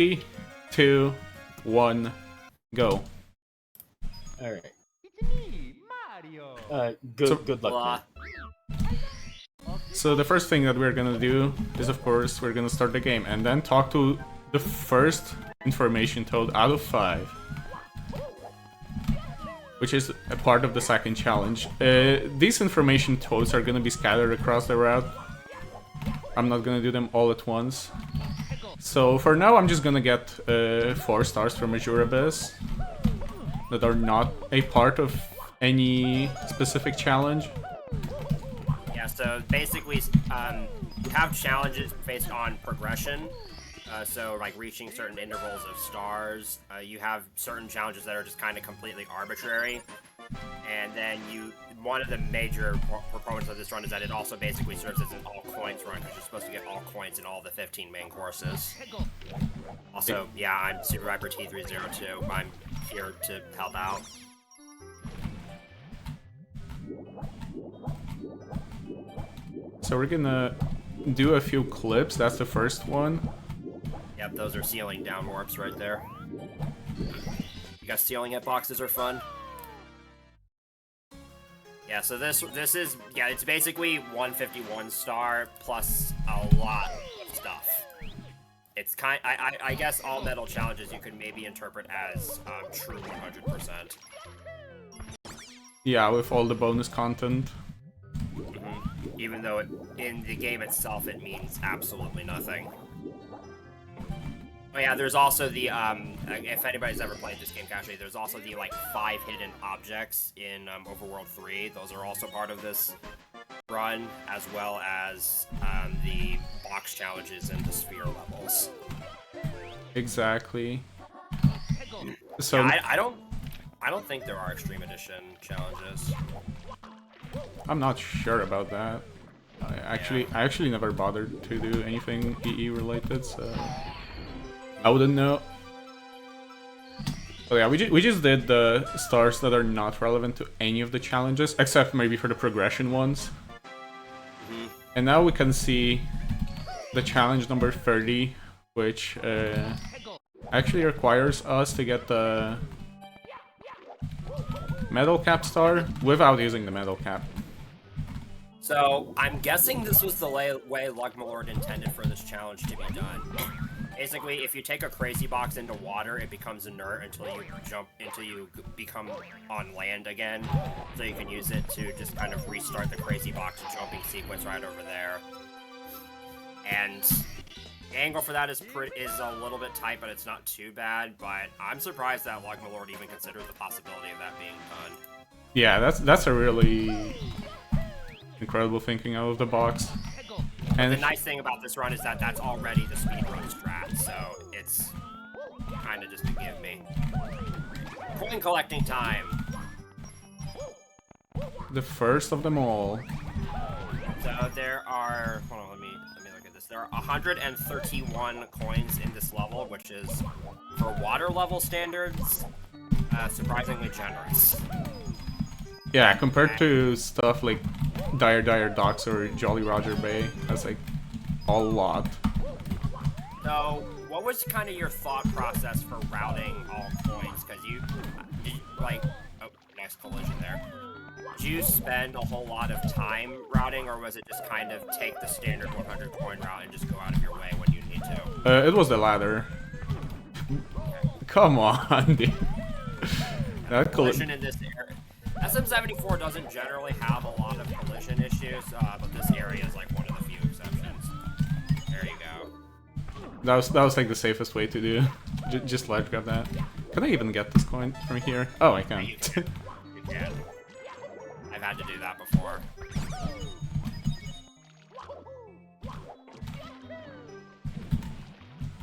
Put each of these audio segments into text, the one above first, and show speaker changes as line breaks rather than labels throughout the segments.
3, 2, 1, go.
All right.
It's me, Mario.
Good luck.
So the first thing that we're gonna do is, of course, we're gonna start the game and then talk to the first information toad out of 5, which is a part of the second challenge. These information toads are gonna be scattered across the route. I'm not gonna do them all at once. So for now, I'm just gonna get 4 stars from Azure Abyss that are not a part of any specific challenge.
Yeah, so basically, you have challenges based on progression. So like reaching certain intervals of stars. You have certain challenges that are just kind of completely arbitrary. And then one of the major proponents of this run is that it also basically serves as an all coins run, because you're supposed to get all coins in all the 15 main courses. Also, yeah, I'm Super Viper T302. I'm here to help out.
So we're gonna do a few clips. That's the first one.
Yep, those are ceiling down warps right there. You guys ceiling hitboxes are fun. Yeah, so this is, yeah, it's basically 151 star plus a lot of stuff. It's I guess all metal challenges you could maybe interpret as true 100%.
Yeah, with all the bonus content.
Even though in the game itself it means absolutely nothing. Oh yeah, there's also the, if anybody's ever played this game casually, there's also the, like, 5 hidden objects in Overworld 3. Those are also part of this run, as well as the box challenges and the sphere levels.
Exactly. So
yeah, I don't think there are Extreme Edition challenges.
I'm not sure about that. I actually never bothered to do anything EE related, so I wouldn't know. Oh yeah, we just did the stars that are not relevant to any of the challenges, except maybe for the progression ones. And now we can see the challenge number 30, which actually requires us to get the metal cap star without using the metal cap.
So, I'm guessing this was the way Lugmalord intended for this challenge to be done. Basically, if you take a crazy box into water, it becomes inert until you become on land again. So you can use it to just kind of restart the crazy box jumping sequence right over there. And the angle for that is a little bit tight, but it's not too bad. But I'm surprised that Lugmalord even considered the possibility of that being done.
Yeah, that's a really incredible thinking out of the box.
And the nice thing about this run is that that's already the speedrun strat, so it's kind of just a give me. Coin collecting time.
The first of them all.
So there are, hold on, let me look at this. There are 131 coins in this level, which is, for water level standards, surprisingly generous.
Yeah, compared to stuff like Dire Docks or Jolly Roger Bay, that's like a lot.
So, what was kind of your thought process for routing all coins? Because oh, nice collision there. Did you spend a whole lot of time routing, or was it just kind of take the standard 100 coin route and just go out of your way when you need to?
It was the latter. Come on, dude. That
collision in this area. SM74 doesn't generally have a lot of collision issues, but this area is like one of the few exceptions. There you go.
That was like the safest way to do. Just ledge grab that. Can I even get this coin from here? Oh, I can.
Yeah, you can. I've had to do that before.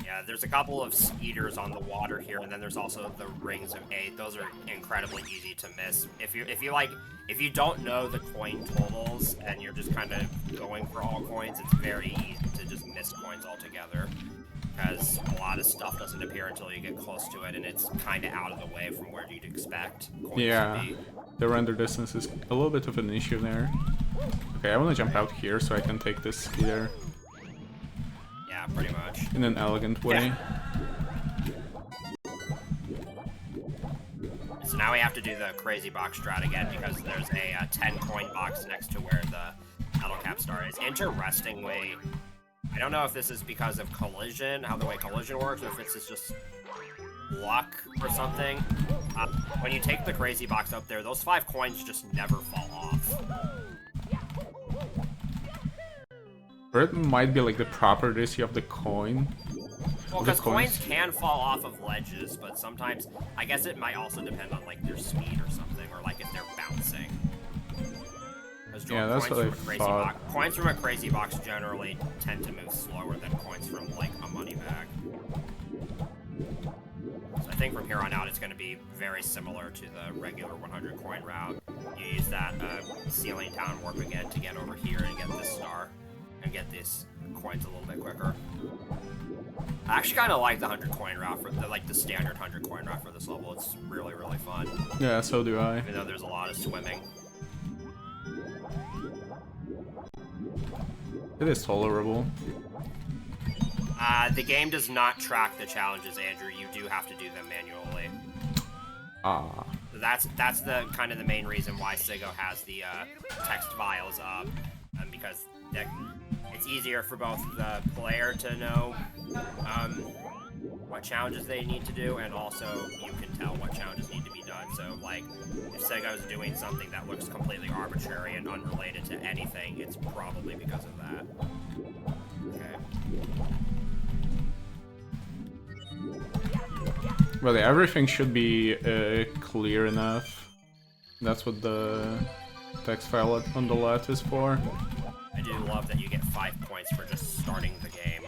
Yeah, there's a couple of speeders on the water here, and then there's also the rings of 8. Those are incredibly easy to miss. If you don't know the coin totals and you're just kind of going for all coins, it's very easy to just miss coins altogether, because a lot of stuff doesn't appear until you get close to it, and it's kind of out of the way from where you'd expect coins to be.
The render distance is a little bit of an issue there. Okay, I want to jump out here so I can take this speeder.
Yeah, pretty much.
In an elegant way.
Yeah. So now we have to do the crazy box strat again because there's a 10 coin box next to where the metal cap star is. Interestingly, I don't know if this is because of collision, how the way collision works, or if it's just luck or something. When you take the crazy box up there, those 5 coins just never fall off.
Or it might be like the properties of the coin.
Well, because coins can fall off of ledges, but sometimes, I guess it might also depend on like their speed or something, or like if they're bouncing.
Yeah, that's what I thought.
Coins from a crazy box generally tend to move slower than coins from like a money bag. So I think from here on out, it's going to be very similar to the regular 100 coin route. You use that ceiling down warp again to get over here and get this star, and get these coins a little bit quicker. I actually kind of like the 100 coin route for the standard 100 coin route for this level. It's really, really fun.
Yeah, so do I.
Even though there's a lot of swimming.
It is tolerable.
The game does not track the challenges, Andrew. You do have to do them manually.
Ah.
That's the kind of the main reason why Sigo has the text files up, because it's easier for both the player to know what challenges they need to do, and also you can tell what challenges need to be done. So, like, if Sigo's doing something that looks completely arbitrary and unrelated to anything, it's probably because of that. Okay.
Well, everything should be clear enough. That's what the text file on the left is for.
I do love that you get 5 points for just starting the game.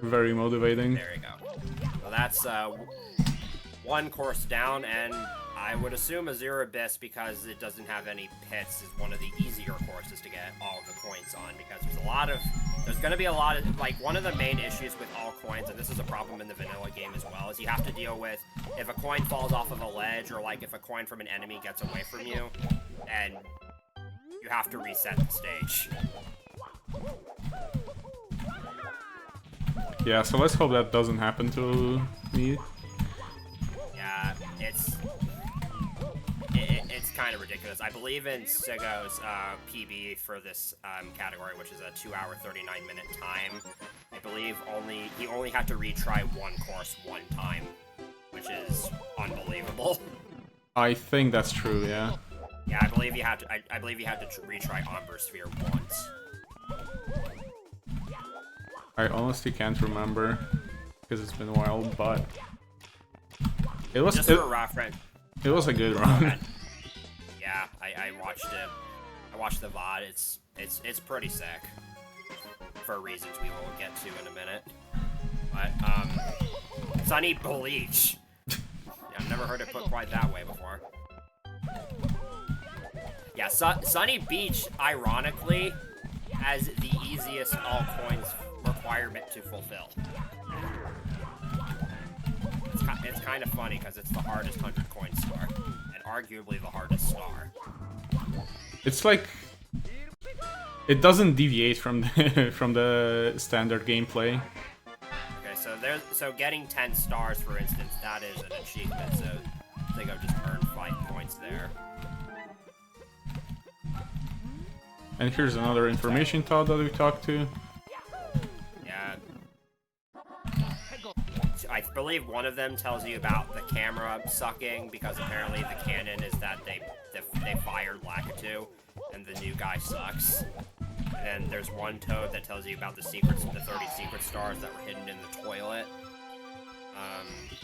Very motivating.
There you go. Well, that's one course down, and I would assume Azure Abyss, because it doesn't have any pits, is one of the easier courses to get all of the coins on, because there's going to be a lot of, like, one of the main issues with all coins, and this is a problem in the vanilla game as well, is you have to deal with if a coin falls off of a ledge, or like if a coin from an enemy gets away from you, and you have to reset the stage.
Yeah, so let's hope that doesn't happen to me.
Yeah, it's kind of ridiculous. I believe in Sigo's PB for this category, which is a 2-hour 39-minute time. I believe he only had to retry one course one time, which is unbelievable.
I think that's true, yeah.
Yeah, I believe you had to. I believe you had to retry Amber Sphere once.
I honestly can't remember because it's been a while, but it was
just for reference.
It was a good run.
Yeah, I watched it. I watched the VOD. It's pretty sick for reasons we will get to in a minute. But Sunny Bleach. Yeah, I've never heard it put quite that way before. Yeah, Sunny Beach, ironically, has the easiest all coins requirement to fulfill. It's kind of funny because it's the hardest 100 coin star, and arguably the hardest star.
It's like it doesn't deviate from the standard gameplay.
Okay, so getting 10 stars, for instance, that is an achievement. So I think I've just earned 5 points there.
And here's another information Todd that we talked to.
Yeah. I believe one of them tells you about the camera sucking, because apparently the canon is that they fired Lakitu, and the new guy sucks. And then there's one toad that tells you about the 30 secret stars that were hidden in the toilet.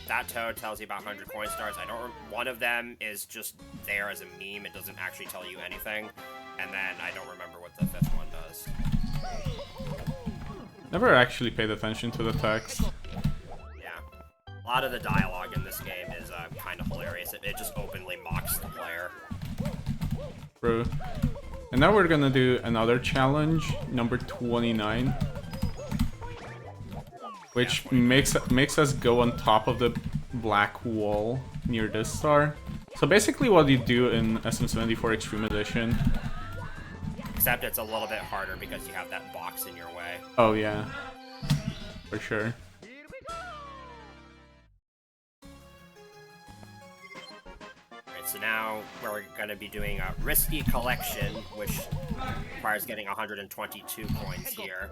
That toad tells you about 100 coin stars. One of them is just there as a meme. It doesn't actually tell you anything. And then I don't remember what the 5th one does.
Never actually paid attention to the text.
Yeah. A lot of the dialogue in this game is kind of hilarious. It just openly mocks the player.
True. And now we're gonna do another challenge, number 29. Which makes us go on top of the black wall near this star. So basically what you do in SM74 Extreme Edition.
Except it's a little bit harder because you have that box in your way.
Oh yeah, for sure.
now we're going to be doing a risky collection, which requires getting 122 coins here.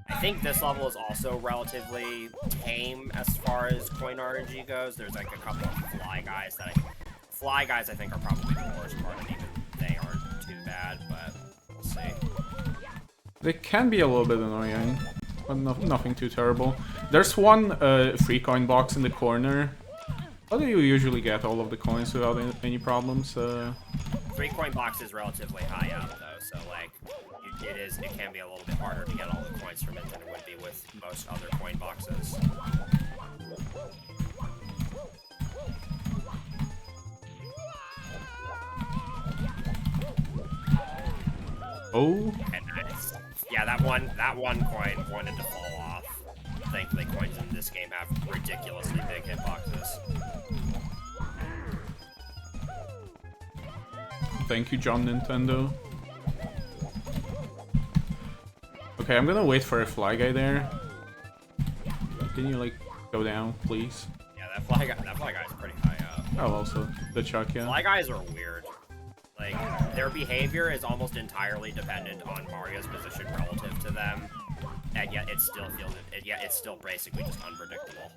I think this level is also relatively tame as far as coin RNG goes. There's like a couple of fly guys that I think are probably the worst part, and even they aren't too bad, but we'll see.
They can be a little bit annoying, but nothing too terrible. There's one free coin box in the corner. How do you usually get all of the coins without any problems?
Free coin box is relatively high up though, so like it can be a little bit harder to get all the coins from it than it would be with most other coin boxes.
Oh.
And nice. Yeah, that one coin wanted to fall off. Thankfully, coins in this game have ridiculously big hitboxes.
Thank you, John Nintendo. Okay, I'm gonna wait for a fly guy there. Can you like go down, please?
Yeah, that fly guy is pretty high up.
Oh, also the Chuck, yeah.
Fly guys are weird. Like, their behavior is almost entirely dependent on Mario's position relative to them, and yet it's still basically just unpredictable.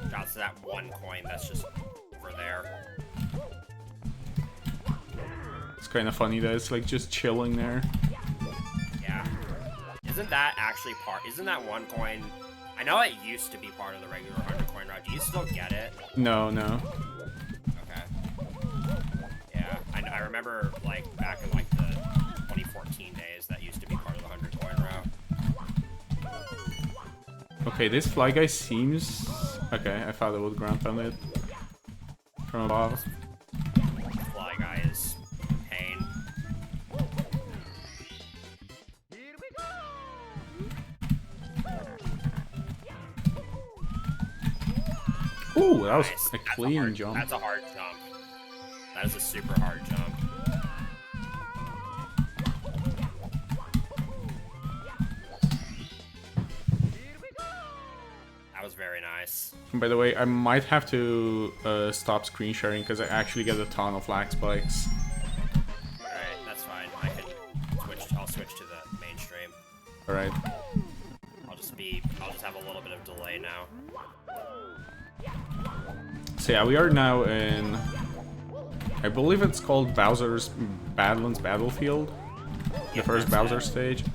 Shouts to that one coin that's just over there.
It's kind of funny that it's like just chilling there.
Yeah. Isn't that one coin? I know it used to be part of the regular 100 coin route. Do you still get it?
No.
Okay. Yeah, I remember like back in like the 2014 days that used to be part of the 100 coin route.
Okay, this fly guy seems... Okay, I thought it would ground pound it from above.
Fly guy is pain.
Ooh, that was
Nice.
a clean jump.
That's a hard jump. That is a super hard jump. That was very nice.
By the way, I might have to stop screen sharing because I actually get a ton of lag spikes.
Alright, that's fine. I'll switch to the mainstream.
Alright.
I'll just have a little bit of delay now.
So yeah, we are now in... I believe it's called Bowser's Badlands Battlefield. The first Bowser stage.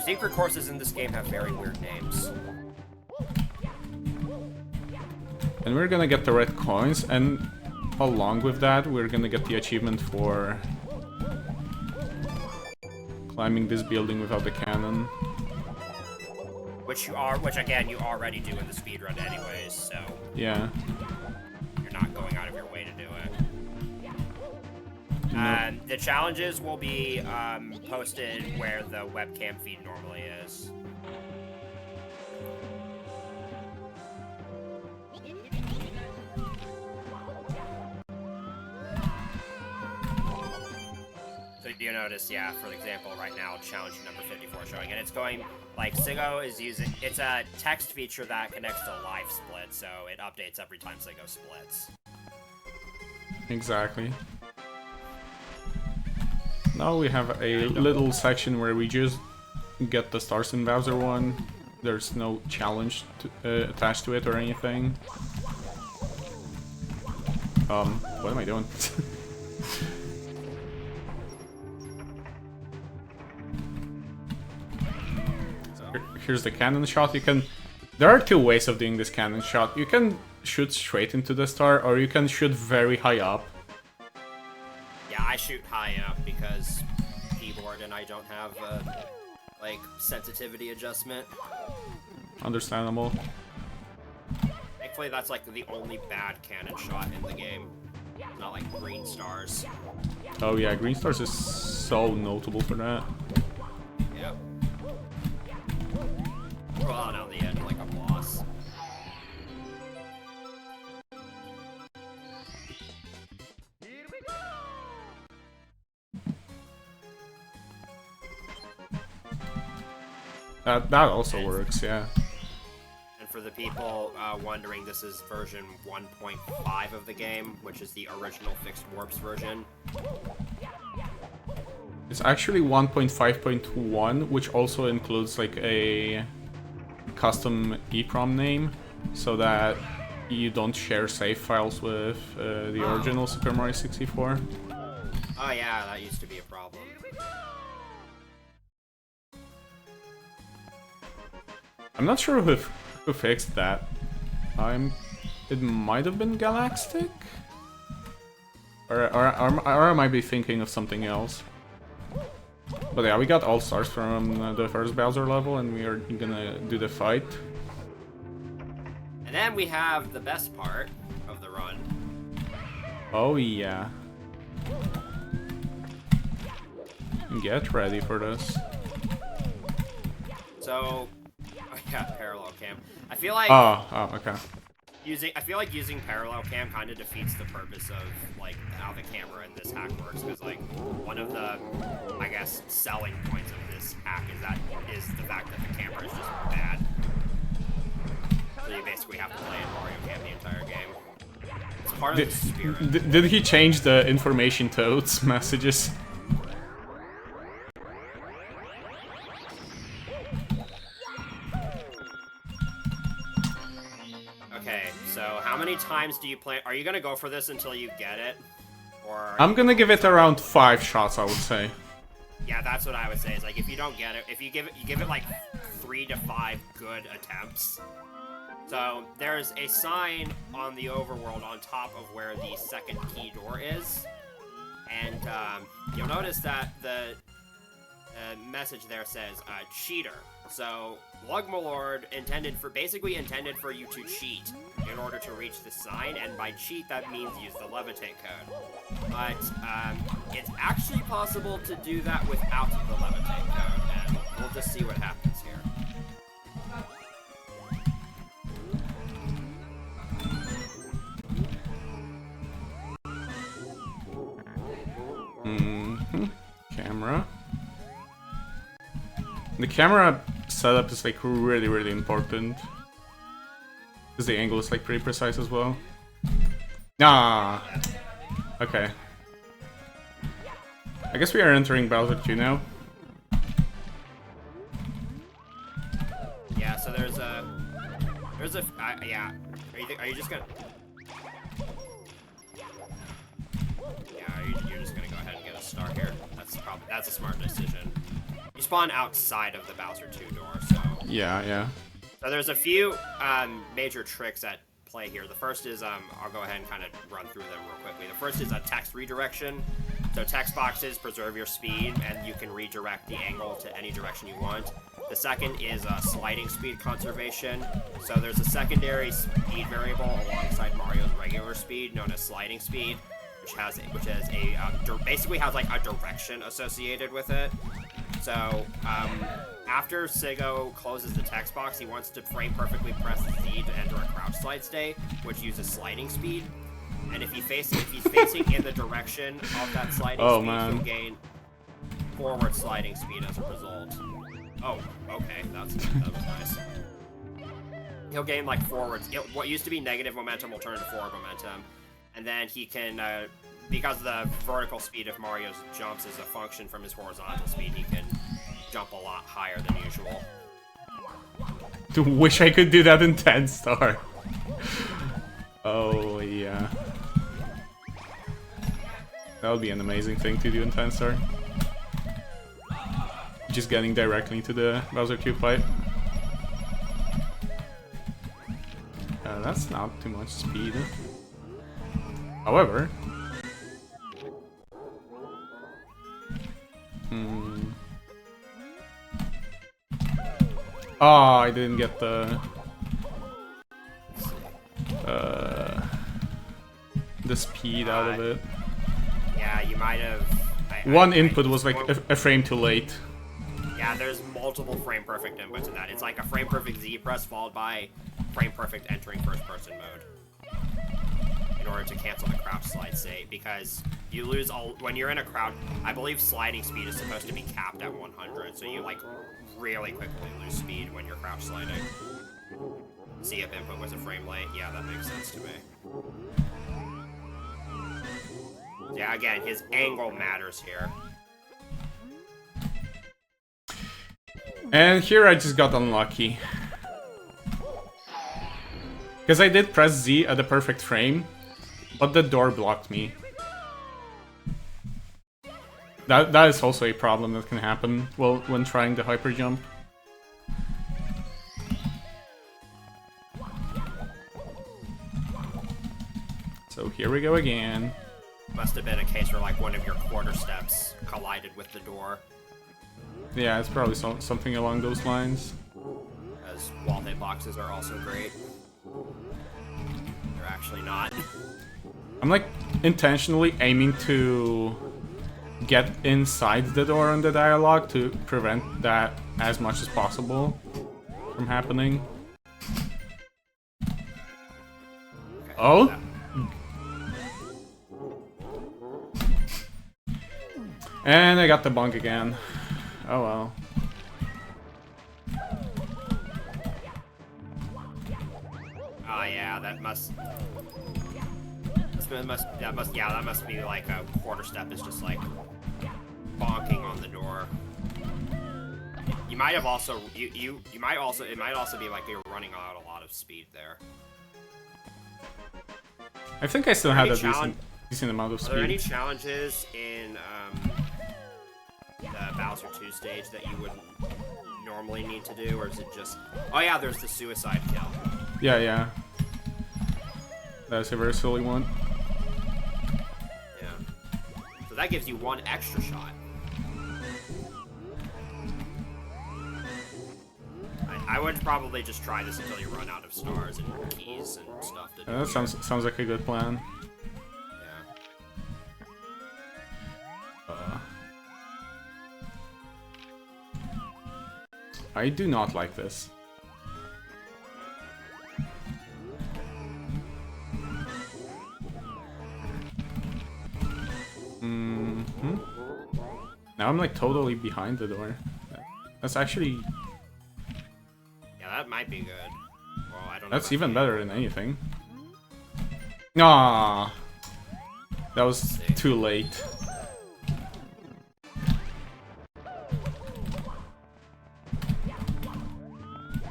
Secret courses in this game have very weird names.
And we're gonna get the red coins, and along with that, we're gonna get the achievement for climbing this building without the cannon.
Which again, you already do in the speedrun anyways, so
Yeah.
you're not going out of your way to do it. The challenges will be posted where the webcam feed normally is. So you notice, yeah, for example, right now, challenge number 54 showing, and it's going, like, Sigo is using, it's a text feature that connects to live split, so it updates every time Sigo splits.
Exactly. Now we have a little section where we just get the stars in Bowser 1. There's no challenge attached to it or anything. What am I doing? Here's the cannon shot. There are two ways of doing this cannon shot. You can shoot straight into the star, or you can shoot very high up.
Yeah, I shoot high up because keyboard and I don't have like sensitivity adjustment.
Understandable.
Thankfully, that's like the only bad cannon shot in the game. Not like green stars.
Oh yeah, green stars is so notable for that.
Yep. Roll out on the end like a boss.
That also works, yeah.
And for the people wondering, this is version 1.5 of the game, which is the original Fixed Warps version.
It's actually 1.5.1, which also includes like a custom EEPROM name, so that you don't share save files with the original Super Mario 64.
Oh yeah, that used to be a problem.
I'm not sure who fixed that. It might have been Galactic? Or I might be thinking of something else. But yeah, we got all stars from the first Bowser level, and we are gonna do the fight.
And then we have the best part of the run.
Oh yeah. Get ready for this.
So, yeah, parallel cam. I feel like
okay.
using parallel cam kind of defeats the purpose of like how the camera in this hack works, because like one of the, I guess, selling points of this hack is the fact that the camera is just bad. So you basically have to play in Mario Cam the entire game. It's part of the spirit.
Did he change the information toads messages?
Okay, so how many times do you play? Are you gonna go for this until you get it, or?
I'm gonna give it around 5 shots, I would say.
Yeah, that's what I would say. Is like if you don't get it, if you give it like 3 to 5 good attempts. So there's a sign on the overworld on top of where the second key door is, and you'll notice that the message there says cheater. So Lugmalord basically intended for you to cheat in order to reach the sign, and by cheat that means use the levitate code. But it's actually possible to do that without the levitate code, and we'll just see what happens here.
Camera. The camera setup is like really important, because the angle is like pretty precise as well. Ah, okay. I guess we are entering Bowser 2 now.
Yeah. So there's a yeah. Are you just gonna? Yeah. You're just gonna go ahead and get a star here. That's a smart decision. You spawn outside of the Bowser 2 door, so...
Yeah.
So there's a few major tricks at play here. The first is, I'll go ahead and kind of run through them real quickly. The first is a text redirection. So text boxes preserve your speed, and you can redirect the angle to any direction you want. The second is sliding speed conservation. So there's a secondary speed variable alongside Mario's regular speed, known as sliding speed, basically has like a direction associated with it. So, after Sigo closes the text box, he wants to frame perfectly press Z to enter a crouch slide state, which uses sliding speed. And if he's facing in the direction of that sliding speed, he'll gain forward sliding speed as a result. Oh, okay, that was nice. He'll gain like what used to be negative momentum will turn into forward momentum. And then he can, because the vertical speed of Mario's jumps is a function from his horizontal speed, he can jump a lot higher than usual.
Wish I could do that in 10 star. Oh, yeah. That would be an amazing thing to do in 10 star. Just getting directly to the Bowser 2 pipe. That's not too much speed. However... Oh, I didn't get the speed out of it.
Yeah, you might have...
One input was like a frame too late.
Yeah, there's multiple frame perfect inputs in that. It's like a frame perfect Z press followed by frame perfect entering first person mode. In order to cancel the crouch slide state, because you lose all when you're in a crouch. I believe sliding speed is supposed to be capped at 100, so you like really quickly lose speed when you're crouch sliding. See if input was a frame late. Yeah, that makes sense to me. Yeah, again, his angle matters here.
And here I just got unlucky. Because I did press Z at the perfect frame, but the door blocked me. That is also a problem that can happen when trying the hyper jump. So here we go again.
Must have been a case where like one of your quarter steps collided with the door.
Yeah, it's probably something along those lines.
As wall hitboxes are also great. They're actually not.
I'm like intentionally aiming to get inside the door on the dialogue to prevent that as much as possible from happening.
Okay,
Oh? And I got the bunk again. Oh well.
Oh yeah, that must be like a quarter step is just like bonking on the door. You might have also it might also be like you're running out a lot of speed there.
I think I still had a
challenge-
decent amount of
Are there any
speed.
challenges in the Bowser 2 stage that you wouldn't normally need to do, or is it just... Oh yeah, there's the suicide kill.
Yeah. That's a very silly one.
Yeah. So that gives you one extra shot. I would probably just try this until you run out of stars and keys and stuff to do.
That sounds like a good plan.
Yeah.
I do not like this. Now I'm like totally behind the door. That's actually...
Yeah, that might be good. Well, I don't know.
That's even better than anything. Ah, that was too late.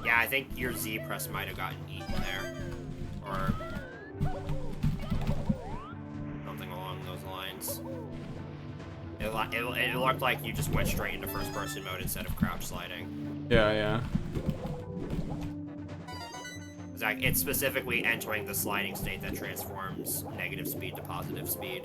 Yeah, I think your Z press might have gotten eaten there. Or something along those lines. It looked like you just went straight into first person mode instead of crouch sliding.
Yeah.
It's specifically entering the sliding state that transforms negative speed to positive speed.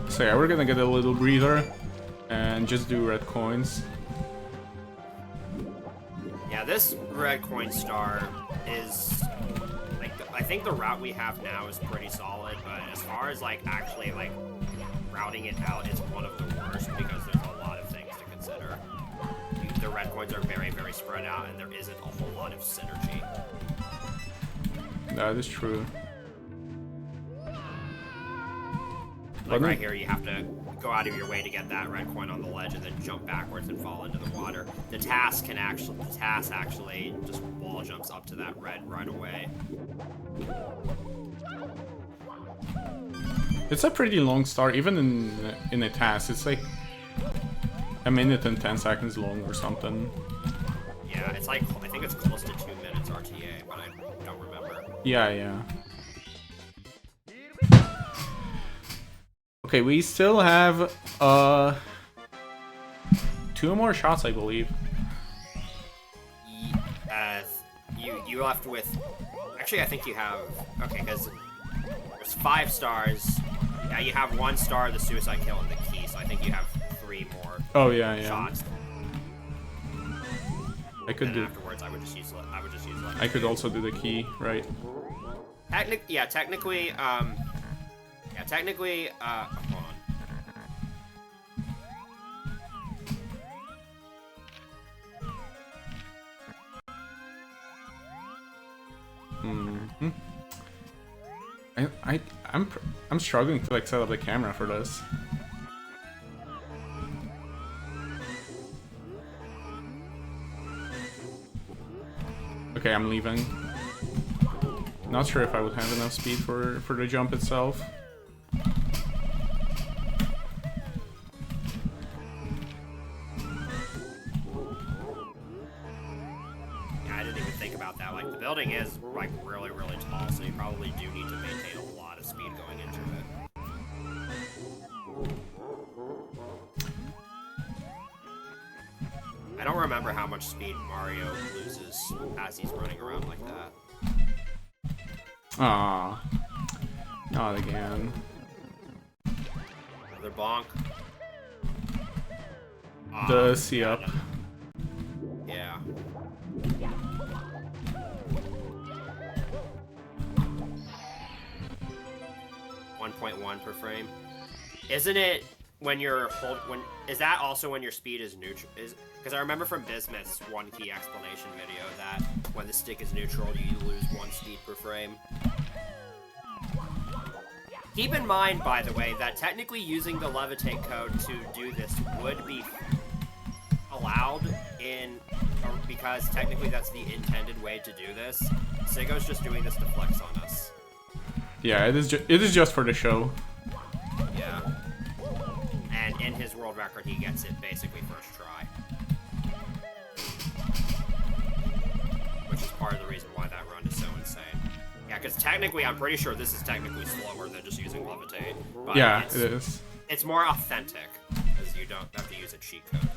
So yeah, we're gonna get a little breather and just do red coins.
Yeah, this red coin star is like I think the route we have now is pretty solid, but as far as like actually like routing it out, it's one of the worst because there's a lot of things to consider. The red coins are very, very spread out, and there isn't a whole lot of synergy.
That is true.
Like right here, you have to go out of your way to get that red coin on the ledge and then jump backwards and fall into the water. The task actually just wall jumps up to that red right away.
It's a pretty long star, even in a task. It's like a minute and 10 seconds long or something.
Yeah, it's like I think it's close to 2 minutes RTA, but I don't remember.
Yeah. Okay, we still have 2 more shots, I believe.
You left with... Actually, I think you have... Okay, because there's 5 stars. Yeah, you have 1 star, the suicide kill, and the key, so I think you have 3 more
Oh, yeah.
shots.
I could do.
Afterwards, I would just use levitate.
I could also do the key, right?
Technically, hold on.
Mm-hmm. I'm struggling to like set up the camera for this. Okay, I'm leaving. Not sure if I would have enough speed for the jump itself.
I didn't even think about that. Like, the building is, like, really, really tall, so you probably do need to maintain a lot of speed going into it. I don't remember how much speed Mario loses as he's running around like that.
Ah, not again.
Another bonk.
The C up.
Yeah. .1 per frame. Isn't it when you're is that also when your speed is neutral? Because I remember from Bismuth's one key explanation video that when the stick is neutral, you lose 1 speed per frame. Keep in mind, by the way, that technically using the levitate code to do this would be allowed because technically that's the intended way to do this. Sigo's just doing this to flex on us.
Yeah, it is just for the show.
Yeah. And in his world record, he gets it basically first try. Which is part of the reason why that run is so insane. Yeah, because technically, I'm pretty sure this is technically slower than just using levitate. But
Yeah, it is.
It's more authentic, because you don't have to use a cheat code.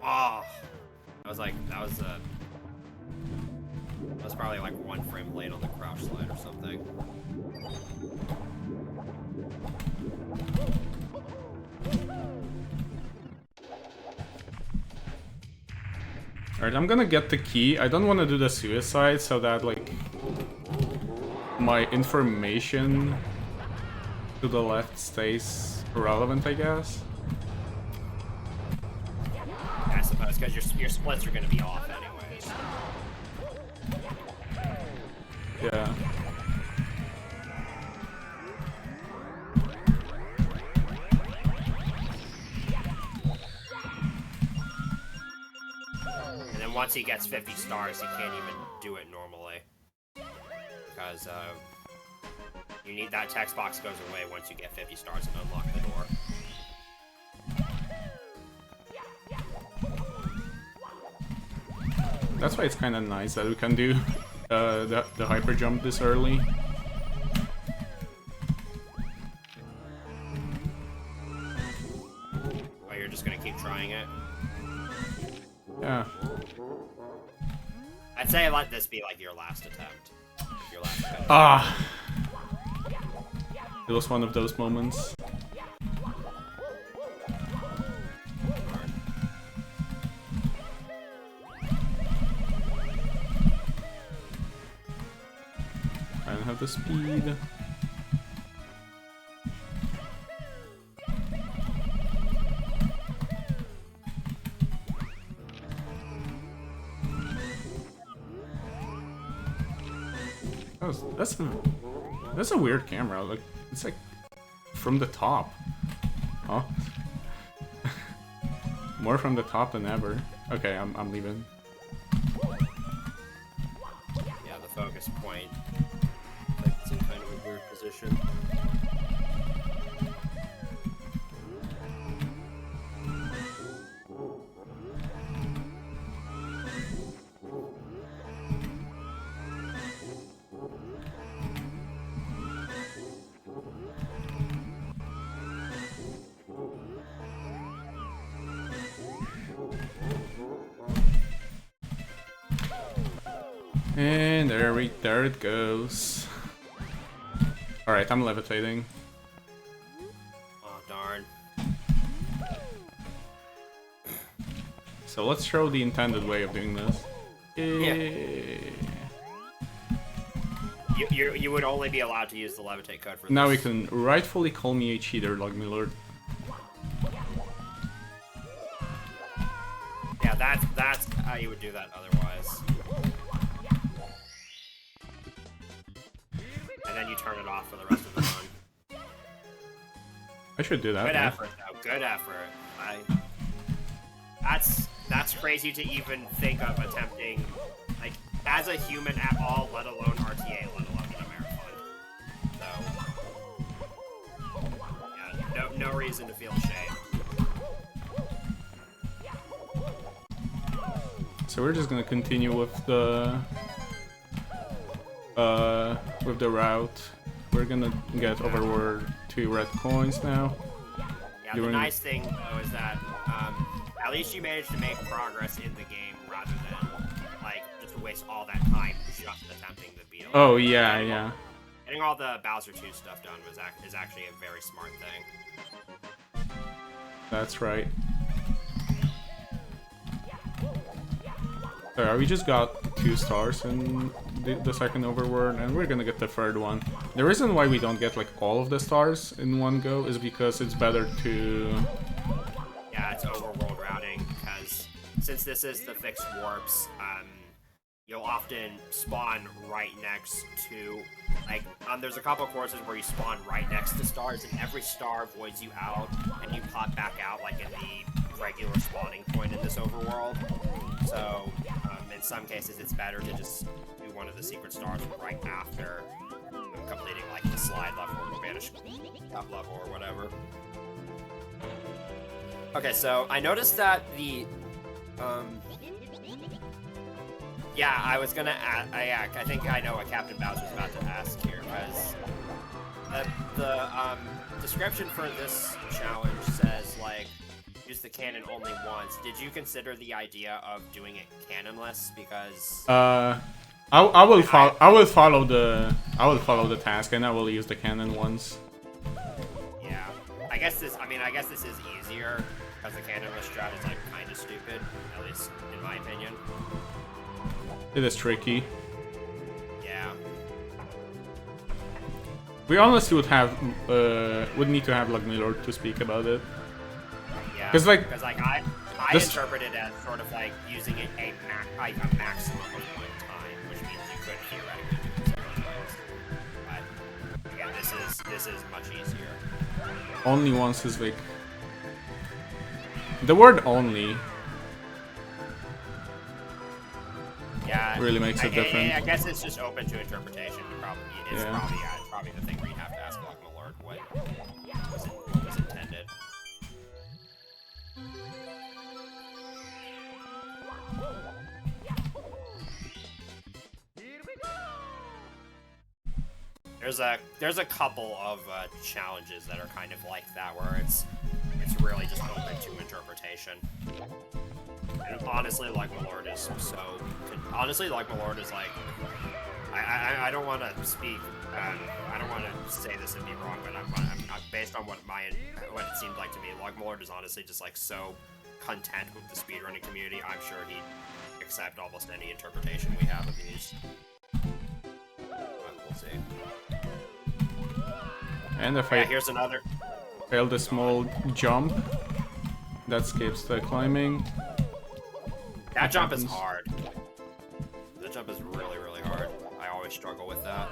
Oh, that was probably like 1 frame late on the crouch slide or something.
Alright, I'm gonna get the key. I don't want to do the suicide so that like my information to the left stays relevant, I guess.
I suppose, because your splits are going to be off anyways.
Yeah.
And then once he gets 50 stars, he can't even do it normally. Because, you need that text box goes away once you get 50 stars and unlock the door.
That's why it's kind of nice that we can do the hyper jump this early.
Oh, you're just gonna keep trying it?
Yeah.
I'd say let this be like your last attempt. Your last attempt.
Ah! It was one of those moments. I don't have the speed. That's a weird camera. Like it's like from the top. Oh, more from the top than ever. Okay, I'm leaving.
Yeah, the focus point. Like it's in kind of a weird position.
And there it goes. Alright, I'm levitating.
Oh darn.
So let's show the intended way of doing this.
You would only be allowed to use the levitate code for this.
Now we can rightfully call me a cheater, like my lord.
Yeah, that's how you would do that otherwise. And then you turn it off for the rest of the run.
I should do that.
Good effort, though. Good effort. That's crazy to even think of attempting, like, as a human at all, let alone RTA, let alone in a marathon. So, yeah, no reason to feel shame.
So we're just gonna continue with the route. We're gonna get overward 2 red coins now.
Yeah, the nice thing though is that at least you managed to make progress in the game rather than like just waste all that time just attempting the beat.
Oh yeah, yeah.
Getting all the Bowser 2 stuff done is actually a very smart thing.
That's right. So we just got 2 stars in the second overworld, and we're gonna get the third one. The reason why we don't get like all of the stars in one go is because it's better to...
Yeah, it's overworld routing, because since this is the fixed warps, you'll often spawn right next to, like, there's a couple courses where you spawn right next to stars, and every star voids you out, and you pop back out, like, in the regular spawning point in this overworld. So, in some cases, it's better to just do one of the secret stars right after completing, like, the slide level or Spanish Cup level or whatever. Okay, so I noticed that the, yeah, I was gonna ask, I think I know what Captain Bowser's about to ask here, because the description for this challenge says, like, use the cannon only once. Did you consider the idea of doing it cannonless? Because
I will follow the task, and I will use the cannon once.
Yeah, I guess this is easier because the cannonless strat is like kind of stupid, at least in my opinion.
It is tricky.
Yeah.
We honestly would need to have like Milord to speak about it.
Yeah.
Because like
I interpret it as sort of like using it a maximum of 1 time, which means you could theoretically do it several times. But again, this is much easier.
Only once is like the word "only."
Yeah,
really makes a difference.
I guess it's just open to interpretation. It's probably the thing where you'd have to ask like Milord what was intended. There's a couple of challenges that are kind of like that, where it's really just open to interpretation. And honestly, like Milord is so. Honestly, like Milord is like. I don't want to speak. I don't want to say this and be wrong, but I'm based on what it seemed like to me. Like Milord is honestly just like so content with the speedrunning community. I'm sure he'd accept almost any interpretation we have of these. We'll see.
And if I
here's another.
failed a small jump, that skips the climbing.
That jump is hard. That jump is really, really hard. I always struggle with that.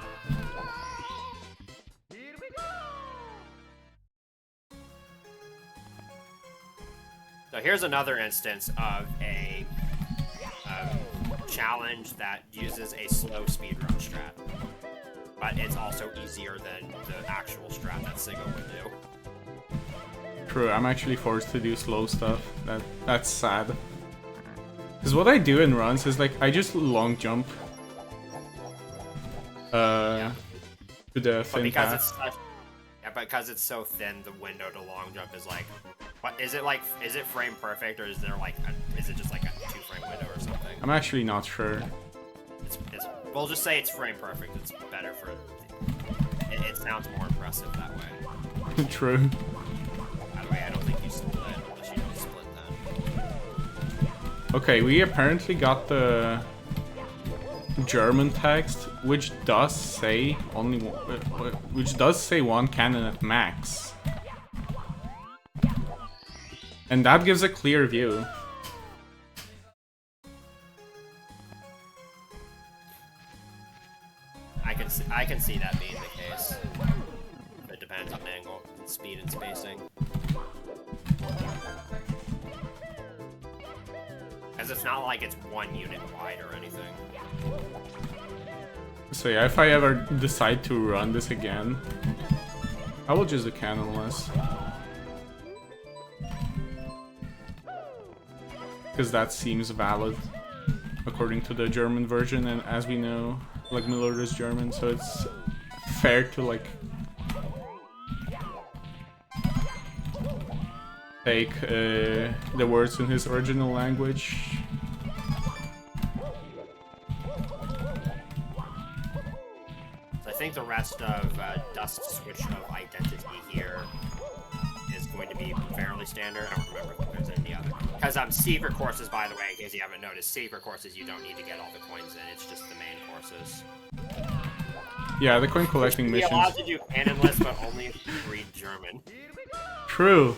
So here's another instance of a challenge that uses a slow speedrun strat. But it's also easier than the actual strat that Sigo would do.
True, I'm actually forced to do slow stuff. That's sad. Because what I do in runs is like I just long jump to the thin path.
Because it's so thin, the window to long jump is like, what is it like? Is it frame perfect, or is there like is it just like a 2-frame window or something?
I'm actually not sure.
We'll just say it's frame perfect. It's better for it sounds more impressive that way.
True.
By the way, I don't think you split unless you don't split
Okay, we apparently got the German text, which does say one cannon at max, and that gives a clear view.
I can see that being the case. It depends on angle, speed, and spacing. Because it's not like it's 1 unit wide or anything.
So yeah, if I ever decide to run this again, I will just do cannonless. Because that seems valid, according to the German version, and as we know, like Millard is German, so it's fair to like take the words in his original language.
So I think the rest of Dust's switch of identity here is going to be fairly standard. I don't remember if there's any other. Because secret courses, by the way, in case you haven't noticed, secret courses you don't need to get all the coins in. It's just the main courses.
Yeah, the coin collecting missions.
You're allowed to do cannonless, but only if you read German.
True.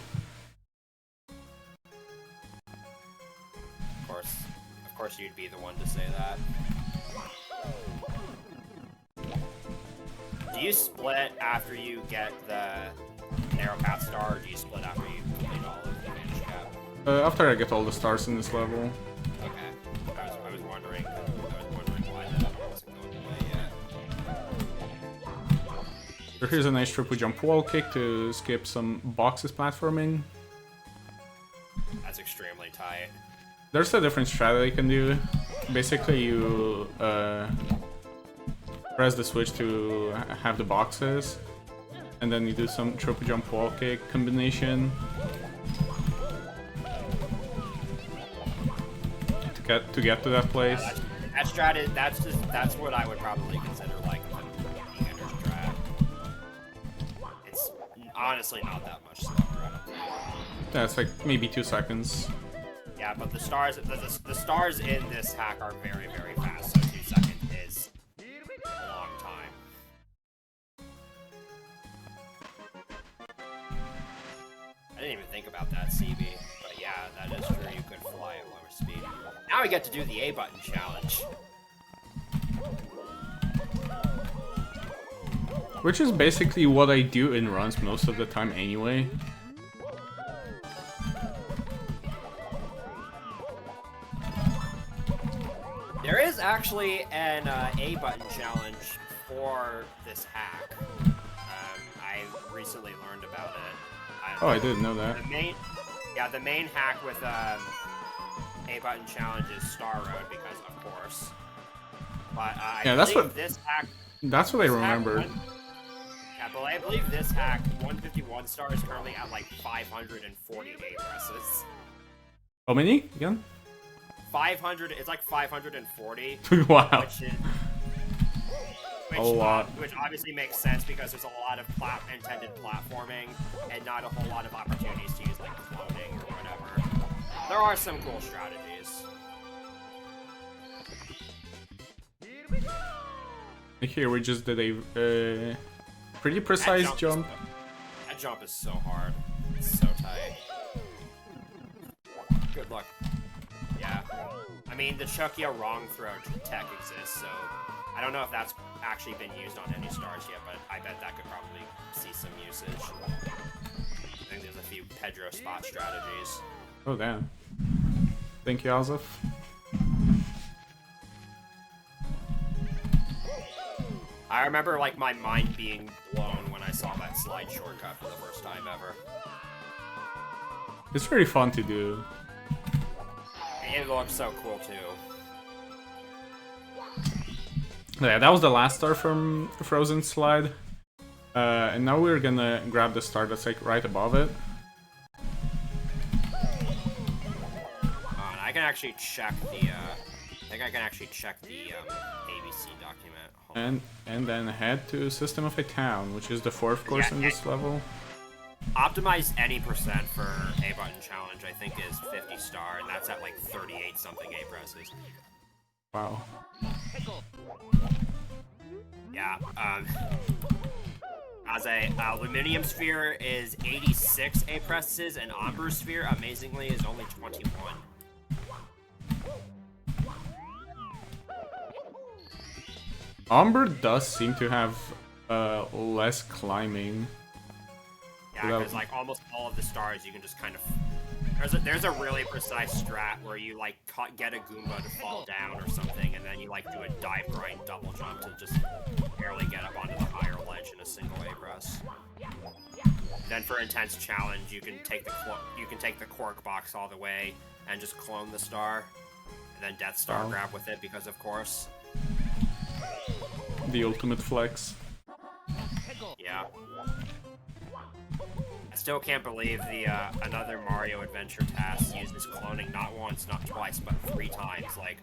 Of course, you'd be the one to say that. Do you split after you get the narrow path star, or do you split after you complete all of the advantage cap?
After I get all the stars in this level.
Okay. I was wondering why that wasn't going away yet.
So here's a nice triple jump wall kick to skip some boxes platforming.
That's extremely tight.
There's a different strategy you can do. Basically, you press the switch to have the boxes, and then you do some triple jump wall kick combination to get to that place.
That strategy, that's what I would probably consider like a beginner's strat. It's honestly not that much slower. I don't think.
Yeah, it's like maybe 2 seconds.
Yeah, but the stars in this hack are very, very fast, so 2 seconds is a long time. I didn't even think about that, CB, but yeah, that is true. You could fly at lower speed. Now we get to do the A button challenge.
Which is basically what I do in runs most of the time anyway.
There is actually an A button challenge for this hack. I recently learned about it.
Oh, I didn't know that.
The main hack with A button challenge is Star Road because, of course. But
that's what I remember.
Yeah, but I believe this hack 151 star is currently at like 548 presses.
How many again?
500. It's like 540.
Wow.
Which,
a lot.
Which obviously makes sense because there's a lot of intended platforming and not a whole lot of opportunities to use like floating or whatever. There are some cool strategies.
Here we just did a pretty precise jump.
That jump is so hard. It's so tight. Good luck. Yeah. I mean, the Chukia wrong throw tech exists, so I don't know if that's actually been used on any stars yet, but I bet that could probably see some usage. I think there's a few Pedro spot strategies.
Oh, damn. Thank you, Azov.
I remember, like, my mind being blown when I saw that slide shortcut for the first time ever.
It's very fun to do.
It looks so cool, too.
Yeah, that was the last star from the Frozen slide. And now we're gonna grab the star that's like right above it.
I can actually check the, I think I can actually check the ABC document.
And then head to System of a Town, which is the 4th course in this level.
optimize any percent for A button challenge, I think, is 50 star, and that's at like 38 something A presses.
Wow.
Yeah. As a aluminium sphere is 86 A presses, and Amber sphere, amazingly, is only 21.
Amber does seem to have less climbing.
Yeah, because like almost all of the stars, you can just kind of. There's a really precise strat where you like get a Goomba to fall down or something, and then you like do a dive grind double jump to just barely get up onto the higher ledge in a single A press. Then for intense challenge, you can take the cork box all the way and just clone the star, and then Death Star grab with it because of course.
The ultimate flex.
Yeah. I still can't believe the another Mario Adventure task uses cloning not once, not twice, but 3 times. Like,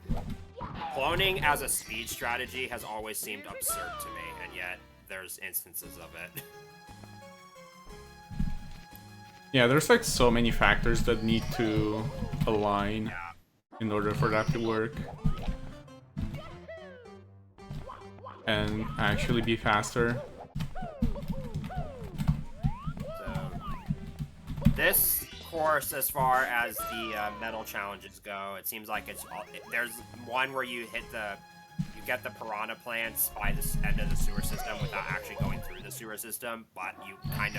cloning as a speed strategy has always seemed absurd to me, and yet there's instances of it.
Yeah, there's like so many factors that need to align in order for that to work. And actually be faster.
This course, as far as the metal challenges go, it seems like there's one where you get the piranha plants by the end of the sewer system without actually going through the sewer system, but you kind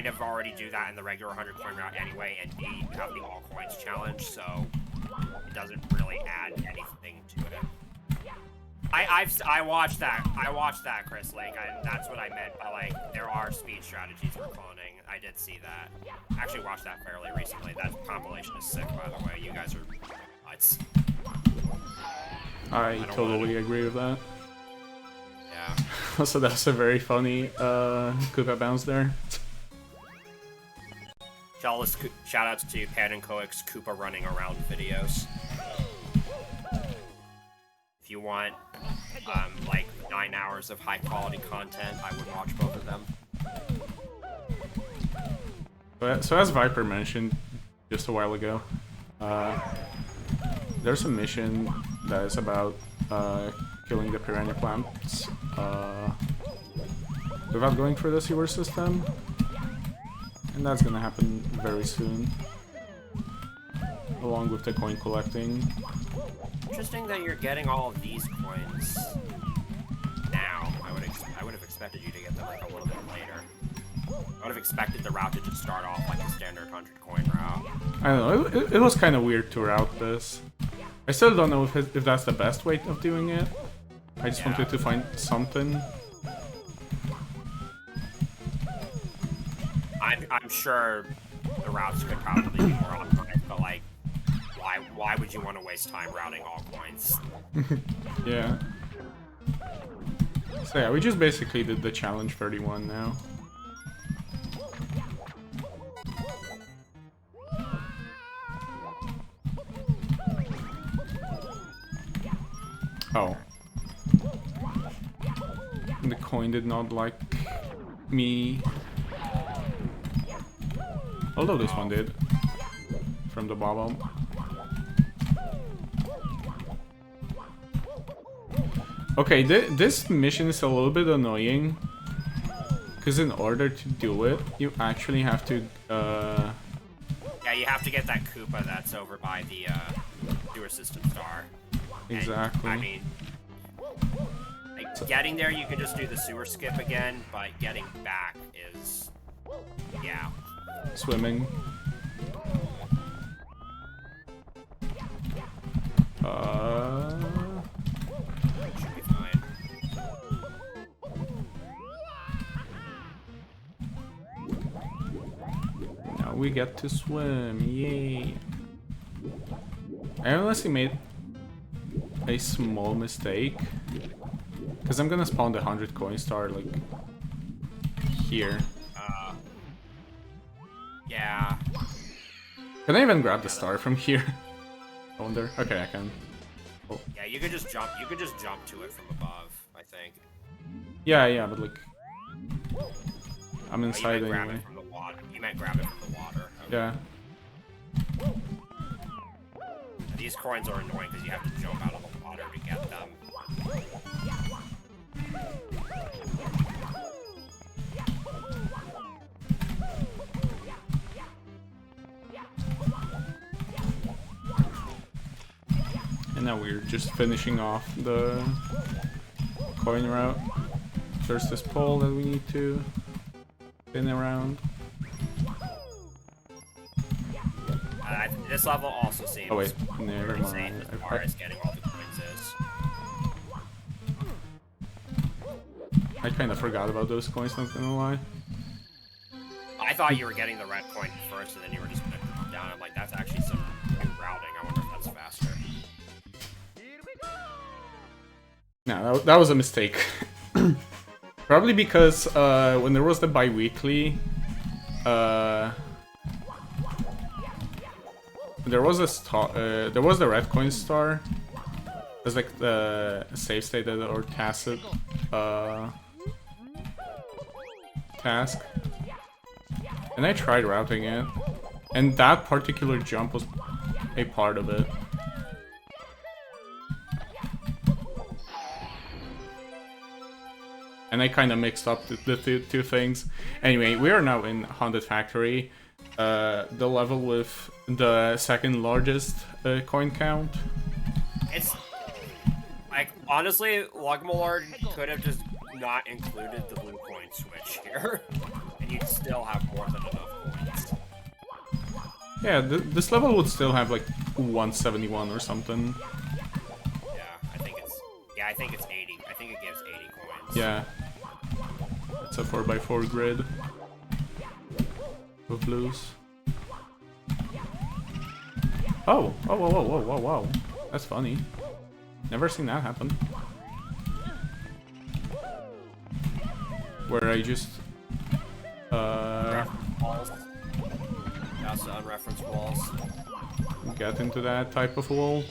of already do that in the regular 100 coin route anyway, and B, you have the all coins challenge, so it doesn't really add anything to it. I watched that, Chris. Like, that's what I meant by like there are speed strategies for cloning. I did see that. I actually watched that fairly recently. That compilation is sick, by the way. You guys are nuts.
I totally agree with that.
Yeah.
Also, that's a very funny Koopa bounce there.
Shout outs to Pan and Coix's Koopa running around videos. If you want like 9 hours of high quality content, I would watch both of them.
So as Viper mentioned just a while ago, there's a mission that is about killing the piranha plants without going through the sewer system, and that's gonna happen very soon, along with the coin collecting.
Interesting that you're getting all of these coins now. I would have expected you to get them like a little bit later. I would have expected the route to just start off like a standard 100 coin route.
I don't know, it was kind of weird to route this. I still don't know if that's the best way of doing it. I just wanted to find something.
I'm sure the routes could probably be more optimized, but like, why would you want to waste time routing all coins?
Yeah. So yeah, we just basically did the challenge 31 now. Oh. The coin did not like me. Although this one did. From the bottom. Okay, this mission is a little bit annoying. Because in order to do it, you actually have to...
Yeah, you have to get that Koopa that's over by the sewer system star.
Exactly.
And, I mean, like, getting there you can just do the sewer skip again, but getting back is... yeah.
Swimming.
Should be fine.
Now we get to swim, yay! I honestly made a small mistake. Because I'm gonna spawn the 100 coin star, like, here.
Yeah.
Can I even grab the star from here? I wonder. Okay, I can. Oh.
Yeah, you could just jump. You could just jump to it from above, I think.
Yeah, but like, I'm inside
you meant grab
anyway.
it from the water. You meant grab it from the water. Okay.
Yeah.
These coins are annoying because you have to jump out of the water to get them.
And now we're just finishing off the coin route. There's this pole that we need to spin around.
This level also seems
Oh wait, never
insane
mind.
as far as getting all the coins is.
I kind of forgot about those coins, not gonna lie.
I thought you were getting the red coin first, and then you were just gonna drop down. I'm like, that's actually some new routing. I wonder if that's faster.
No, that was a mistake. Probably because when there was the bi-weekly, there was a star. There was the red coin star. There's like the save state or tacit task, and I tried routing it, and that particular jump was a part of it. And I kind of mixed up the two things. Anyway, we are now in Haunted Factory, the level with the second largest coin count.
It's like, honestly, Lugmalord could have just not included the blue coin switch here, and you'd still have more than enough coins.
Yeah, this level would still have like 171 or something.
Yeah, I think it's 80. I think it gives 80 coins.
Yeah. It's a 4x4 grid with blues. Oh, whoa. That's funny. Never seen that happen. Where I just
Walls. That's the unreferenced walls.
get into that type of wall.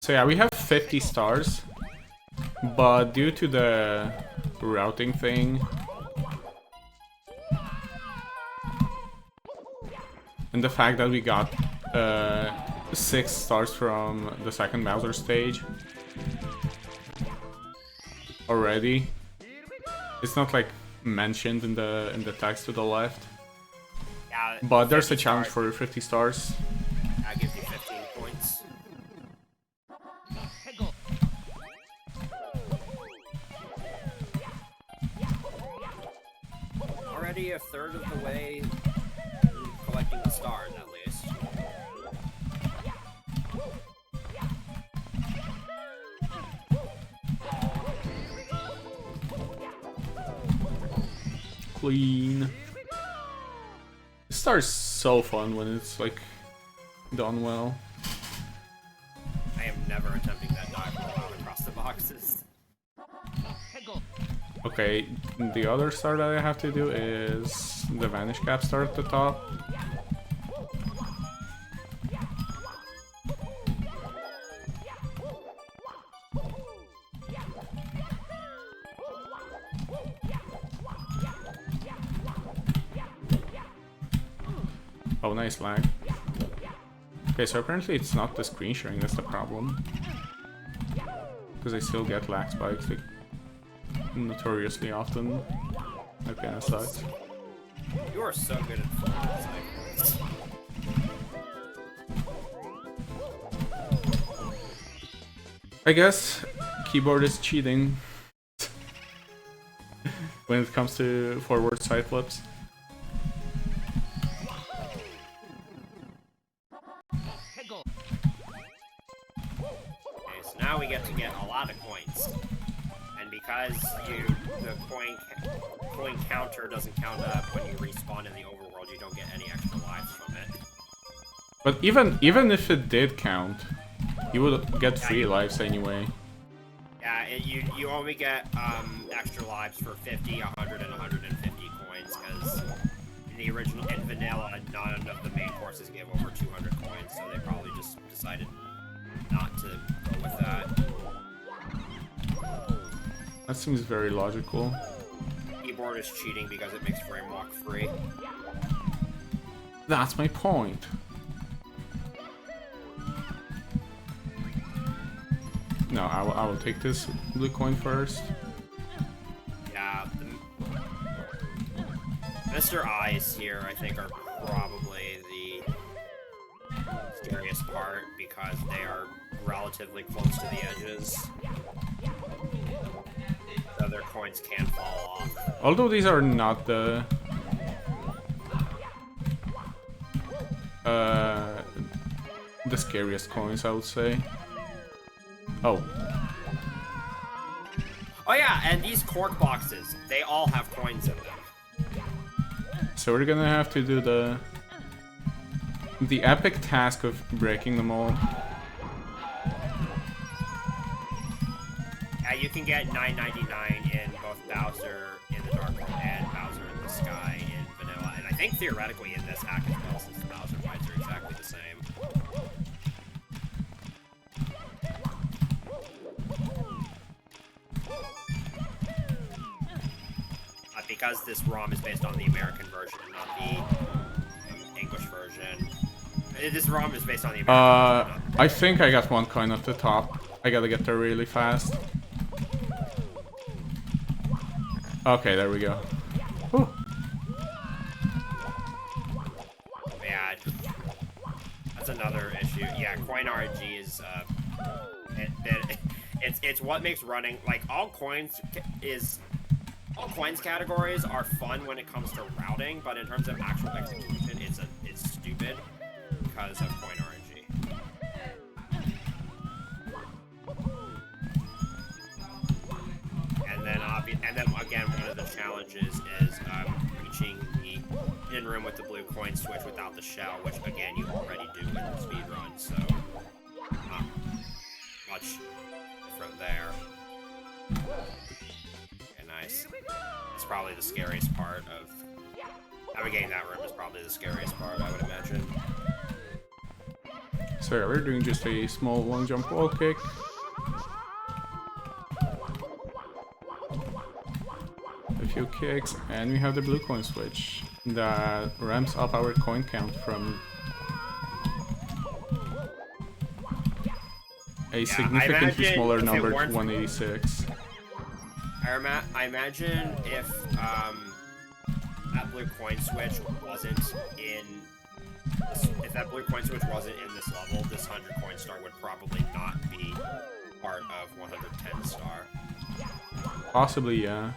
So yeah, we have 50 stars, but due to the routing thing and the fact that we got 6 stars from the second Bowser stage already, it's not like mentioned in the text to the left.
Yeah,
But there's a
50
challenge
stars.
for 50 stars.
That gives you 15 points. Already a third of the way collecting the stars, at least.
Clean. This star is so fun when it's like done well.
I am never attempting that dive roll out across the boxes.
Okay, the other star that I have to do is the Vanish Cap star at the top. Oh, nice lag. Okay, so apparently it's not the screen sharing that's the problem. Because I still get lag spikes like notoriously often. That kinda sucks.
You are so good at forward cycles.
I guess keyboard is cheating when it comes to forward side flips.
Okay, so now we get to get a lot of coins. And because the coin counter doesn't count up when you respawn in the overworld, you don't get any extra lives from it.
But even if it did count, you would get 3 lives anyway.
Yeah, you only get extra lives for 50, 100, and 150 coins, because in the original, in vanilla, none of the main courses gave over 200 coins, so they probably just decided not to go with that.
That seems very logical.
Keyboard is cheating because it makes frame walk free.
That's my point. No, I will take this blue coin first.
Yeah, Mr. Eyes here, I think, are probably the scariest part because they are relatively close to the edges. So their coins can fall off.
Although these are not the scariest coins, I would say. Oh.
Oh yeah, and these cork boxes, they all have coins in them.
So we're gonna have to do the epic task of breaking them all.
You can get $9.99 in both Bowser in the Dark World and Bowser in the Sky in vanilla, and I think theoretically in this hack as well, since the Bowser fights are exactly the same. Because this ROM is based on the American version, not the English version. This ROM is based on the American version.
I think I got one coin at the top. I gotta get there really fast. Okay, there we go. Whew.
Yeah, that's another issue. Yeah, coin RNG is it's what makes running like all coins categories are fun when it comes to routing, but in terms of actual execution, it's stupid because of coin RNG. And then again, one of the challenges is reaching the hidden room with the blue coin switch without the shell, which again you already do in the speedrun, so not much different there. Okay, nice. It's probably the scariest part of navigating that room is probably the scariest part, I would imagine.
So yeah, we're doing just a small long jump wall kick. A few kicks, and we have the blue coin switch that ramps up our coin count from a significantly smaller number to 186.
I imagine if that blue coin switch wasn't in this level, this 100 coin star would probably not be part of 110 star.
Possibly, yeah.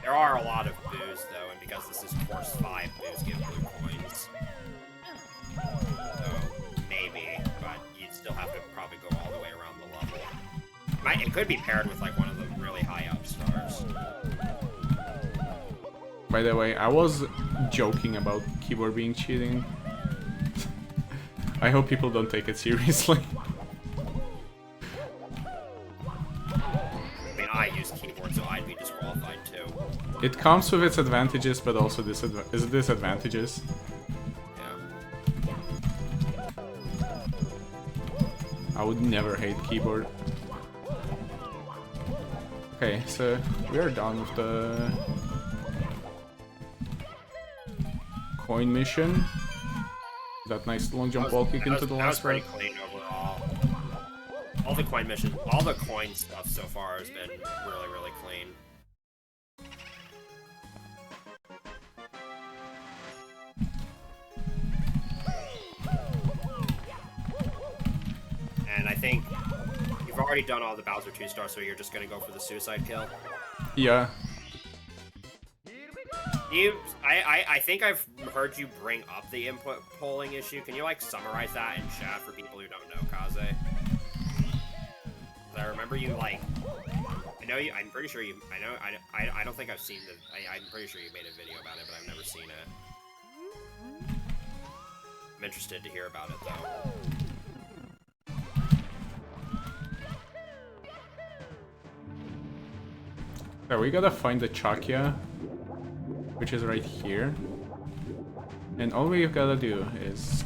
There are a lot of boos though, and because this is course 5, boos give blue coins. So maybe, but you'd still have to probably go all the way around the level. It could be paired with like one of the really high up stars.
By the way, I was joking about keyboard being cheating. I hope people don't take it seriously.
I mean, I use keyboard, so I'd be disqualified too.
It comes with its advantages, but also disadvantages.
Yeah.
I would never hate keyboard. Okay, so we are done with the coin mission. That nice long jump wall kick into the last
pretty
round.
clean overall. All the coin missions, all the coin stuff so far has been really, really clean. And I think you've already done all the Bowser 2 stars, so you're just gonna go for the suicide kill.
Yeah.
I think I've heard you bring up the input polling issue. Can you like summarize that in chat for people who don't know, Kaze? I remember you like. I know you. I'm pretty sure you. I don't think I've seen the. I'm pretty sure you made a video about it, but I've never seen it. I'm interested to hear about it though.
Yeah, we gotta find the Chakya. which is right here. And all we've gotta do is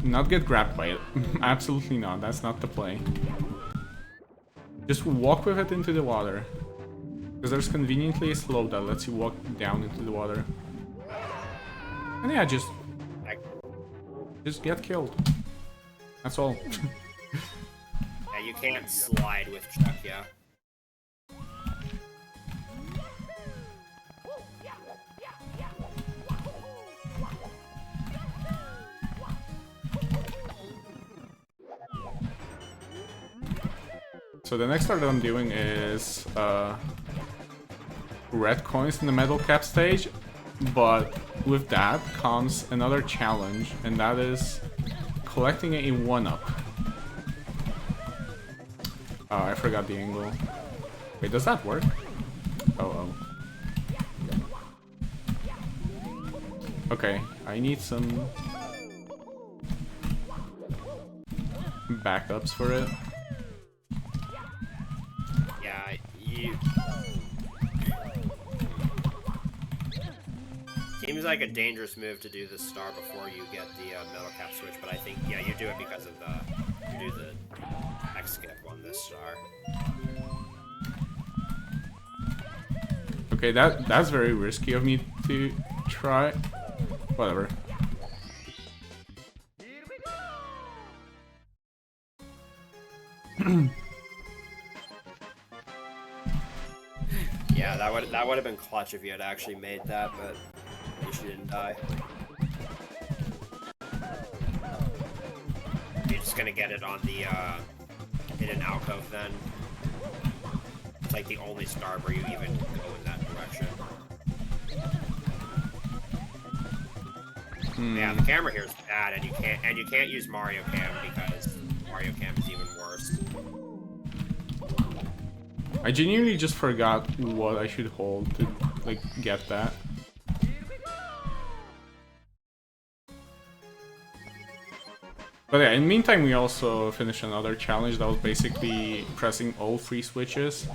not get grabbed by it. Absolutely not, that's not the play. Just walk with it into the water. Because there's conveniently a slope that lets you walk down into the water. And yeah, just get killed. That's all.
Yeah, you can't slide with Chuck, yeah.
So the next start that I'm doing is red coins in the metal cap stage, but with that comes another challenge, and that is collecting a 1-up. Oh, I forgot the angle. Wait, does that work? Oh. Okay, I need some backups for it.
Yeah, you... Seems like a dangerous move to do the star before you get the metal cap switch, but I think, yeah, you do it because of the... You do the X skip on this star.
Okay, that's very risky of me to try. Whatever.
Yeah, that would have been clutch if you had actually made that, but at least you didn't die. You're just gonna get it on the in an alcove then. It's like the only star where you even go in that direction. Yeah, the camera here is bad, and you can't use Mario Cam because Mario Cam is even worse.
I genuinely just forgot what I should hold to, like, get that. But yeah, in the meantime, we also finished another challenge that was basically pressing all 3 switches.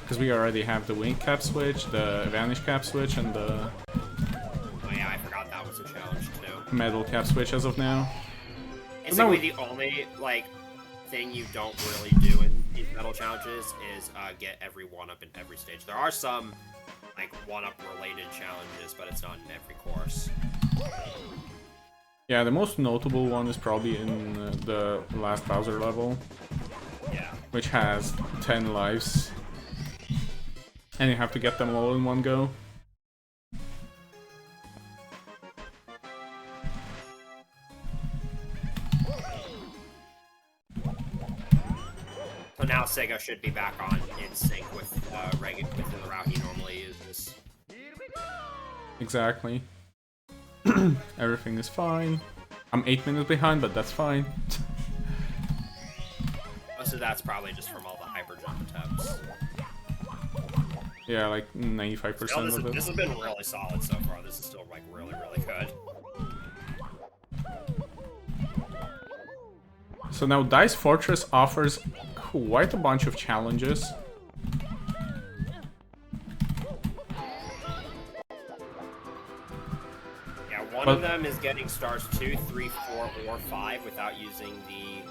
Because we already have the wing cap switch, the vanish cap switch, and the...
Oh yeah, I forgot that was a challenge too.
Metal cap switch as of now.
Basically, the only, like, thing you don't really do in these metal challenges is get every 1-up in every stage. There are some, like, 1-up related challenges, but it's not in every course.
Yeah, the most notable one is probably in the last Bowser level.
Yeah.
Which has 10 lives. And you have to get them all in one go.
So now Sega should be back on in sync with the route he normally uses.
Exactly. Everything is fine. I'm 8 minutes behind, but that's fine.
Most of that's probably just from all the hyper jump attempts.
Yeah, like 95% of it.
This has been really solid so far. This is still, like, really, really good.
So now Dice Fortress offers quite a bunch of challenges.
Yeah, one of them is getting stars 2, 3, 4, or 5 without using the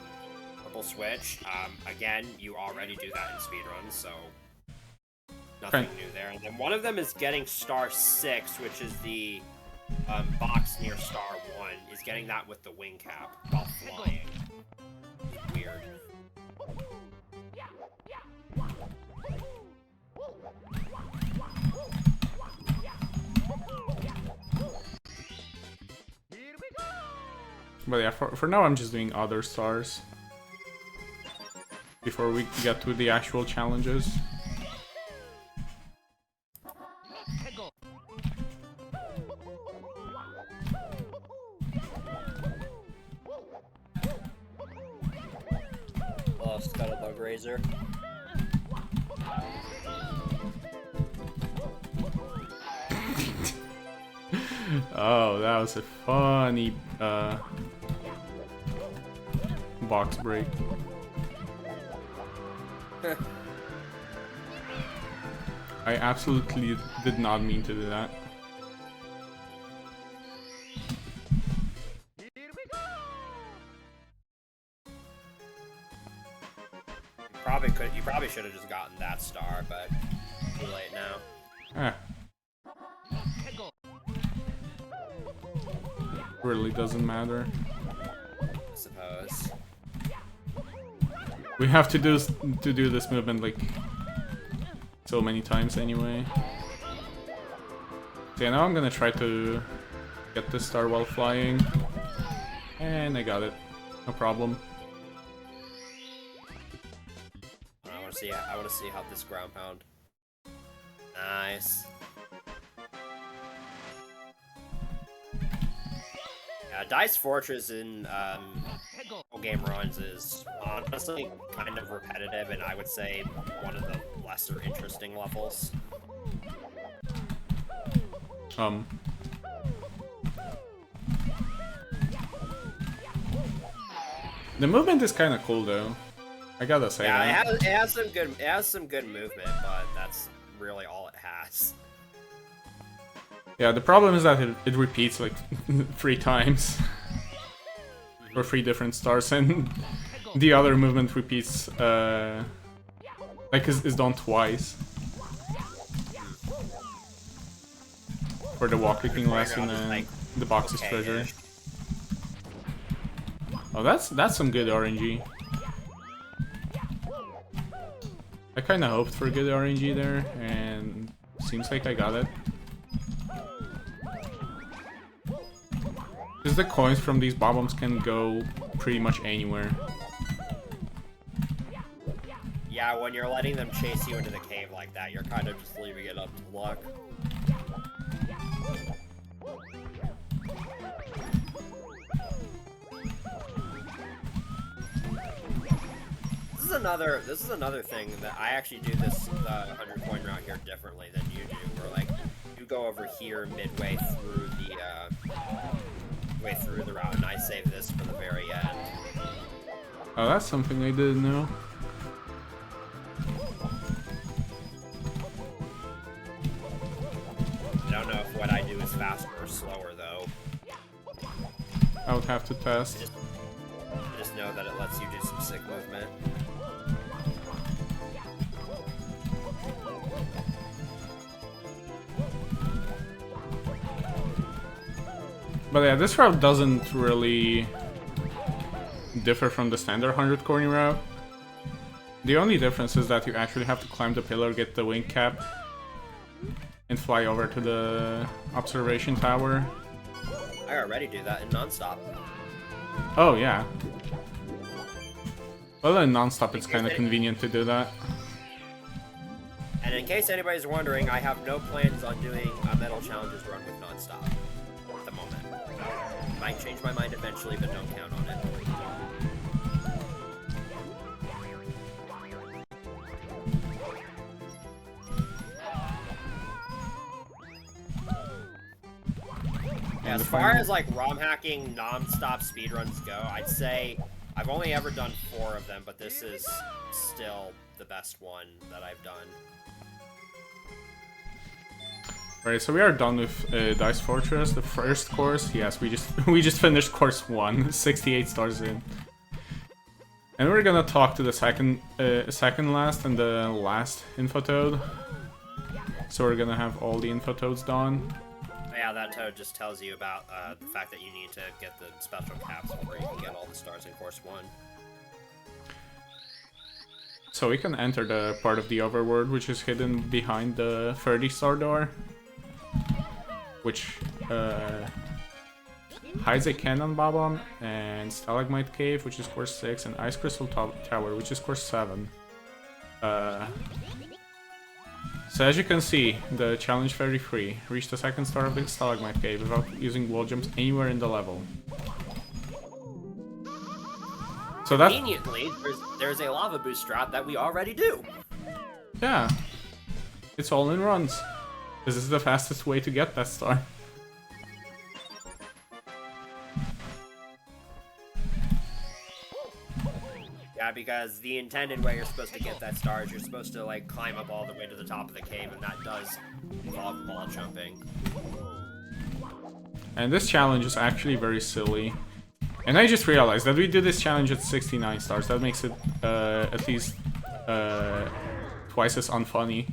purple switch. Again, you already do that in speedruns, so nothing new there. And then one of them is getting star 6, which is the box near star 1, is getting that with the wing cap while flying. Weird.
But yeah, for now I'm just doing other stars. Before we get to the actual challenges.
Oh, Scuttlebug Razor.
Oh, that was a funny box break. I absolutely did not mean to do that.
You probably should have just gotten that star, but too late now.
Really doesn't matter.
I suppose.
We have to do this movement like so many times anyway. So yeah, now I'm gonna try to get this star while flying, and I got it. No problem.
I want to see how this ground pound. Nice. Yeah, Dice Fortress in game runs is honestly kind of repetitive, and I would say one of the lesser interesting levels.
The movement is kind of cool though. I gotta say that.
It has some good movement, but that's really all it has.
Yeah, the problem is that it repeats like 3 times. For 3 different stars, and the other movement repeats, like is done twice. For the wall kicking lesson and the box's treasure. Oh, that's some good RNG. I kinda hoped for good RNG there, and seems like I got it. Because the coins from these bob-ombs can go pretty much anywhere.
Yeah, when you're letting them chase you into the cave like that, you're kind of just leaving it up to luck. This is another thing that I actually do this 100 coin route here differently than you do. Where like you go over here midway through the route, and I save this for the very end.
Oh, that's something I didn't know.
I don't know if what I do is faster or slower though.
I would have to test.
Just know that it lets you do some sick movement.
But yeah, this route doesn't really differ from the standard 100 coin route. The only difference is that you actually have to climb the pillar, get the wing cap, and fly over to the observation tower.
I already do that in non-stop.
Oh yeah. Well, in non-stop it's kind of convenient to do that.
And in case anybody's wondering, I have no plans on doing a Metal Challenges run with non-stop at the moment. Might change my mind eventually, but don't count on it. Yeah, as far as like ROM hacking non-stop speedruns go, I'd say I've only ever done 4 of them, but this is still the best one that I've done.
Right, so we are done with Dice Fortress, the first course. Yes, we just finished course 1, 68 stars in. And we're gonna talk to the second last and the last Infotoad. So we're gonna have all the Infotoads done.
Yeah, that toad just tells you about the fact that you need to get the special caps before you can get all the stars in course 1.
So we can enter the part of the overworld which is hidden behind the 30-star door, which hides a cannon bob-omb, and stalagmite cave, which is course 6, and ice crystal tower, which is course 7. So as you can see, the challenge 33, reach the 2nd star of the stalagmite cave without using wall jumps anywhere in the level. So that
conveniently, there's a lava boost route that we already do.
Yeah, it's all in runs. This is the fastest way to get that star.
Yeah, because the intended way you're supposed to get that star is you're supposed to like climb up all the way to the top of the cave, and that does involve wall jumping.
And this challenge is actually very silly. And I just realized that we do this challenge at 69 stars. That makes it at least twice as unfunny.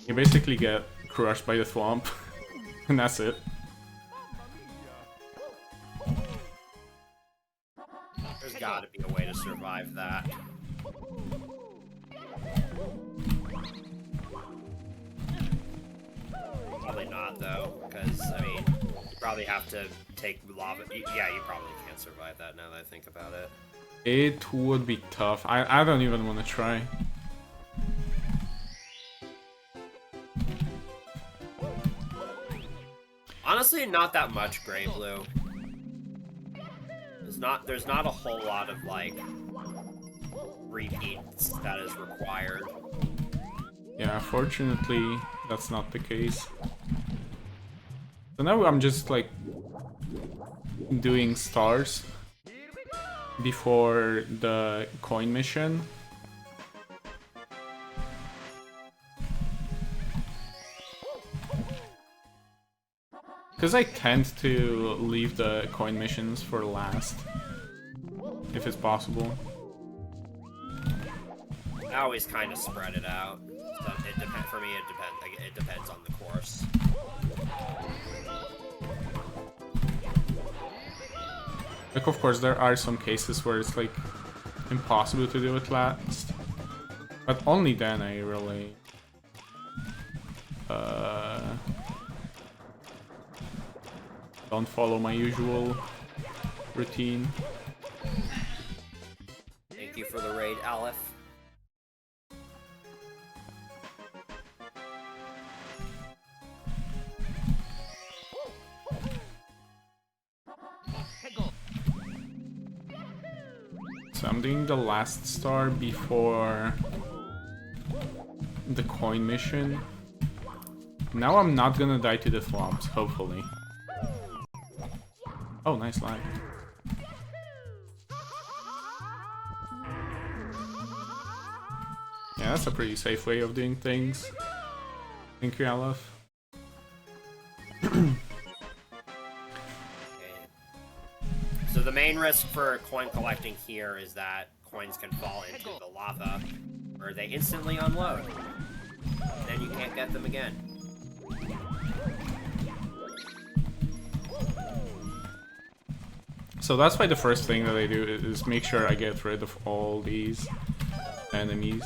You basically get crushed by the thwomp, and that's it.
There's gotta be a way to survive that. Probably not, though, because, I mean, you probably have to take lava. Yeah, you probably can't survive that now that I think about it.
It would be tough. I don't even want to try.
Honestly, not that much gray blue. There's not a whole lot of like repeats that is required.
Yeah, fortunately, that's not the case. So now I'm just like doing stars before the coin mission. Because I tend to leave the coin missions for last, if it's possible.
I always kind of spread it out. So for me, it depends on the course.
Like, of course, there are some cases where it's like impossible to do it last, but only then I really don't follow my usual routine.
Thank you for the raid, Aleph.
So I'm doing the last star before the coin mission. Now I'm not gonna die to the thwomps, hopefully. Oh, nice line. Yeah, that's a pretty safe way of doing things. Thank you, Aleph.
So the main risk for coin collecting here is that coins can fall into the lava, where they instantly unload. Then you can't get them again.
So that's why the first thing that I do is make sure I get rid of all these enemies.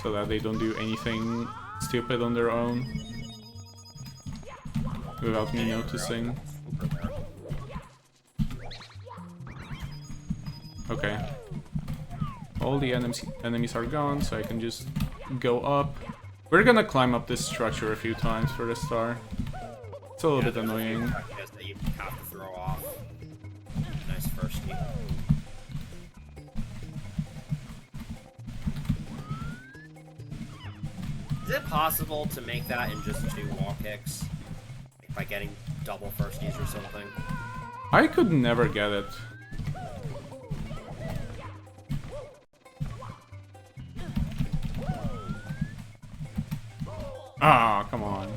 So that they don't do anything stupid on their own without me noticing. Okay. All the enemies are gone, so I can just go up. We're gonna climb up this structure a few times for the star. It's a little bit annoying.
That you have to throw off. Nice first team. Is it possible to make that in just 2 wall kicks? Like by getting double firsties or something?
I could never get it. Ah, come on.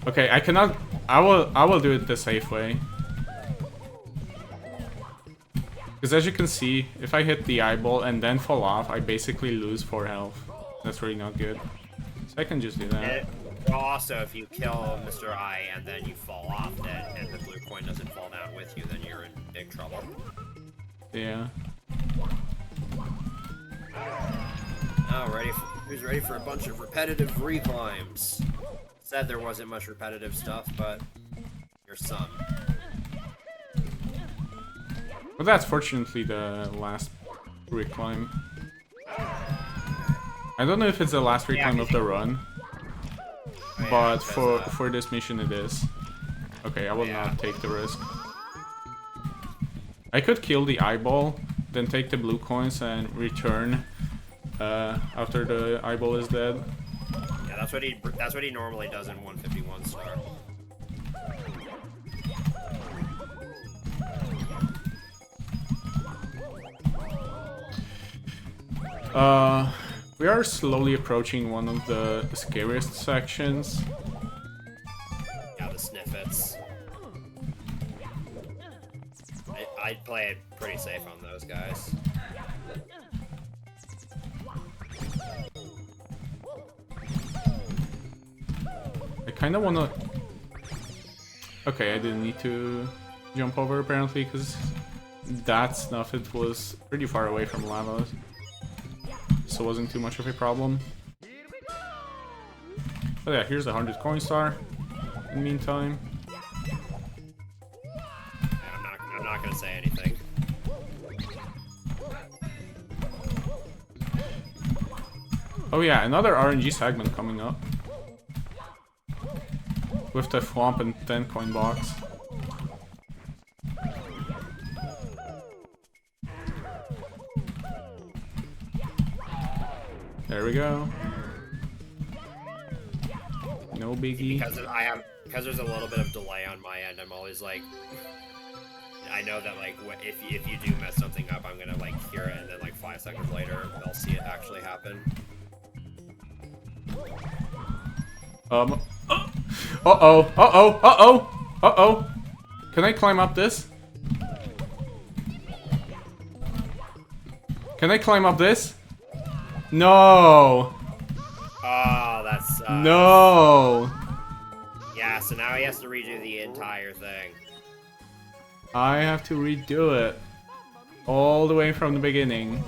Okay, I cannot. I will do it the safe way. Because as you can see, if I hit the eyeball and then fall off, I basically lose 4 health. That's really not good. So I can just do that.
Also, if you kill Mr. I and then you fall off, and the blue coin doesn't fall down with you, then you're in big trouble.
Yeah.
Oh, who's ready for a bunch of repetitive reclimbs? Said there wasn't much repetitive stuff, but there's some.
Well, that's fortunately the last reclimb. I don't know if it's the last reclimb of the run, but for this mission it is. Okay, I will not take the risk. I could kill the eyeball, then take the blue coins and return after the eyeball is dead.
Yeah, that's what he normally does in 151 star.
We are slowly approaching one of the scariest sections.
Yeah, the sniffets. I'd play it pretty safe on those guys.
I kind of want to... Okay, I didn't need to jump over apparently, because that snuff it was pretty far away from lava. So it wasn't too much of a problem. But yeah, here's the 100 coin star. In the meantime.
I'm not gonna say anything.
Oh yeah, another RNG segment coming up. With the Thwomp and 10 coin box. There we go. No biggie.
Because there's a little bit of delay on my end, I'm always like, I know that like if you do mess something up, I'm gonna like hear it, and then like 5 seconds later, I'll see it actually happen.
Uh-oh. Can I climb up this? Can I climb up this? No.
Oh, that's
no.
Yeah, so now he has to redo the entire thing.
I have to redo it all the way from the beginning.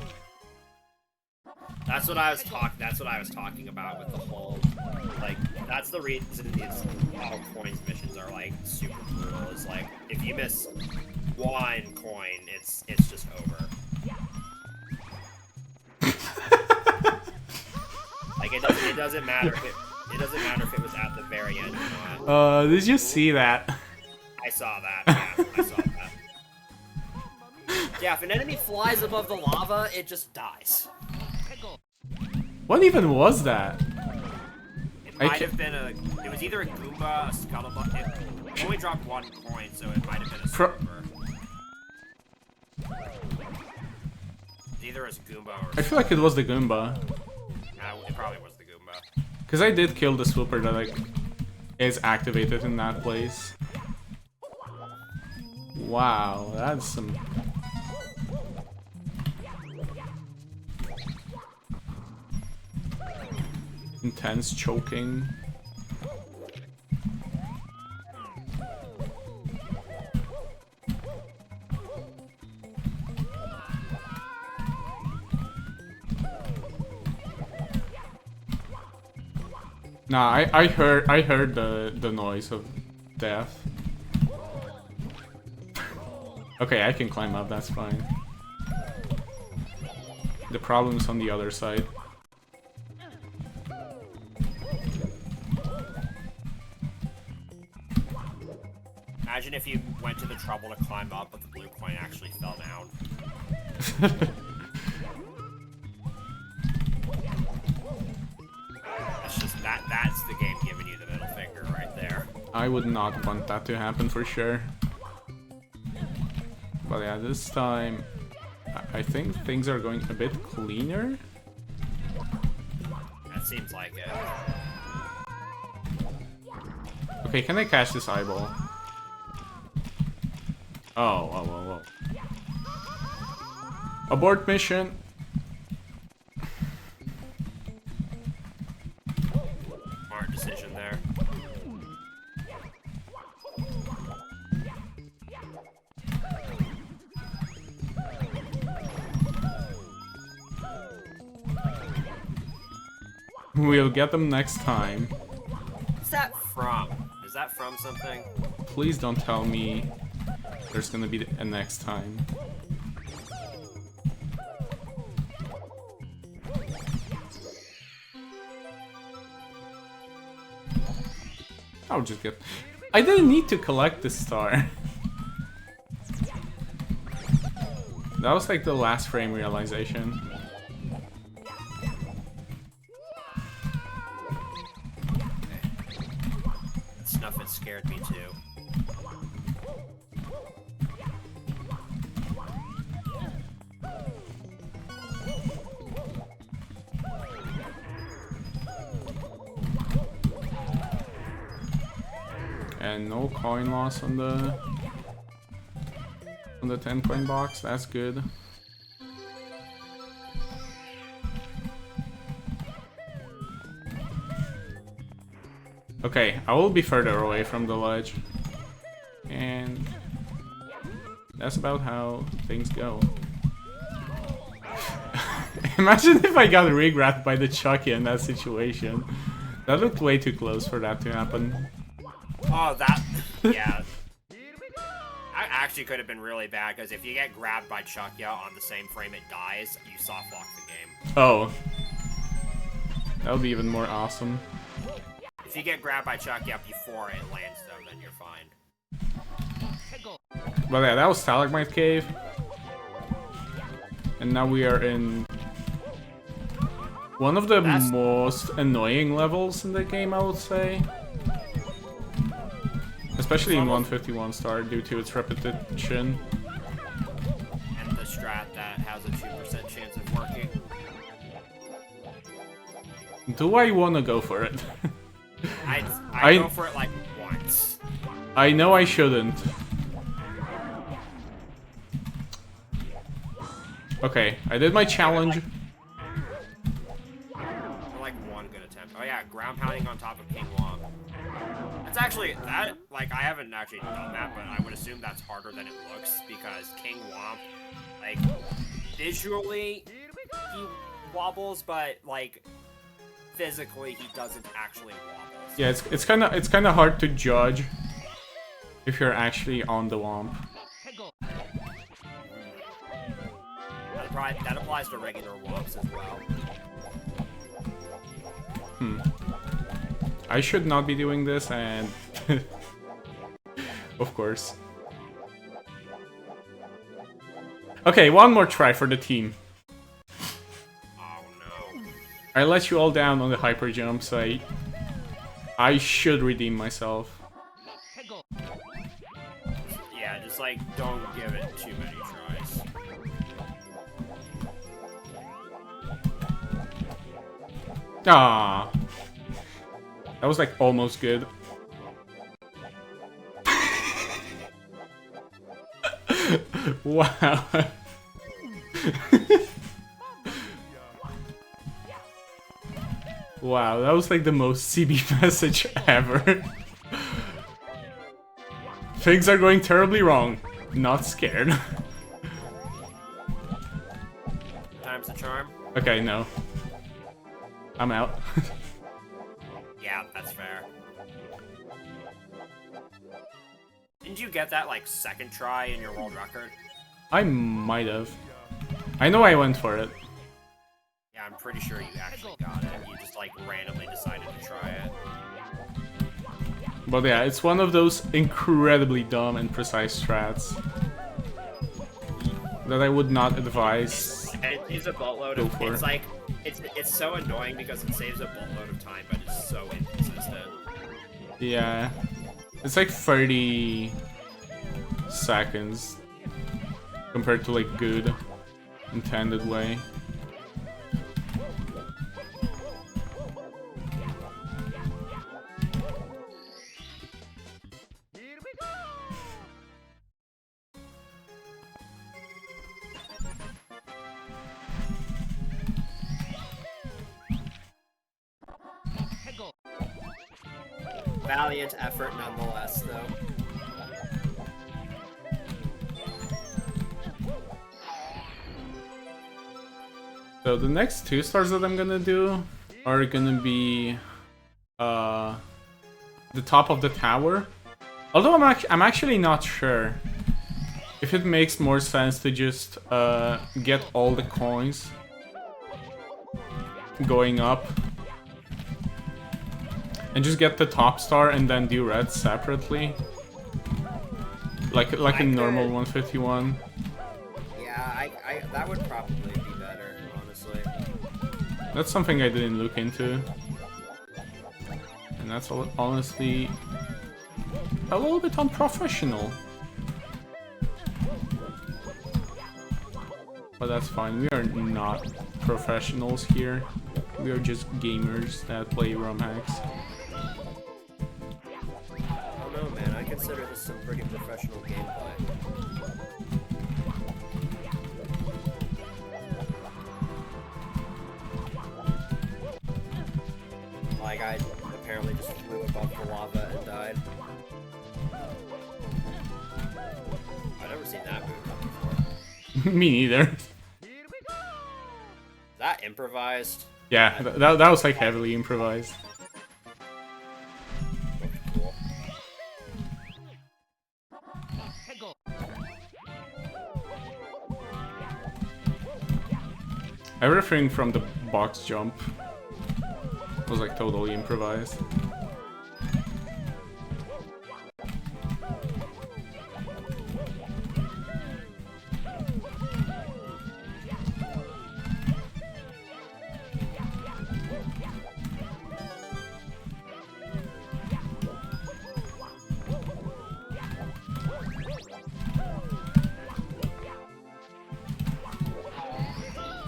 That's what I was talking about with the whole, like, that's the reason these all coins missions are like super brutal. Is like if you miss one coin, it's just over. Like it doesn't matter if it doesn't matter if it was at the very end or not.
Did you see that?
I saw that. Yeah, I saw that. Yeah, if an enemy flies above the lava, it just dies.
What even was that?
It might have been it was either a Goomba, a Scuttlebutt. It only dropped one coin, so it might have been a Scooper. Either as Goomba or...
I feel like it was the Goomba.
It probably was the Goomba.
Because I did kill the swooper that like is activated in that place. Wow, that's some... intense choking. Nah, I heard the noise of death. Okay, I can climb up, that's fine. The problem's on the other side.
Imagine if you went to the trouble to climb up, but the blue coin actually fell down. That's the game giving you the middle finger right there.
I would not want that to happen for sure. But yeah, this time I think things are going a bit cleaner.
That seems like it.
Okay, can I catch this eyeball? Oh. Abort mission.
Smart decision there.
We'll get them next time.
What's that from? Is that from something?
Please don't tell me there's gonna be a next time. I'll just get... I didn't need to collect this star. That was like the last frame realization.
Snuff it scared me too.
And no coin loss on the 10 coin box. That's good. Okay, I will be further away from the ledge. And that's about how things go. Imagine if I got re-grabbed by the Chucky in that situation. That looked way too close for that to happen.
Oh, that... yeah. That actually could have been really bad, because if you get grabbed by Chucky on the same frame it dies, you soft lock the game.
Oh. That would be even more awesome.
If you get grabbed by Chucky up before it lands, though, then you're fine.
But yeah, that was Stalagmite Cave. And now we are in one of the most annoying levels in the game, I would say. Especially in 151 star due to its repetition.
And the strat that has a 2% chance of working.
Do I want to go for it?
I go for it like once.
I know I shouldn't. Okay, I did my challenge.
Like one good attempt. Oh yeah, ground pounding on top of King Wong. That's actually, that, like, I haven't actually done that, but I would assume that's harder than it looks, because King Womp, like, visually, he wobbles, but, like, physically, he doesn't actually wobble.
Yeah, it's kind of hard to judge if you're actually on the Womp.
That applies to regular Womps as well.
I should not be doing this, and of course. Okay, one more try for the team.
Oh no.
I let you all down on the hyper jump, so I should redeem myself.
Yeah, just like don't give it too many tries.
Ah, that was like almost good. Wow. Wow, that was like the most CB message ever. Things are going terribly wrong. Not scared.
Time's the charm.
Okay, no. I'm out.
Yeah, that's fair. Didn't you get that, like, second try in your world record?
I might have. I know I went for it.
Yeah, I'm pretty sure you actually got it. You just, like, randomly decided to try it.
But yeah, it's one of those incredibly dumb and precise strats that I would not advise.
And it saves a boatload of... It's like... It's so annoying because it saves a boatload of time, but it's so inconsistent.
Yeah. It's like 30 seconds compared to like good intended way.
Valiant effort nonetheless, though.
So the next 2 stars that I'm gonna do are gonna be the top of the tower. Although I'm actually not sure if it makes more sense to just get all the coins going up and just get the top star and then do red separately, like a normal 151.
Yeah, that would probably be better, honestly.
That's something I didn't look into, and that's honestly a little bit unprofessional. But that's fine. We are not professionals here. We are just gamers that play ROM hacks.
I don't know, man. some pretty professional gameplay. Like, I apparently just flew above the lava and died. I've never seen that move before.
Me neither.
Is that improvised?
Yeah, that was like heavily improvised.
Cool.
Everything from the box jump was like totally improvised.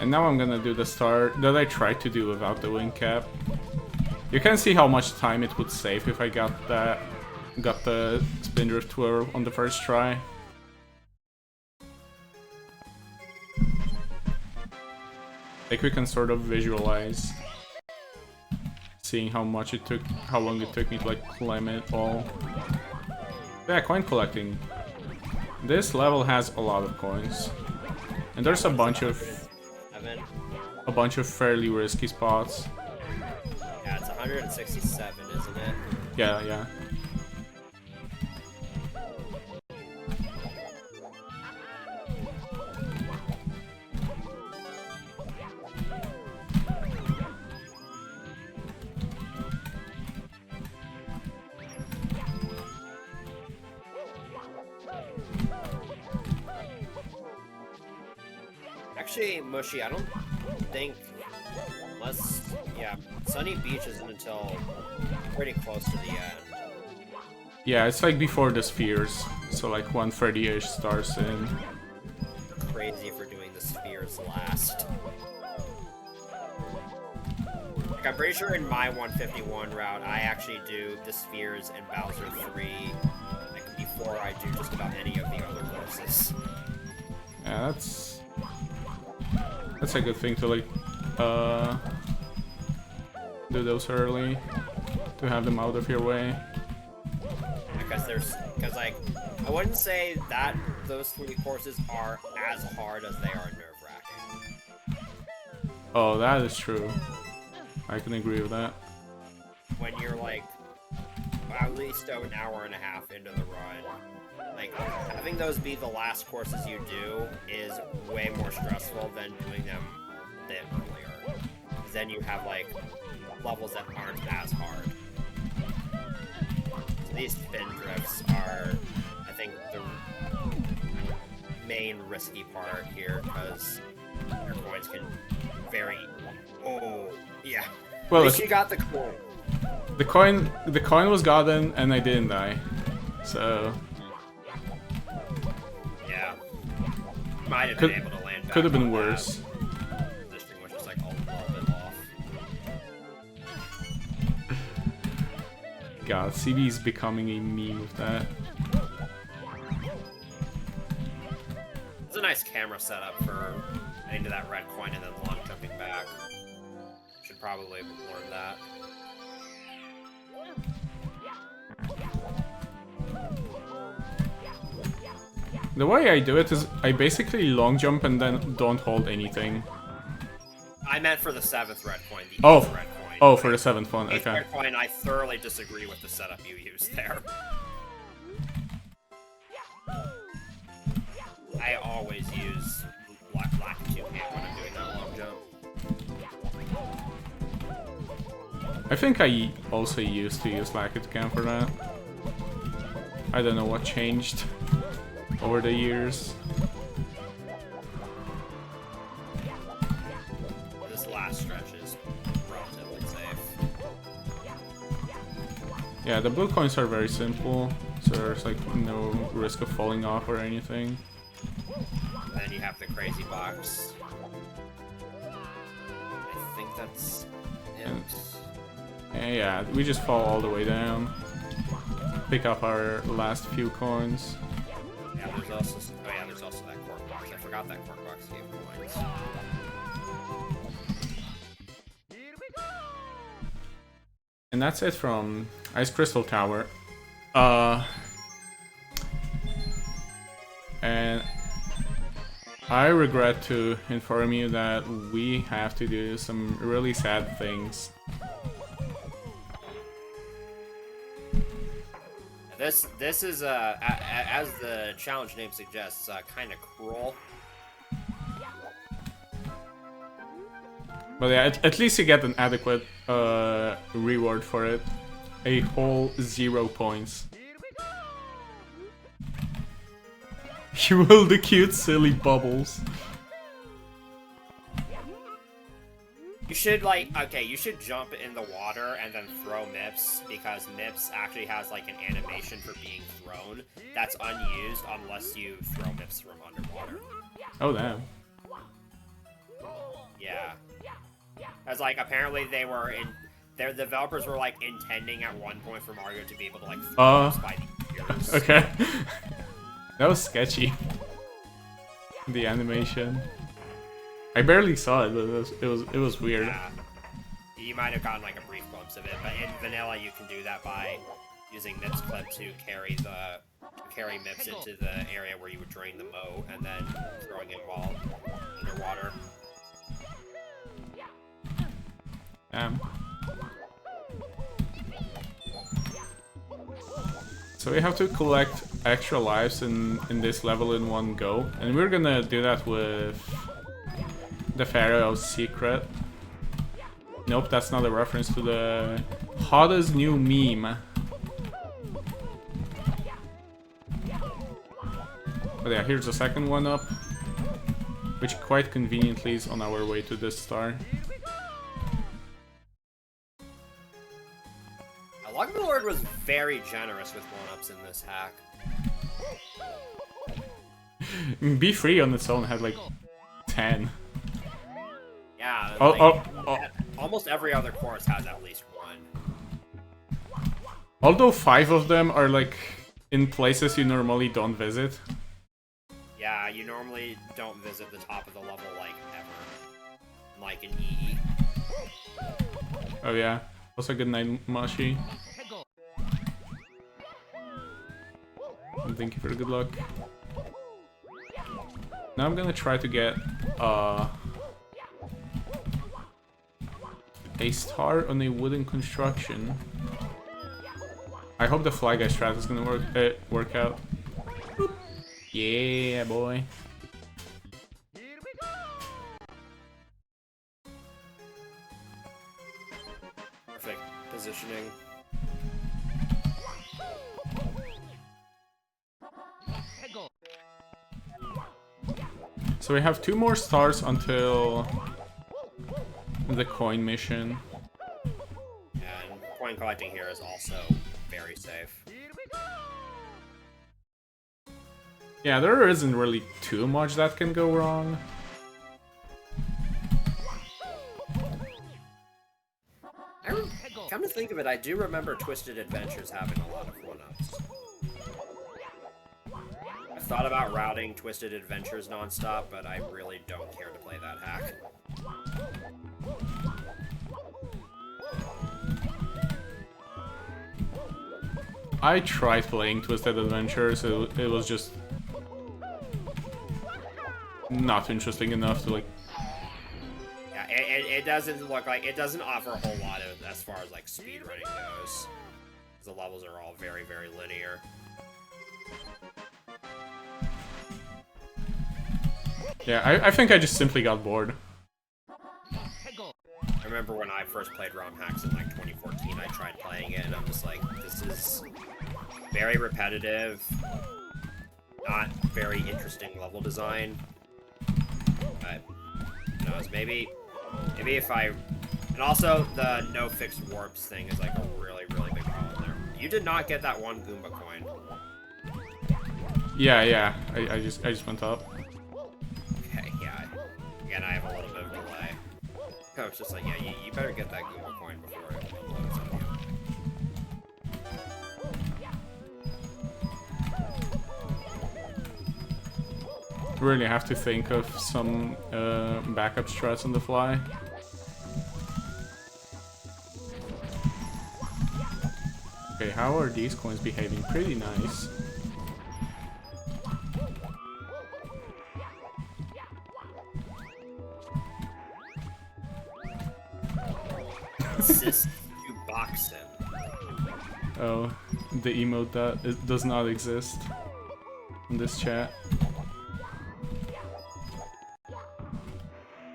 And now I'm gonna do the start that I tried to do without the wing cap. You can see how much time it would save if I got the spin drift twirl on the first try. Like we can sort of visualize seeing how long it took me to like climb it all. Yeah, coin collecting. This level has a lot of coins. And there's a bunch of fairly risky spots.
Yeah, it's 167, isn't it?
Yeah.
Actually, Mushy, I don't think, unless, yeah, Sunny Beach isn't until pretty close to the end.
Yeah, it's like before the spheres, so like 130-ish starts in.
Crazy for doing the spheres last. Like, I'm pretty sure in my 151 route, I actually do the spheres and Bowser 3 like before I do just about any of the other courses.
Yeah, that's a good thing to like do those early to have them out of your way.
Because like I wouldn't say that those 3 courses are as hard as they are nerve-wracking.
Oh, that is true. I can agree with that.
When you're like at least an hour and a half into the run, like having those be the last courses you do is way more stressful than doing them a bit earlier. Because then you have like levels that aren't as hard. So these spin drifts are, I think, the main risky part here because your coins can vary. Oh, yeah.
Well,
at least you got the coin.
The coin was gotten, and I didn't die. So
yeah, might have been able to land back.
Could have been
on
worse.
That. This thing was just like a little bit off.
God, CB's becoming a meme with that.
It's a nice camera setup for getting to that red coin and then long jumping back. Should probably learn that.
The way I do it is I basically long jump and then don't hold anything.
I meant for the 7th red coin. The
Oh,
8th red coin.
oh, for the 7th one.
8th
Okay.
red coin, I thoroughly disagree with the setup you used there. I always use latitude hand when I'm doing that long jump.
I think I also used to use Lackett Cam for that. I don't know what changed over the years.
This last stretch is relatively safe.
Yeah, the blue coins are very simple, so there's like no risk of falling off or anything.
And then you have the crazy box. I think that's it.
And yeah, we just fall all the way down. pick up our last few coins.
Yeah, there's also that cork box. I forgot that cork box gave coins.
And that's it from Ice Crystal Tower. And I regret to inform you that we have to do some really sad things.
This is as the challenge name suggests, kind of cruel.
But yeah, at least you get an adequate reward for it. A whole 0 points. You will the cute silly bubbles.
You should you should jump in the water and then throw Mips, because Mips actually has like an animation for being thrown that's unused unless you throw Mips from underwater.
Oh damn.
Yeah. As like apparently their developers were like intending at one point for Mario to be able to like throw Mips by the ears.
Okay. That was sketchy. The animation. I barely saw it, but it was weird.
Yeah. You might have gotten like a brief glimpse of it, but in vanilla you can do that by using Mips clip to carry Mips into the area where you would drain the moat and then throwing it while underwater.
So we have to collect extra lives in this level in one go, and we're gonna do that with the Pharaoh's Secret. Nope, that's not a reference to the hottest new meme. But yeah, here's the second one up, which quite conveniently is on our way to this star.
Lord was very generous with 1-ups in this hack.
Be Free on its own had like 10.
Yeah, almost every other course has at least one.
Although 5 of them are like in places you normally don't visit.
Yeah, you normally don't visit the top of the level like ever. Like in EE.
Oh yeah. Also good night, Mashi. And thank you for the good luck. Now I'm gonna try to get a star on a wooden construction. I hope the Fly Guy strat is gonna work out. Boop. Yeah, boy.
Perfect positioning.
So we have 2 more stars until the coin mission.
And coin collecting here is also very safe.
Yeah, there isn't really too much that can go wrong.
Come to think of it, I do remember Twisted Adventures having a lot of 1-ups. I've thought about routing Twisted Adventures nonstop, but I really don't care to play that hack.
I tried playing Twisted Adventures, it was just not interesting enough to like...
Yeah, it doesn't look like, it doesn't offer a whole lot of, as far as like speedrunning goes. The levels are all very, very linear.
Yeah, I think I just simply got bored.
I remember when I first played ROM hacks in like 2014, I tried playing it and I'm just like, this is very repetitive, not very interesting level design. But, who knows, maybe if I... And also, the no fixed warps thing is like a really, really big problem there. You did not get that one Goomba coin.
Yeah, I just went up.
Okay, yeah. Again, I have a little bit of delay. I was just like, yeah, you better get that Goomba coin before it loads on you.
Really have to think of some backup strats on the fly. Okay, how are these coins behaving? Pretty nice.
Assist to box him.
Oh, the emote that it does not exist in this chat.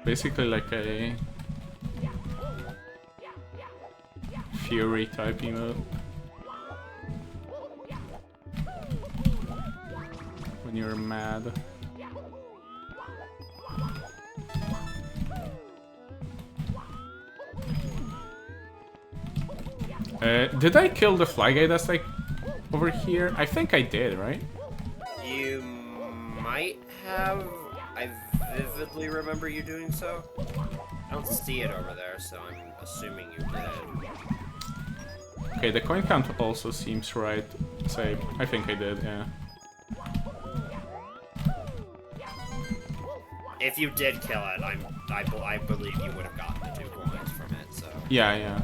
Basically like a Fury type emote. When you're mad. Did I kill the fly guy that's like over here? I think I did, right?
You might have. I vividly remember you doing so. I don't see it over there, so I'm assuming you did.
Okay, the coin count also seems right. So I think I did, yeah.
If you did kill it, I believe you would have gotten the 2 coins from it. So.
Yeah, yeah.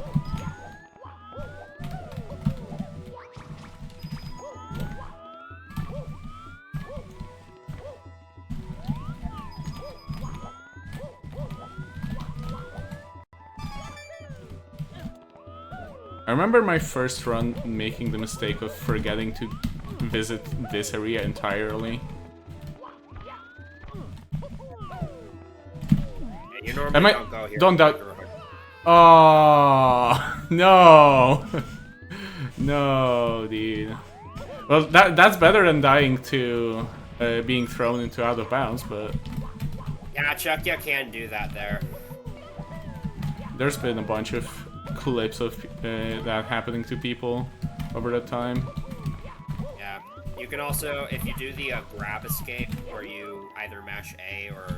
I remember my first run making the mistake of forgetting to visit this area entirely.
Yeah, you normally don't go here.
Don't doubt. Oh no, no, dude. Well, that's better than dying to being thrown into out of bounds, but
Yeah, Chuck, you can do that there.
there's been a bunch of clips of that happening to people over the time.
Yeah, you can also, if you do the grab escape, where you either mash A or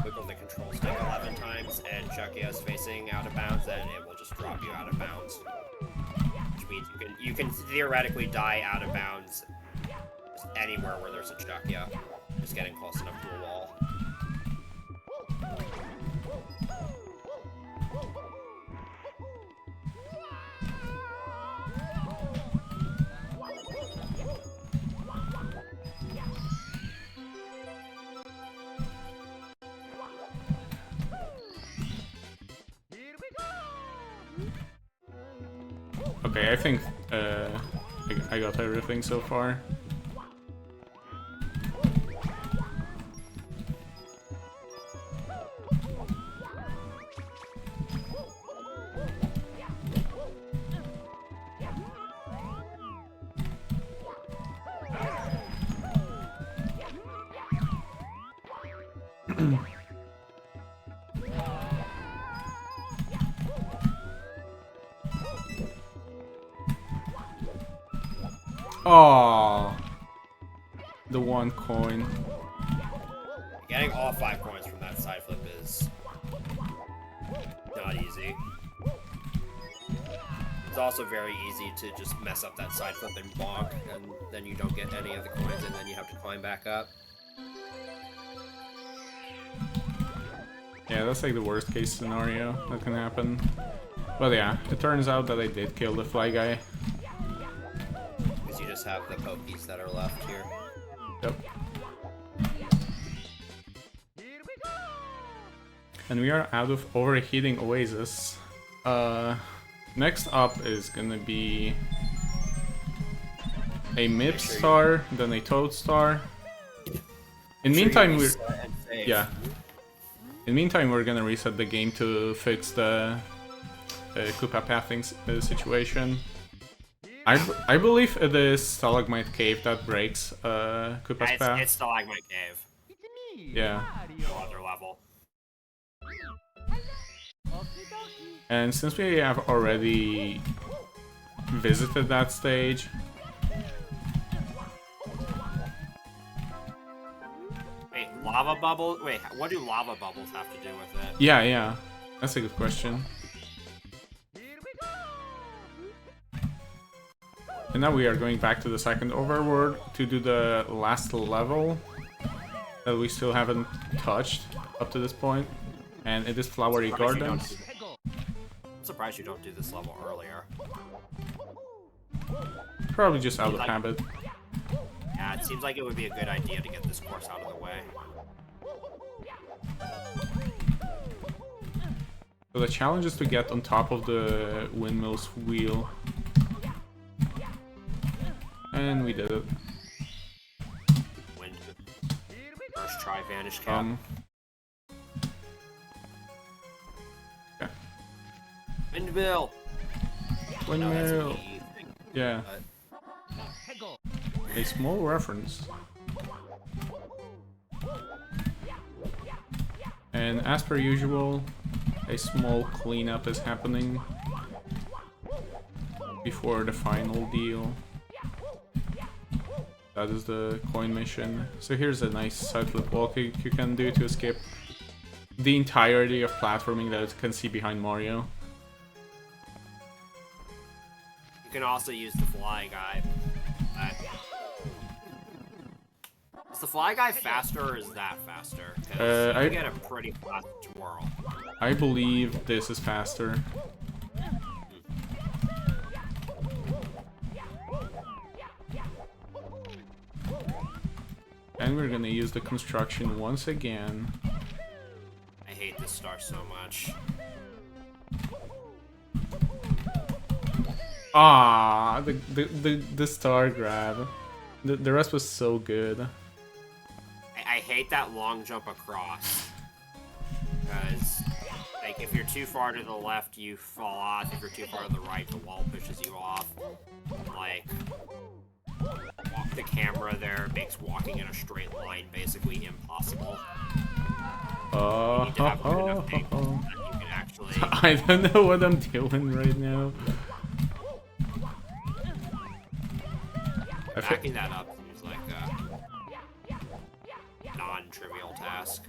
wiggle the control stick 11 times, and Chucky is facing out of bounds, then it will just drop you out of bounds. Which means you can theoretically die out of bounds anywhere where there's a Chucky, just getting close enough to a wall.
Okay, I think I got everything so far. Oh, the 1 coin.
Getting all 5 coins from that side flip is not easy. It's also very easy to just mess up that side flip and bonk, and then you don't get any of the coins, and then you have to climb back up.
Yeah, that's like the worst case scenario that can happen. But yeah, it turns out that I did kill the fly guy.
Because you just have the pokies that are left here.
Yep. And we are out of overheating oasis. Next up is gonna be a Mip star, then a Toad star. In meantime, we're In meantime, we're gonna reset the game to fix the Koopa pathing situation. I believe it is Stalagmite Cave that breaks Koopa's path.
It's Stalagmite Cave.
Yeah.
No other level.
And since we have already visited that stage...
Wait, lava bubble? Wait, what do lava bubbles have to do with it?
Yeah, that's a good question. And now we are going back to the second overworld to do the last level. that we still haven't touched up to this point, and it is Flowery Gardens.
I'm surprised you don't do this level earlier.
Probably just out of habit.
Yeah, it seems like it would be a good idea to get this course out of the way.
So the challenge is to get on top of the windmill's wheel. And we did it.
Wind. First try Vanish Cap.
Yeah.
Windmill!
Windmill! Yeah. A small reference. And as per usual, a small cleanup is happening before the final deal. That is the coin mission. So here's a nice side flip walk you can do to escape the entirety of platforming that you can see behind Mario.
You can also use the Fly Guy. Is the Fly Guy faster or is that faster? Because you get a pretty fast twirl.
I believe this is faster. And we're gonna use the construction once again.
I hate this star so much.
Ah, the star grab. The rest was so good.
I hate that long jump across. Because, like, if you're too far to the left, you fall off. If you're too far to the right, the wall pushes you off. Like, the camera there makes walking in a straight line basically impossible. You need to have good enough angles that you can actually...
I don't know what I'm doing right now.
Backing that up seems like a non-trivial task.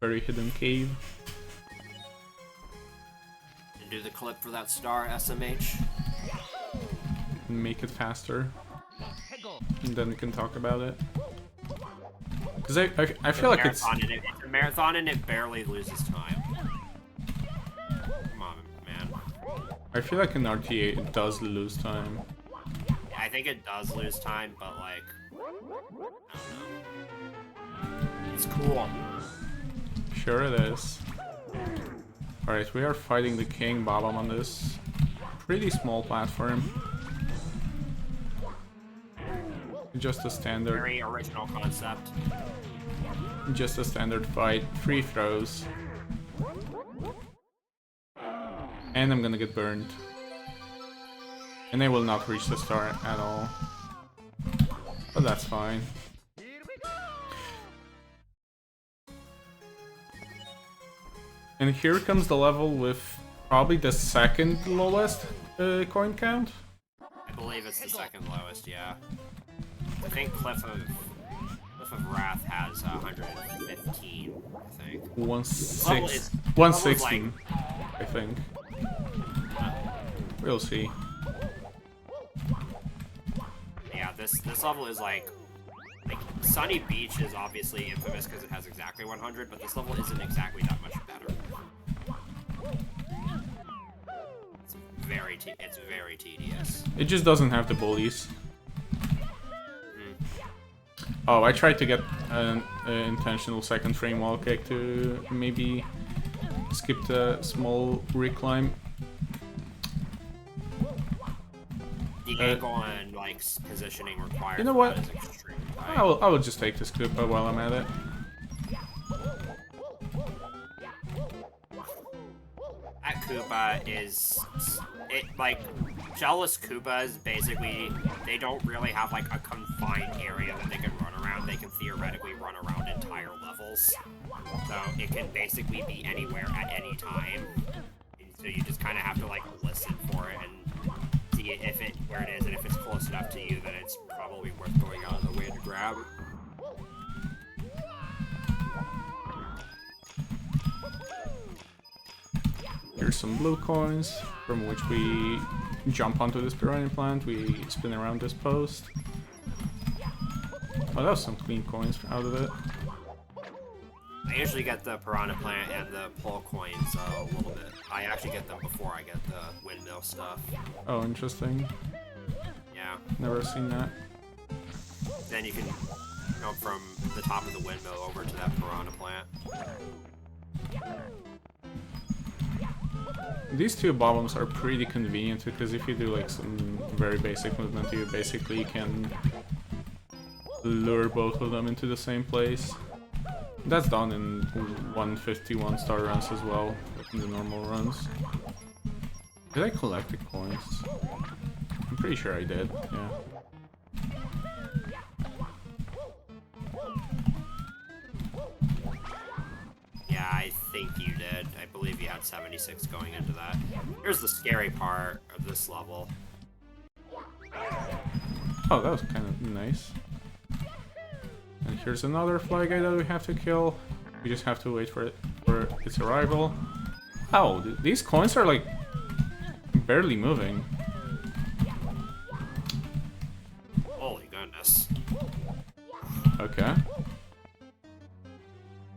Very hidden cave.
And do the clip for that star, SMH.
Make it faster. And then we can talk about it. Because I feel like it's
a marathon and it barely loses time. Come on, man.
I feel like in RTA it does lose time.
Yeah, I think it does lose time, but like, I don't know. It's cool.
Sure it is. Alright, we are fighting the King Bob-omb on this pretty small platform. Just a standard.
Very original concept.
Just a standard fight. 3 throws. And I'm gonna get burned. And I will not reach the star at all. But that's fine. And here comes the level with probably the second lowest coin count.
I believe it's the second lowest, yeah. I think Cliff of Wrath has 115, I think.
116, I think. We'll see.
Yeah, this level is like Sunny Beach is obviously infamous because it has exactly 100, but this level isn't exactly that much better. It's very tedious.
It just doesn't have the bullies. Oh, I tried to get an intentional second frame wall kick to maybe skip the small reclimb.
The angle and like positioning required.
You know what?
Is extremely tight.
I will just take this Koopa while I'm at it.
That Koopa is like Jealous Koopas basically they don't really have like a confined area that they can run around. They can theoretically run around entire levels. So it can basically be anywhere at any time. And so you just kind of have to like listen for it and see if it where it is, and if it's close enough to you, then it's probably worth going out of the way to grab.
Here's some blue coins, from which we jump onto this piranha plant, we spin around this post. Oh, that was some clean coins out of it.
I usually get the piranha plant and the pole coins a little bit. I actually get them before I get the windmill stuff.
Oh, interesting.
Yeah.
Never seen that.
Then you can jump from the top of the windmill over to that piranha plant.
These two bombs are pretty convenient because if you do like some very basic movement, you basically can lure both of them into the same place. That's done in 151 star runs as well, in the normal runs. Did I collect the coins? I'm pretty sure I did, yeah.
Yeah, I think you did. I believe you had 76 going into that. Here's the scary part of this level.
Oh, that was kind of nice. And here's another fly guy that we have to kill. We just have to wait for its arrival. Oh, these coins are like barely moving.
Holy goodness.
Okay.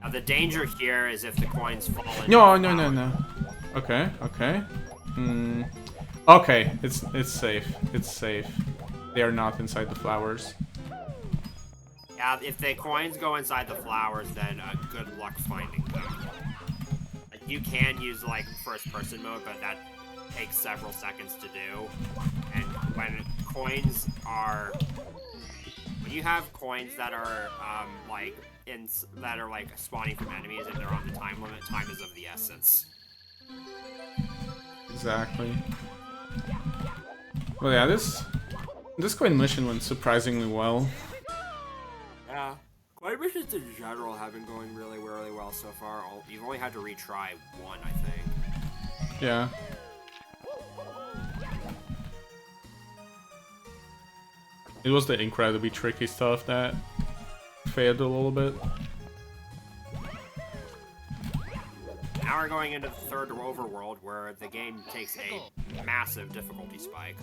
Now the danger here is if the coins fall in.
No. Okay, okay. Okay, it's safe. It's safe. They are not inside the flowers.
Yeah, if the coins go inside the flowers, then good luck finding them. Like, you can use like first-person mode, but that takes several seconds to do. And when you have coins that are that are spawning from enemies and they're on the time limit, time is of the essence.
Exactly. Well, yeah, this coin mission went surprisingly well.
Yeah, coin missions in general have been going really, really well so far. You've only had to retry one, I think.
Yeah. It was the incredibly tricky stuff that failed a little bit.
Now we're going into the third overworld where the game takes a massive difficulty spike.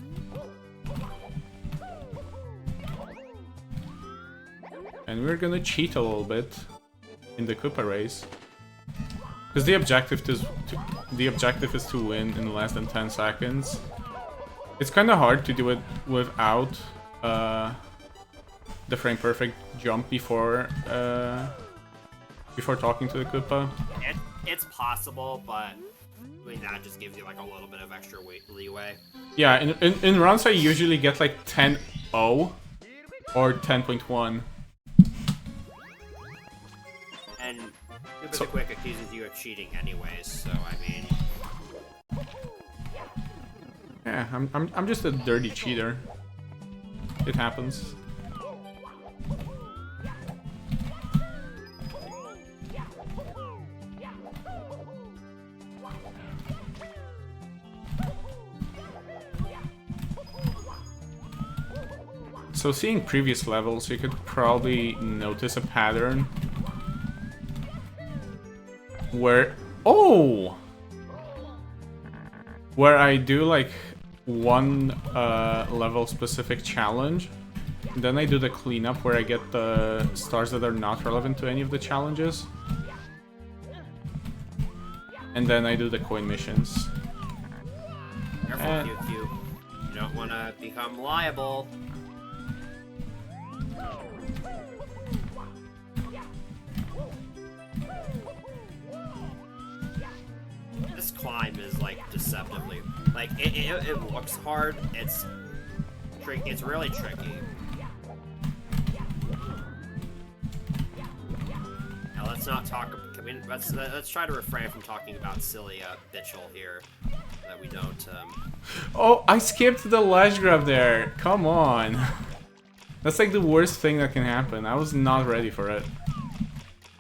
And we're gonna cheat a little bit in the Koopa race. Because the objective is to win in less than 10 seconds. It's kind of hard to do it without the frame perfect jump before talking to the Koopa.
It's possible, but doing that just gives you like a little bit of extra leeway.
Yeah, in runs I usually get like 10-0 or 10.1.
And Super the Quick accuses you of cheating anyways, so I mean...
Yeah, I'm just a dirty cheater. It happens. So seeing previous levels, you could probably notice a pattern where where I do like one level specific challenge, then I do the cleanup where I get the stars that are not relevant to any of the challenges, and then I do the coin missions.
Careful, QQ. You don't want to become liable. This climb is like deceptively, like it looks hard. It's really tricky. Now let's not talk. Let's try to refrain from talking about silly Bitchel here, that we don't.
Oh, I skipped the ledge grab there. Come on. That's like the worst thing that can happen. I was not ready for it.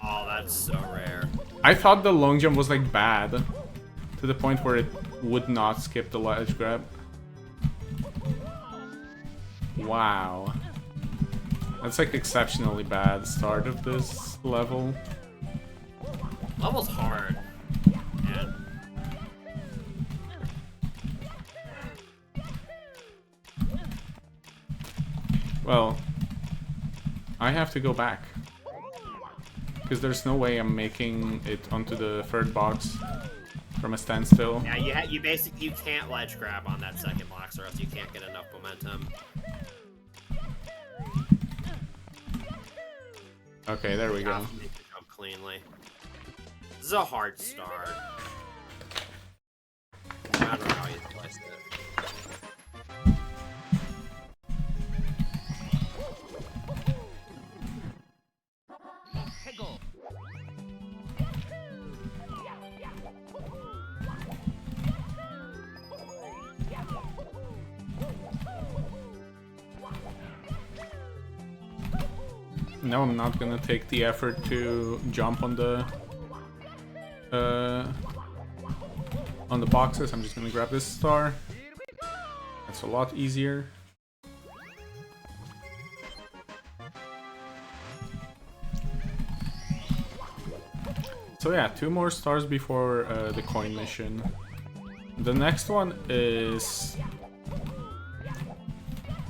Oh, that's so rare.
I thought the long jump was like bad, to the point where it would not skip the ledge grab. Wow. That's like exceptionally bad start of this level.
Level's hard, man.
Well, I have to go back. Because there's no way I'm making it onto the third box from a standstill.
Yeah, you basically can't ledge grab on that second box, or else you can't get enough momentum.
Okay, there we go.
Make the jump cleanly. This is a hard start. No matter how you slice it.
No, I'm not gonna take the effort to jump on the boxes. I'm just gonna grab this star. That's a lot easier. So yeah, 2 more stars before the coin mission. The next one is,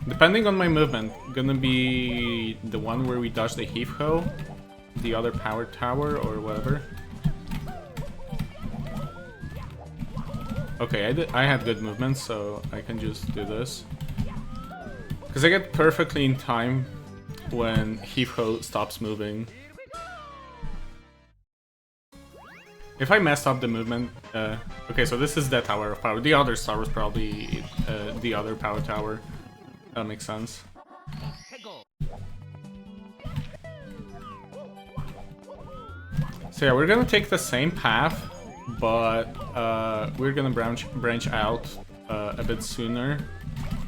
depending on my movement, gonna be the one where we dodge the heave-ho, the other power tower, or whatever. Okay, I had good movement, so I can just do this. Because I get perfectly in time when heave-ho stops moving. If I messed up the movement... okay, so this is the Tower of Power. The other star was probably the other power tower. That makes sense. So yeah, we're gonna take the same path, but we're gonna branch out a bit sooner.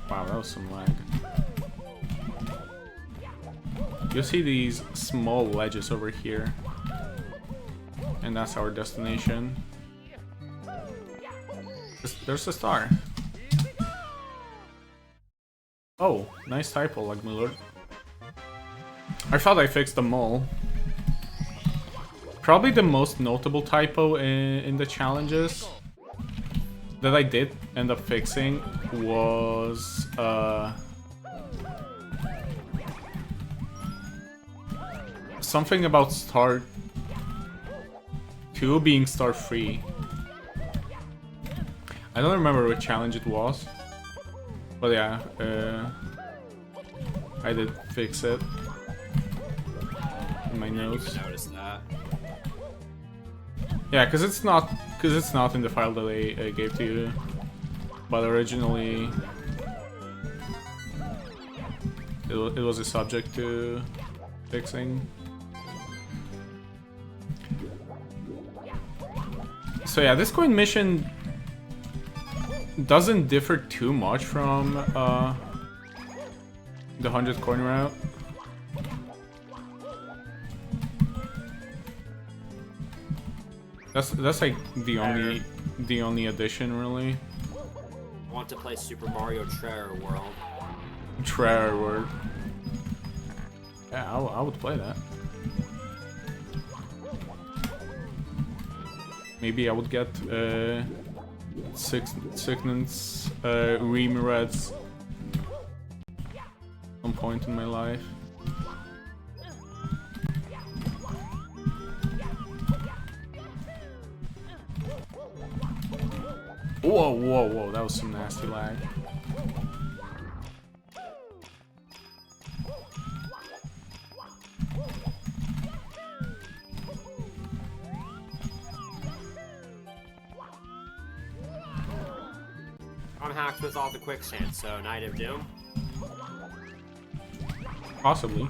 Wow, that was some lag. You'll see these small ledges over here. And that's our destination. There's a star. Oh, nice typo, like my lord. I thought I fixed them all. Probably the most notable typo in the challenges that I did end up fixing was something about star 2 being star 3. I don't remember what challenge it was. But yeah, I did fix it in my notes.
I noticed that.
Yeah, because it's not in the file that I gave to you, but originally it was a subject to fixing. So yeah, this coin mission doesn't differ too much from the 100 coin route. That's like the only addition really.
I want to play Super Mario Trare World.
Trare World. Yeah, I would play that. Maybe I would get Signant's Ream-Reds some point in my life. Whoa, whoa, whoa, that was some nasty lag.
I'm hacked with all the quicksand, so Night of Doom.
Possibly.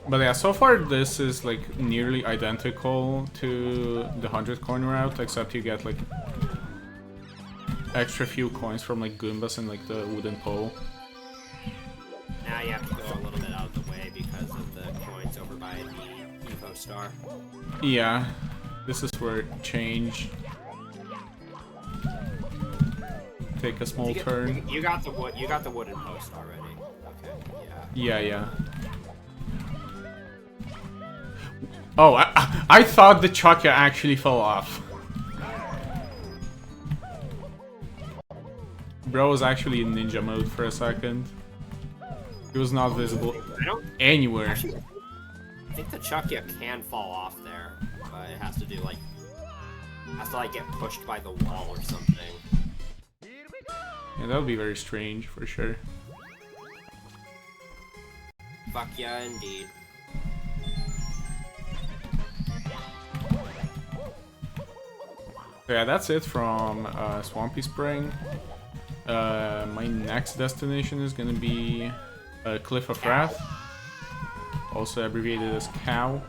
But yeah, so far this is like nearly identical to the 100 coin route, except you get like extra few coins from like Goombas and like the wooden pole.
Now you have to go a little bit out of the way because of the coins over by the Evo Star.
Yeah, this is where it changed. Take a small turn.
You got the wooden post already. Okay, yeah.
Yeah, yeah. Oh, I thought the Chakya actually fell off. Bro was actually in ninja mode for a second. He was not visible anywhere.
Actually, I think the Chakya can fall off there, but it has to do like get pushed by the wall or something.
Yeah, that would be very strange for sure.
Fuck yeah, indeed.
So yeah, that's it from Swampy Spring. My next destination is gonna be Cliff of Wrath, also abbreviated as Cow.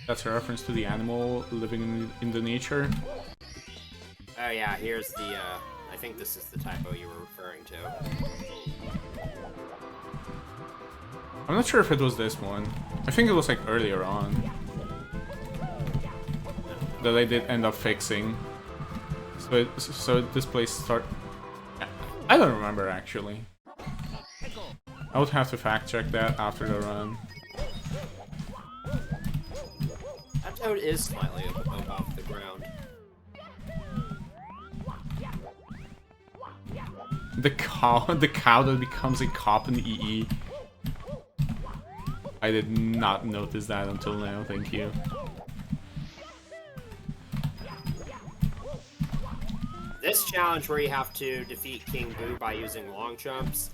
That's a reference to the animal living in the nature.
Oh yeah, here's the, I think this is the typo you were referring to.
I'm not sure if it was this one. I think it was like earlier on that I did end up fixing. So this place start... I don't remember actually. I would have to fact check that after the run.
That toad is slightly above the ground.
The cow that becomes a cop in the EE. I did not notice that until now, thank you.
This challenge where you have to defeat King Boo by using long jumps,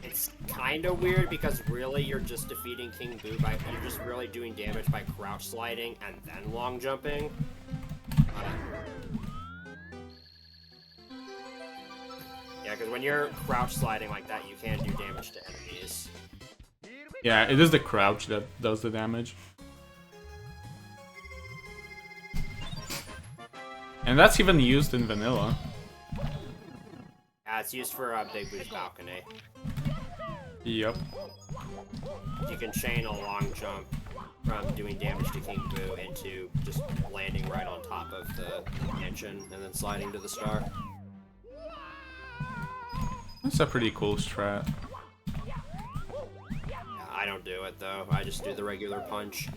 it's kind of weird because really you're just defeating King Boo you're just really doing damage by crouch sliding and then long jumping. Yeah, because when you're crouch sliding like that, you can do damage to enemies.
Yeah, it is the crouch that does the damage. And that's even used in vanilla.
Yeah, it's used for Big Boo's balcony.
Yep.
You can chain a long jump from doing damage to King Boo into just landing right on top of the mansion and then sliding to the star.
That's a pretty cool strat.
Yeah, I don't do it though. I just do the regular punch.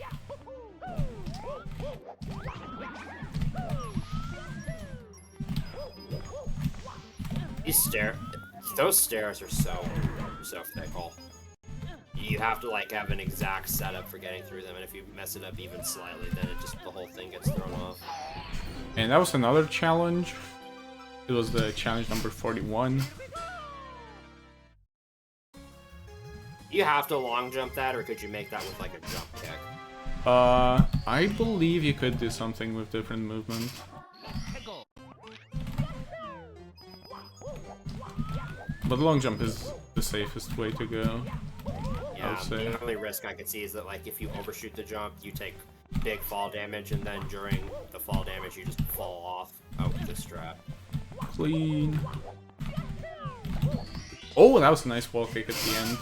Those stairs are so fickle. You have to like have an exact setup for getting through them, and if you mess it up even slightly, then the whole thing gets thrown off.
And that was another challenge. It was the challenge number 41.
You have to long jump that, or could you make that with like a jump kick?
I believe you could do something with different movement. But long jump is the safest way to go.
Yeah, the only risk I could see is that like if you overshoot the jump, you take big fall damage, and then during the fall damage, you just fall off. Oh, this strat.
Clean. Oh, that was a nice wall kick at the end.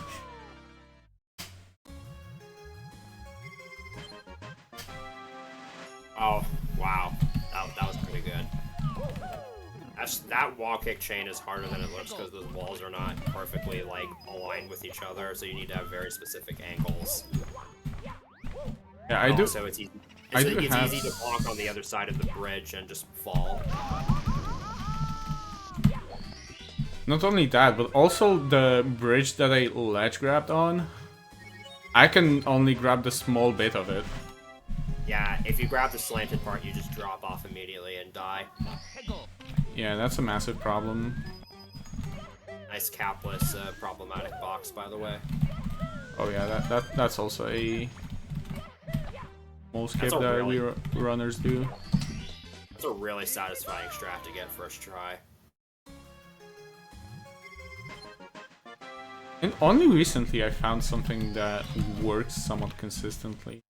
Oh, wow. That was pretty good. That wall kick chain is harder than it looks because those walls are not perfectly like aligned with each other, so you need to have very specific angles.
Yeah, I do.
So it's easy. It's easy to walk on the other side of the bridge and just fall.
Not only that, but also the bridge that I ledge grabbed on, I can only grab the small bit of it.
Yeah, if you grab the slanted part, you just drop off immediately and die.
Yeah, that's a massive problem.
Nice capless, problematic box, by the way.
Oh yeah, that's also a most skip that we runners do.
That's a really satisfying strat to get first try.
And only recently I found something that works somewhat consistently.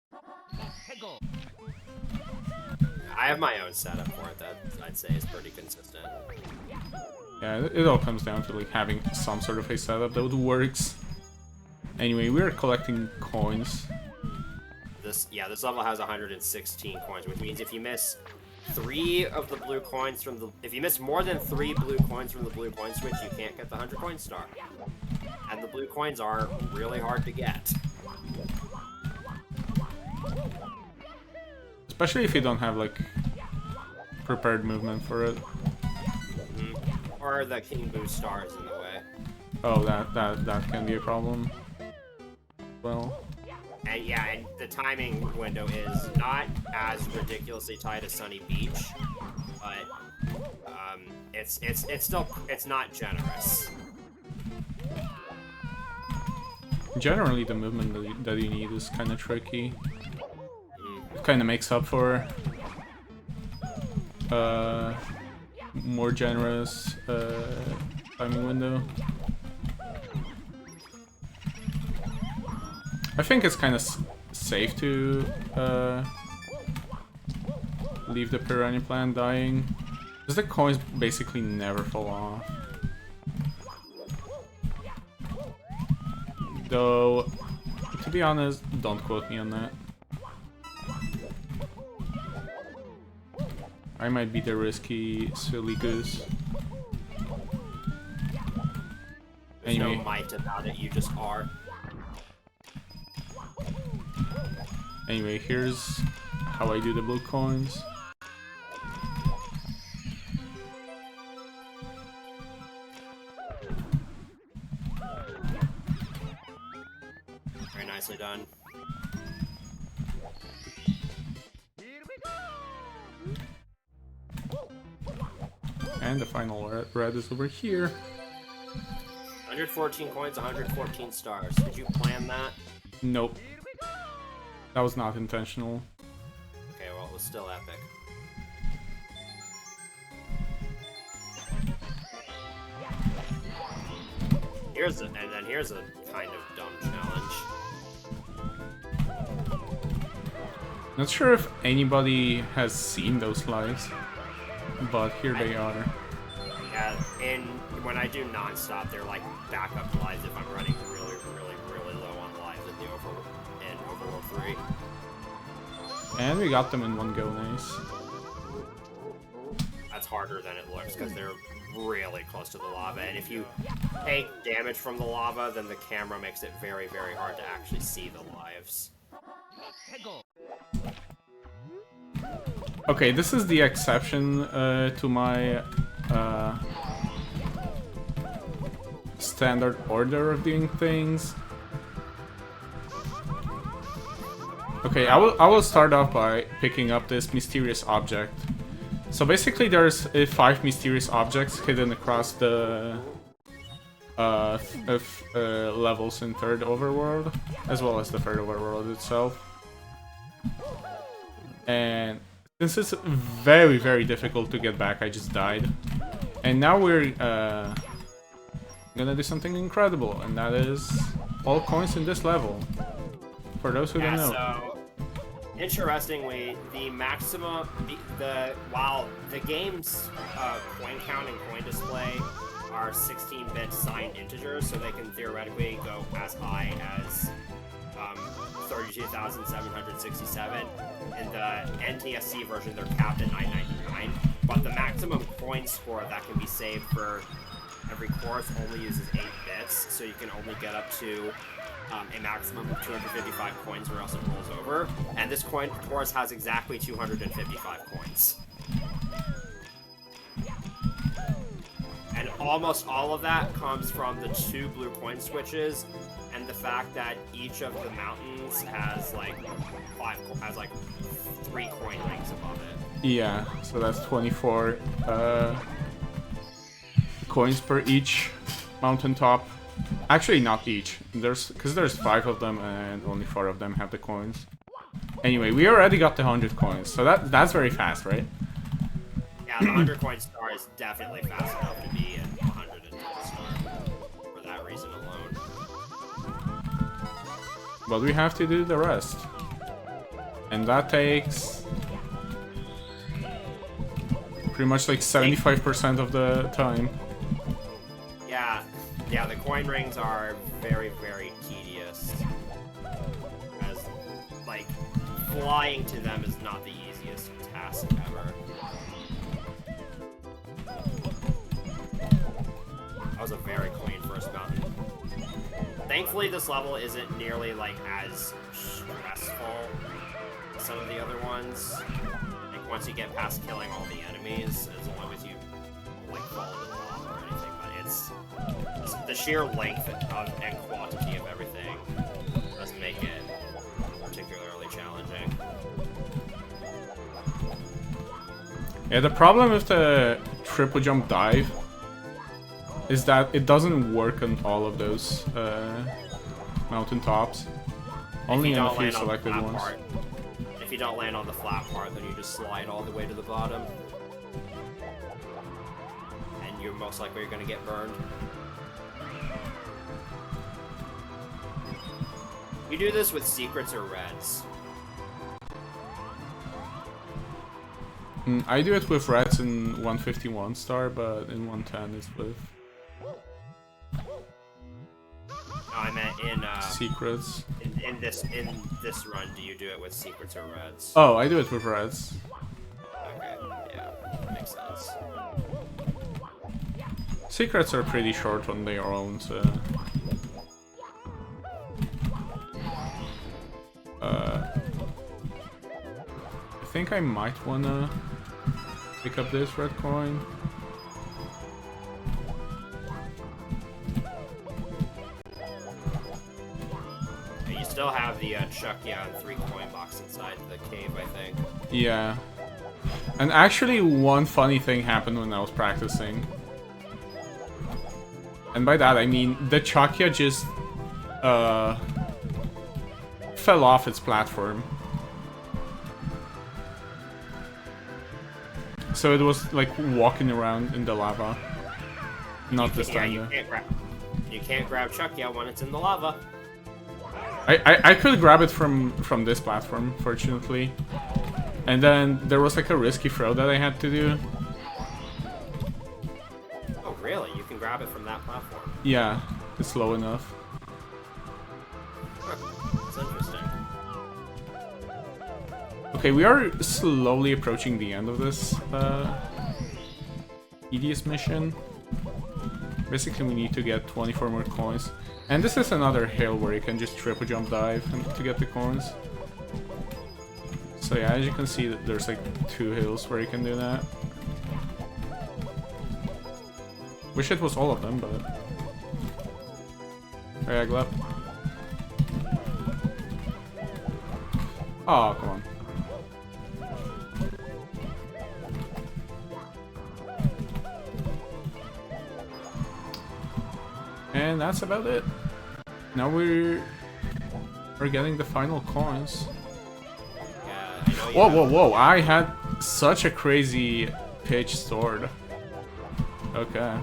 I have my own setup for it that I'd say is pretty consistent.
Yeah, it all comes down to like having some sort of a setup that works. Anyway, we're collecting coins.
This level has 116 coins, which means if you miss 3 of the blue coins from the... If you miss more than 3 blue coins from the blue coin switch, you can't get the 100 coin star. And the blue coins are really hard to get.
Especially if you don't have like prepared movement for it.
Or the King Boo star is in the way.
Oh, that can be a problem. Well,
And yeah, and the timing window is not as ridiculously tight as Sunny Beach, but it's still not generous.
generally the movement that you need is kind of tricky. It kind of makes up for more generous timing window. I think it's kind of safe to leave the piranha plant dying, because the coins basically never fall off. Though, to be honest, don't quote me on that. I might be the risky, silly goose.
There's
Anyway.
no might about it, you just are.
Anyway, here's how I do the blue coins.
Very nicely done.
And the final red is over here.
114 coins, 114 stars. Did you plan that?
Nope. That was not intentional.
Okay, well, it was still epic. And then here's a kind of dumb challenge.
Not sure if anybody has seen those lives, but here they are.
Yeah, and when I do non-stop, they're like backup lives if I'm running really low on lives in Overworld 3.
And we got them in one go, nice.
That's harder than it looks because they're really close to the lava, and if you take damage from the lava, then the camera makes it very hard to actually see the lives.
Okay, this is the exception to my standard order of doing things. Okay, I will start off by picking up this mysterious object. So basically there's 5 mysterious objects hidden across the levels in 3rd Overworld, as well as the 3rd Overworld itself. And since it's very difficult to get back, I just died. And now we're gonna do something incredible, and that is all coins in this level. For those who don't know.
So, interestingly, the maximum, while the game's coin count and coin display are 16-bit signed integers, so they can theoretically go as high as 32,767. In the NTSC version, they're capped at 999, but the maximum coin score that can be saved for every course only uses 8 bits, so you can only get up to a maximum of 255 coins or else it rolls over. And this course has exactly 255 coins. And almost all of that comes from the 2 blue coin switches and the fact that each of the mountains has like 3 coin rings above it.
Yeah, so that's 24 coins per each mountaintop. Actually, not each. Because there's 5 of them and only 4 of them have the coins. Anyway, we already got the 100 coins, so that's very fast, right?
Yeah, the 100 coin star is definitely fast enough to be in 110 star for that reason alone.
But we have to do the rest. And that takes pretty much like 75% of the time.
Yeah, the coin rings are very tedious. As, like, flying to them is not the easiest task ever. That was a very clean first mountain. Thankfully, this level isn't nearly, like, as stressful some of the other ones. Like once you get past killing all the enemies, as long as you like follow the law or anything, but it's the sheer length and quantity of everything does make it particularly challenging.
Yeah, the problem with the triple jump dive is that it doesn't work on all of those mountain tops. Only in a few selected ones.
If you don't land on the flat part, then you just slide all the way to the bottom. And you're most likely going to get burned. You do this with secrets or reds.
I do it with reds in 151 star, but in 110 it's with
I meant in
secrets.
In this run, do you do it with secrets or reds?
Oh, I do it with reds.
Okay, yeah, makes sense.
Secrets are pretty short on their own, so... I think I might wanna pick up this red coin.
You still have the Chuckya and 3 coin box inside the cave, I think.
Yeah. And actually one funny thing happened when I was practicing. And by that I mean the Chuckya just fell off its platform. So it was like walking around in the lava. Not this time though.
You can't grab Chuckya when it's in the lava.
I could grab it from this platform, fortunately. And then there was like a risky throw that I had to do.
Oh really? You can grab it from that platform?
Yeah, it's low enough.
That's interesting.
Okay, we are slowly approaching the end of this tedious mission. Basically, we need to get 24 more coins. And this is another hill where you can just triple jump dive to get the coins. So yeah, as you can see, there's like 2 hills where you can do that. Wish it was all of them, but... Oh yeah, Gleb. Oh, come on. And that's about it. Now we're getting the final coins.
Yeah, I know you
Whoa, whoa, whoa! I had such a crazy pitch stored. Okay,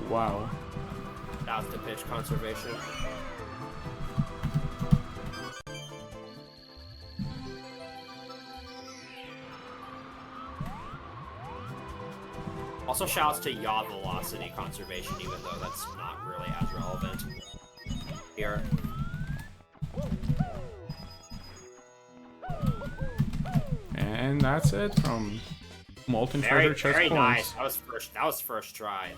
wow.
That's the pitch conservation. Also shouts to yaw velocity conservation, even though that's not really as relevant here.
And that's it from Molten Treasure Chest
Very
coins.
nice. That was first try.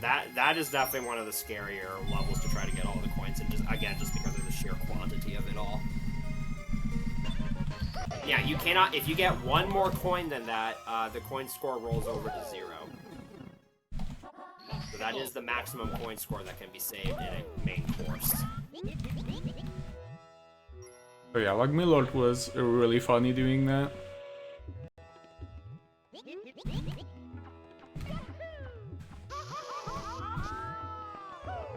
That is definitely one of the scarier levels to try to get all the coins, and just because of the sheer quantity of it all. Yeah, you cannot. If you get one more coin than that, the coin score rolls over to 0. So that is the maximum coin score that can be saved in a main course.
So yeah, like Milord was really funny doing that.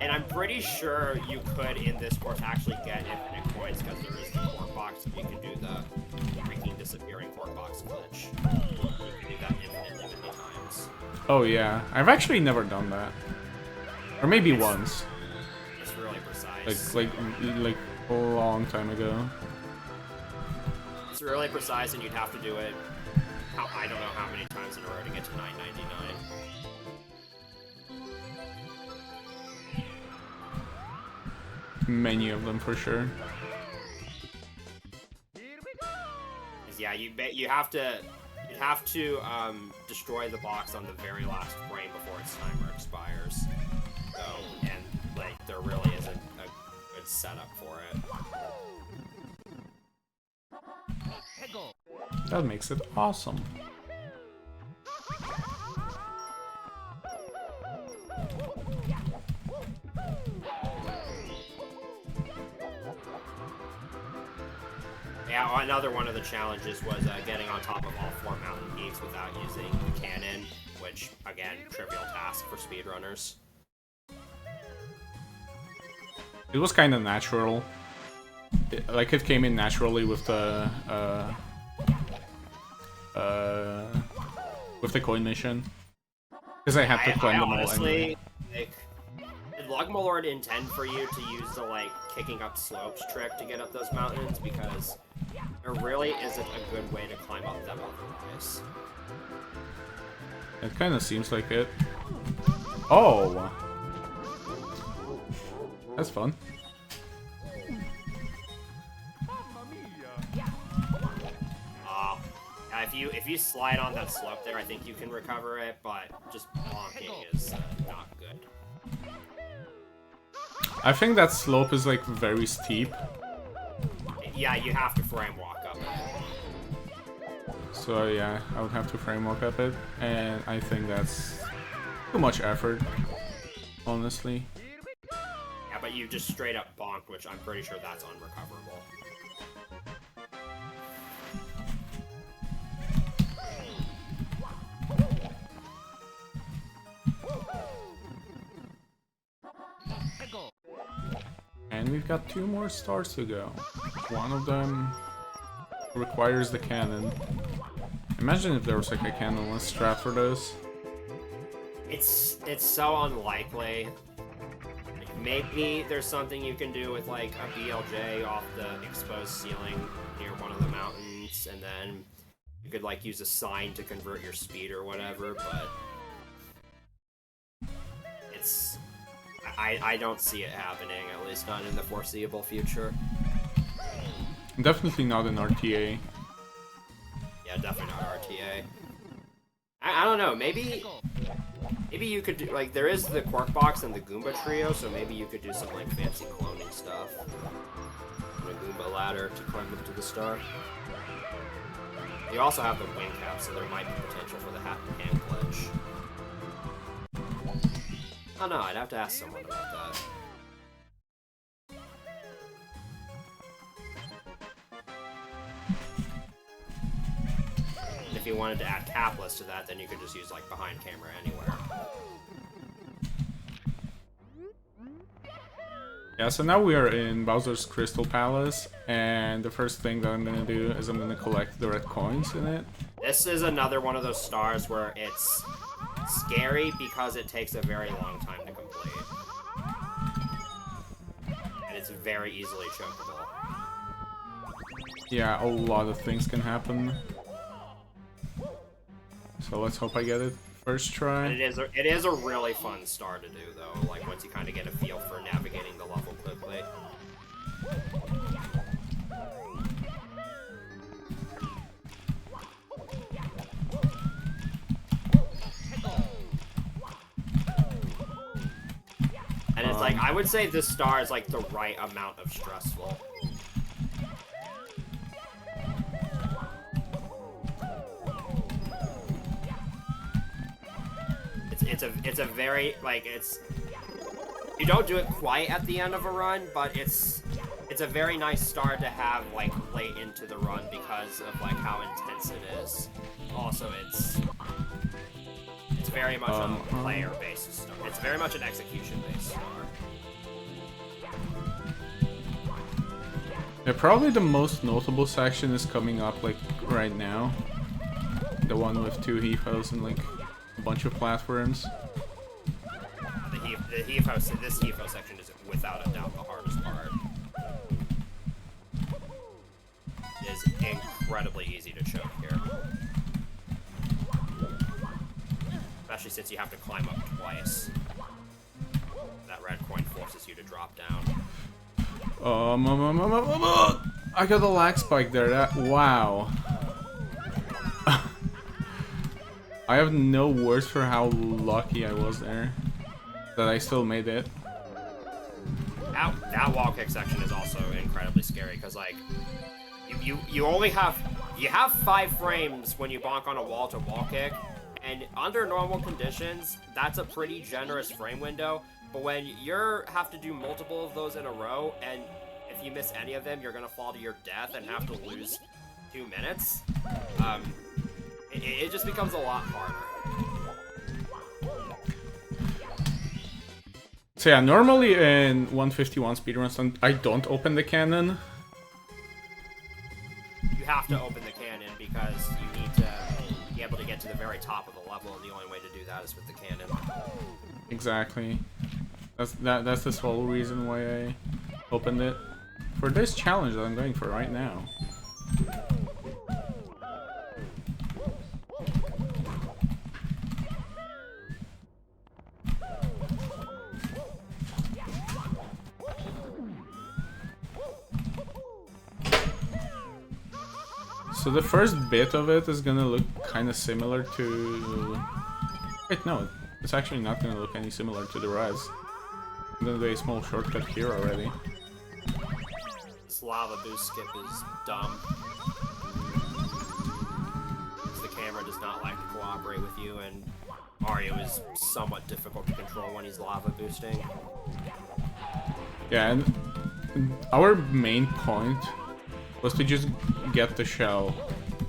And I'm pretty sure you could, in this course, actually get infinite coins, because there is the cork box, and you can do the freaking disappearing cork box glitch. You can do that infinitely many times.
Oh yeah, I've actually never done that. Or maybe once.
It's really precise.
Like a long time ago.
It's really precise, and you'd have to do it, I don't know how many times in a row to get to 999.
Many of them for sure.
Yeah, you have to destroy the box on the very last frame before its timer expires. So, and like there really isn't a good setup for it.
That makes it awesome.
Yeah, another one of the challenges was getting on top of all 4 mountain peaks without using the cannon, which, again, trivial task for speedrunners.
It was kind of natural. It came in naturally with the coin mission. Because I had to climb them all
honestly, anyway. Did Lugmalord intend for you to use the, like, kicking up slopes trick to get up those mountains? Because there really isn't a good way to climb up them otherwise.
It kind of seems like it. Oh! That's fun.
If you slide on that slope there, I think you can recover it, but just bonking is not good.
I think that slope is like very steep.
Yeah, you have to frame walk up it.
So yeah, I would have to frame walk up it, and I think that's too much effort, honestly.
Yeah, but you just straight up bonked, which I'm pretty sure that's unrecoverable.
And we've got 2 more stars to go. One of them requires the cannon. Imagine if there was like a cannonless strat for this.
It's so unlikely. Like, maybe there's something you can do with like a BLJ off the exposed ceiling near one of the mountains, and then you could like use a sign to convert your speed or whatever, but it's... I don't see it happening, at least not in the foreseeable future.
Definitely not an RTA.
Yeah, definitely not RTA. I don't know, maybe you could do, like, there is the Quark Box and the Goomba Trio, so maybe you could do some, like, fancy cloning stuff. And a Goomba ladder to climb up to the star. You also have the wing cap, so there might be potential for the hat and hand glitch. Oh no, I'd have to ask someone about that. If you wanted to add capless to that, then you could just use like behind camera anywhere.
Yeah, so now we are in Bowser's Crystal Palace, and the first thing that I'm gonna do is I'm gonna collect the red coins in it.
This is another one of those stars where it's scary because it takes a very long time to complete. And it's very easily chokeable.
Yeah, a lot of things can happen. So let's hope I get it first try.
And it is a really fun star to do though, like once you kind of get a feel for navigating the level quickly. And it's like, I would say this star is like the right amount of stressful. It's a very, like, you don't do it quite at the end of a run, but it's a very nice star to have, like, late into the run because of, like, how intense it is. Also, it's very much a player-based star. It's very much an execution-based star.
Yeah, probably the most notable section is coming up, like, right now. The one with 2 heathos and, like, a bunch of platforms.
This heatho section is without a doubt the hardest part. It is incredibly easy to choke here. Especially since you have to climb up twice. That red coin forces you to drop down.
I got a lag spike there, wow. I have no words for how lucky I was there. That I still made it.
That wall kick section is also incredibly scary, because, like, you only have you have 5 frames when you bonk on a wall-to-wall kick, and under normal conditions, that's a pretty generous frame window. But when you have to do multiple of those in a row, and if you miss any of them, you're gonna fall to your death and have to lose 2 minutes. It just becomes a lot harder.
So yeah, normally in 151 speedruns, I don't open the cannon.
You have to open the cannon because you need to be able to get to the very top of the level, and the only way to do that is with the cannon.
Exactly. That's the sole reason why I opened it. For this challenge that I'm going for right now. So the first bit of it is gonna look kind of similar to... Wait, no, it's actually not gonna look any similar to the res. I'm gonna do a small shortcut here already.
This lava boost skip is dumb. The camera does not like to cooperate with you, and Mario is somewhat difficult to control when he's lava boosting.
Yeah, and our main point was to just get the shell.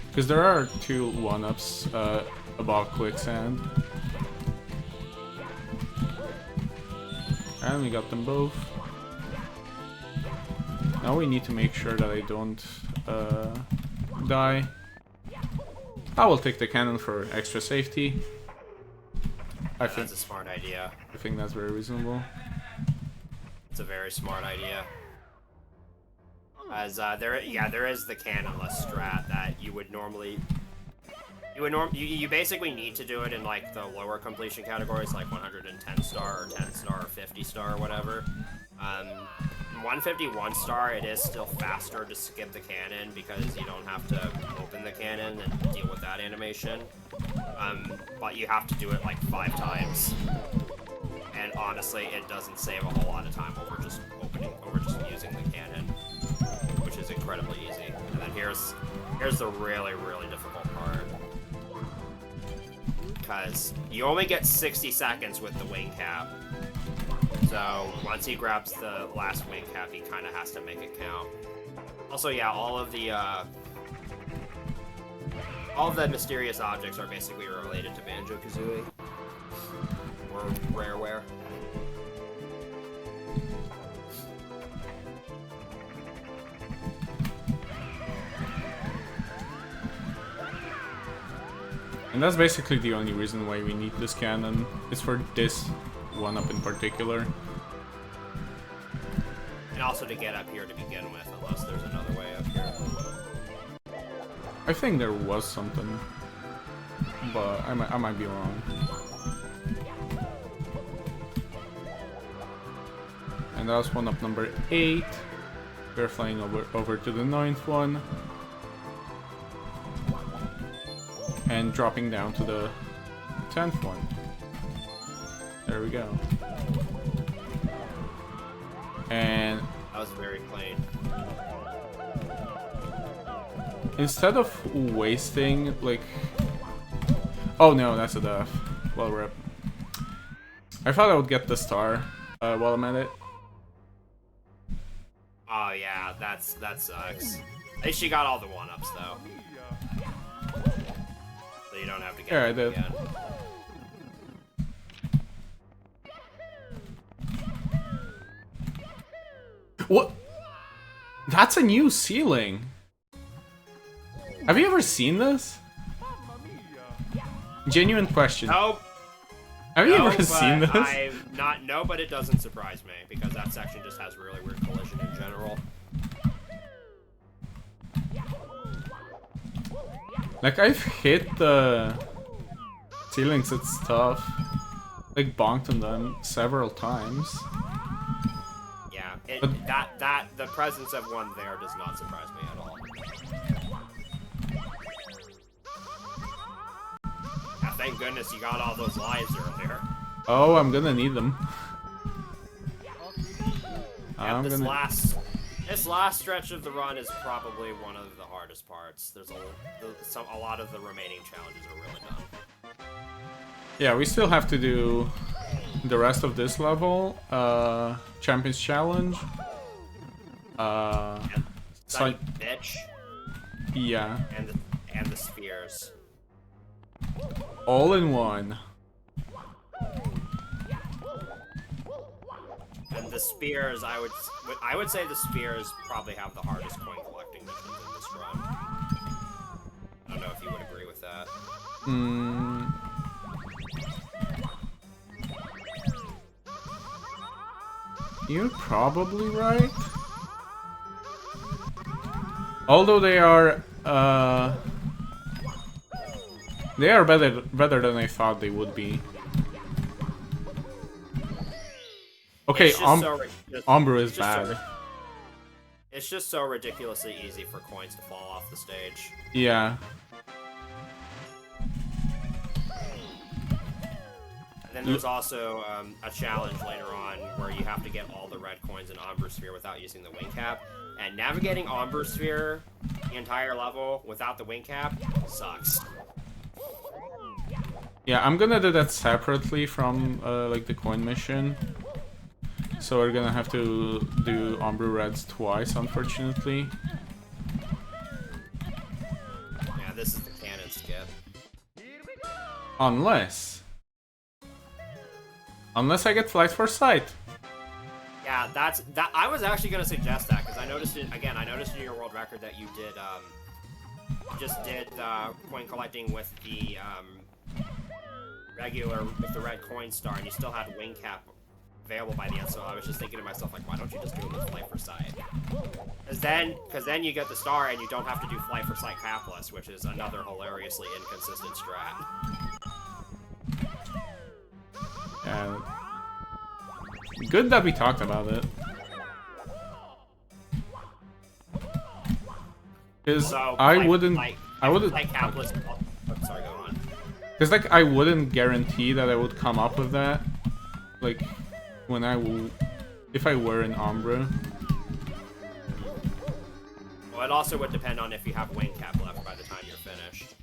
Because there are 2 1-ups above quicksand. And we got them both. Now we need to make sure that I don't die. I will take the cannon for extra safety.
That's a smart idea.
I think that's very reasonable.
It's a very smart idea. As there is the cannonless strat that you would normally. You basically need to do it in like the lower completion categories, like 110 star or 10 star or 50 star or whatever. 151 star, it is still faster to skip the cannon because you don't have to open the cannon and deal with that animation. But you have to do it like 5 times, and honestly, it doesn't save a whole lot of time over just using the cannon, which is incredibly easy. And then here's the really difficult part. Because you only get 60 seconds with the wing cap. So once he grabs the last wing cap, he kind of has to make it count. Also, yeah, all of the mysterious objects are basically related to Banjo-Kazooie. Or Rareware.
And that's basically the only reason why we need this cannon. It's for this 1-up in particular.
And also to get up here to begin with, unless there's another way up here.
I think there was something, but I might be wrong. And that was 1-up number 8. We're flying over to the 9th one. And dropping down to the 10th one. There we go. And
that was very plain.
Instead of wasting, like... Oh no, that's a death. Well, rip. I thought I would get the star while I'm at it.
Oh yeah, that sucks. At least you got all the 1-ups though. So you don't have to get
Yeah, I
them
did.
again.
What? That's a new ceiling. Have you ever seen this? Genuine question.
Nope.
Have you
No,
ever seen
but
this?
No, but it doesn't surprise me because that section just has really weird collision in general.
Like, I've hit the ceilings and stuff. Like, bonked on them several times.
Yeah,
But-
the presence of one there does not surprise me at all. Yeah, thank goodness you got all those lives earlier.
Oh, I'm gonna need them.
Yeah, this last This last stretch of the run is probably one of the hardest parts. There's a lot of the remaining challenges are really done.
Yeah, we still have to do the rest of this level. Champions Challenge.
Sunny Bitch.
Yeah.
And the spheres.
All in one.
And the spears, I would say the spears probably have the hardest coin collecting missions in this run. I don't know if you would agree with that.
You're probably right. Although they are better than I thought they would be. Okay, Umbra is bad.
It's just so ridiculously easy for coins to fall off the stage.
Yeah.
And then there's also a challenge later on where you have to get all the red coins in Umbra Sphere without using the wing cap. And navigating Umbra Sphere the entire level without the wing cap sucks.
Yeah, I'm gonna do that separately from like the coin mission. So we're gonna have to do Umbra Reds twice, unfortunately.
Yeah, this is the canon skip.
Unless I get Flight for Sight.
Yeah, that. I was actually gonna suggest that because I noticed it again. I noticed in your world record that you did just did coin collecting with the with the red coin star, and you still had wing cap available by the end. So I was just thinking to myself, like, why don't you just do it with Flight for Sight? Because then you get the star and you don't have to do Flight for Sight capless, which is another hilariously inconsistent strat.
Yeah. Good that we talked about it. Because
So,
I wouldn't.
Like capless. Oh, sorry, go on.
Because like I wouldn't guarantee that I would come up with that. Like when if I were in Umbra.
Well, it also would depend on if you have wing cap left by the time you're finished.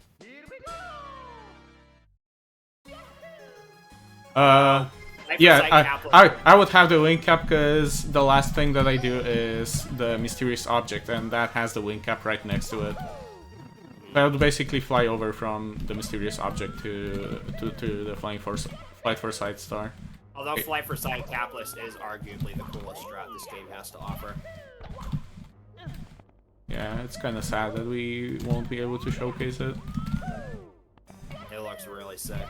Yeah, I would have the wing cap because the last thing that I do is the mysterious object, and that has the wing cap right next to it. I would basically fly over from the mysterious object to the Flight for Sight star.
Although Flight for Sight capless is arguably the coolest strat this game has to offer.
Yeah, it's kind of sad that we won't be able to showcase it.
It looks really sick.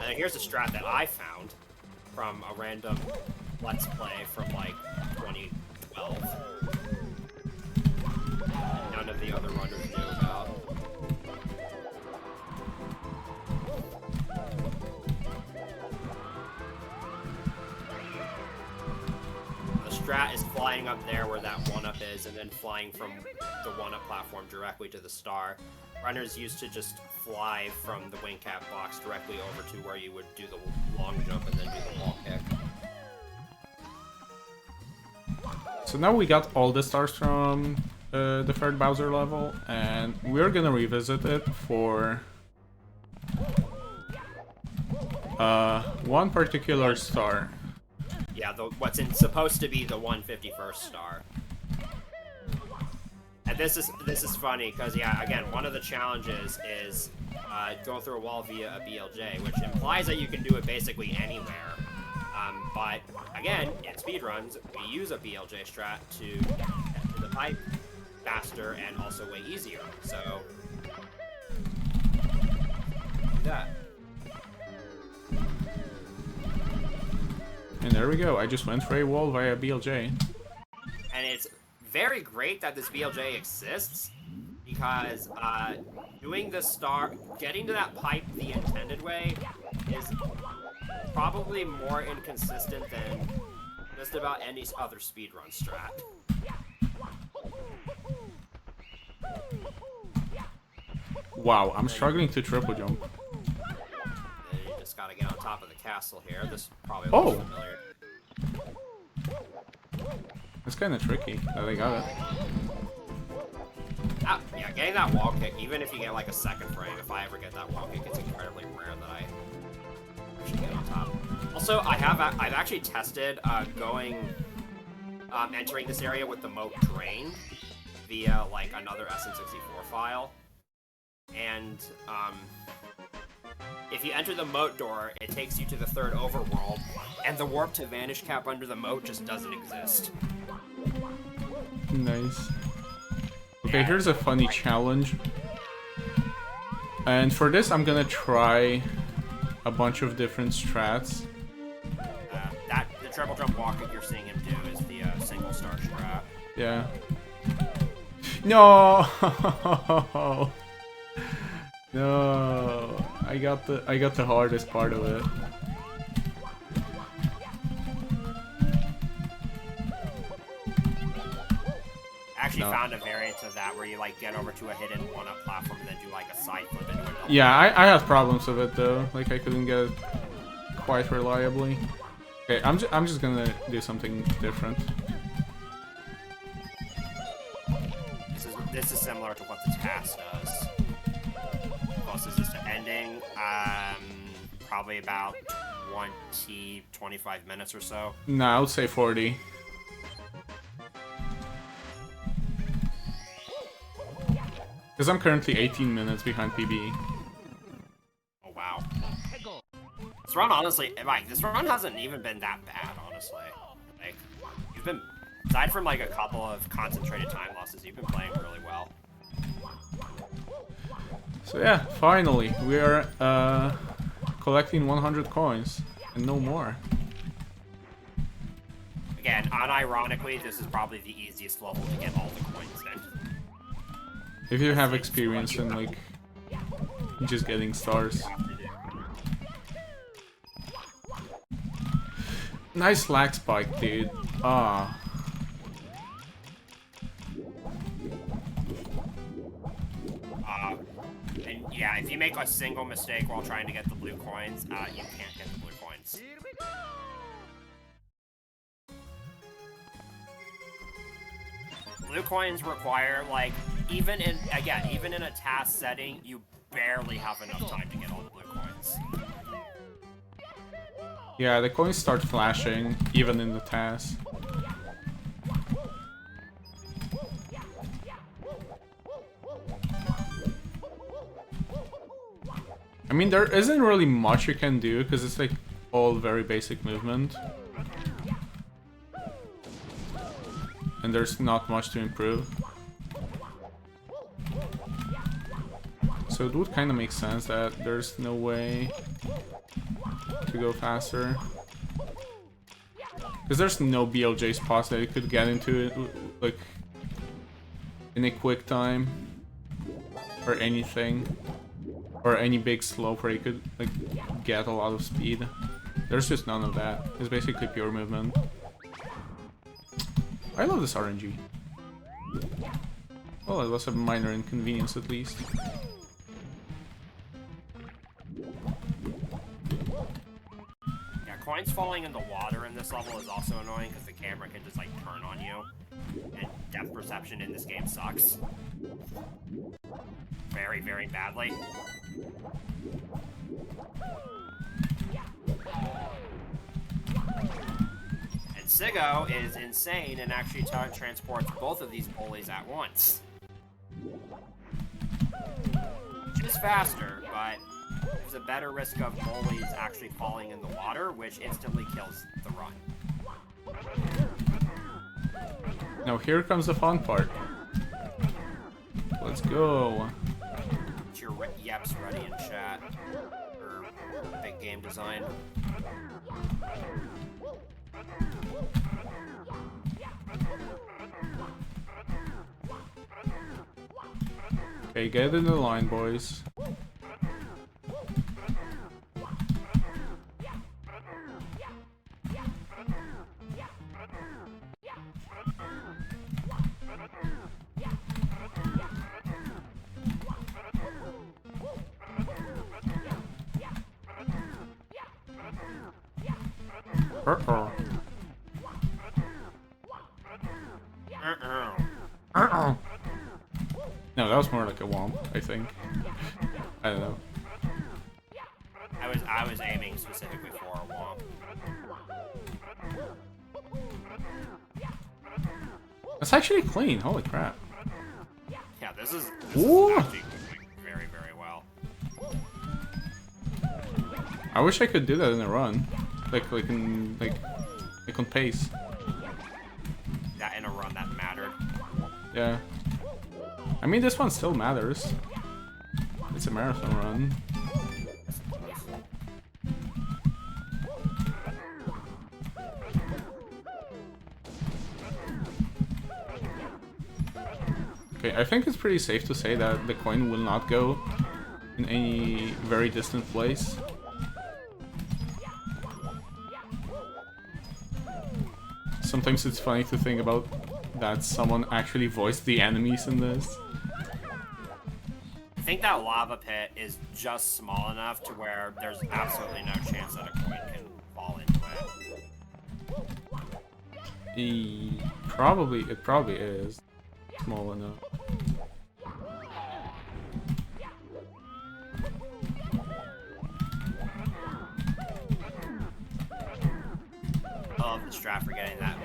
And here's a strat that I found from a random Let's Play from like 2012. None of the other runners knew about. The strat is flying up there where that 1-up is, and then flying from the 1-up platform directly to the star. Runners used to just fly from the wing cap box directly over to where you would do the long jump and then do the wall kick.
So now we got all the stars from the third Bowser level, and we're gonna revisit it for one particular star.
Yeah, what's supposed to be the 151st star. And this is funny because, yeah, again, one of the challenges is go through a wall via a BLJ, which implies that you can do it basically anywhere. But again, in speedruns, we use a BLJ strat to get to the pipe faster and also way easier. So do that.
And there we go. I just went for a wall via BLJ.
And it's very great that this BLJ exists, because doing the star, getting to that pipe the intended way is probably more inconsistent than just about any other speedrun strat.
Wow, I'm struggling to triple jump.
And you just gotta get on top of the castle here. This probably
Oh.
looks familiar.
It's kind of tricky that I got it.
Yeah, getting that wall kick, even if you get like a second frame, if I ever get that wall kick, it's incredibly rare that I should get on top. Also, I've actually tested entering this area with the moat drained via like another SN64 file, and if you enter the moat door, it takes you to the third overworld, and the warp to vanish cap under the moat just doesn't exist.
Nice. Okay, here's a funny challenge. And for this, I'm gonna try a bunch of different strats.
The triple jump walk that you're seeing him do is the single star strat.
Yeah. No. No. I got the hardest part of it.
I actually found a variant of that where you like get over to a hidden one-up platform and then do like a side flip into a double.
Yeah, I had problems with it though. Like I couldn't get it quite reliably. Okay, I'm just gonna do something different.
This is similar to what the task does. Closest is to ending, probably about 25 minutes or so.
Nah, I would say 40. Because I'm currently 18 minutes behind PB.
Oh wow. This run, honestly, like, this run hasn't even been that bad, honestly. Like, you've been, aside from like a couple of concentrated time losses, you've been playing really well.
So yeah, finally, we are collecting 100 coins, and no more.
Again, unironically, this is probably the easiest level to get all the coins in.
If you have experience in, like, just getting stars. Nice lag spike, dude. Ah.
And yeah, if you make a single mistake while trying to get the blue coins, you can't get the blue coins. Blue coins require, like, even in a task setting, you barely have enough time to get all the blue coins.
Yeah, the coins start flashing, even in the task. I mean, there isn't really much you can do, because it's like all very basic movement. And there's not much to improve. So it would kind of make sense that there's no way to go faster. Because there's no BLJ spots that you could get into it, like, in a quick time. Or anything. Or any big slope where you could, like, get a lot of speed. There's just none of that. It's basically pure movement. I love this RNG. Well, it was a minor inconvenience at least.
Yeah, coins falling in the water in this level is also annoying because the camera can just like turn on you. And depth perception in this game sucks. Very, very badly. And Sigo is insane and actually transports both of these bullies at once. Which is faster, but there's a better risk of bullies actually falling in the water, which instantly kills the run.
Now here comes the fun part. Let's go.
Get your yeps ready in chat. Or big game design.
Okay, get in the line, boys. Uh-oh. No, that was more like a womp, I think. I don't know.
I was aiming specifically for a womp.
That's actually clean, holy crap.
Yeah, this is
Ooh.
actually going very, very well.
I wish I could do that in a run. Like on pace.
That in a run that mattered.
Yeah. I mean, this one still matters. It's a marathon run. Okay, I think it's pretty safe to say that the coin will not go in any very distant place. Sometimes it's funny to think about that someone actually voiced the enemies in this.
I think that lava pit is just small enough to where there's absolutely no chance that a coin can fall into it.
It probably is small enough.
I love the strat for getting that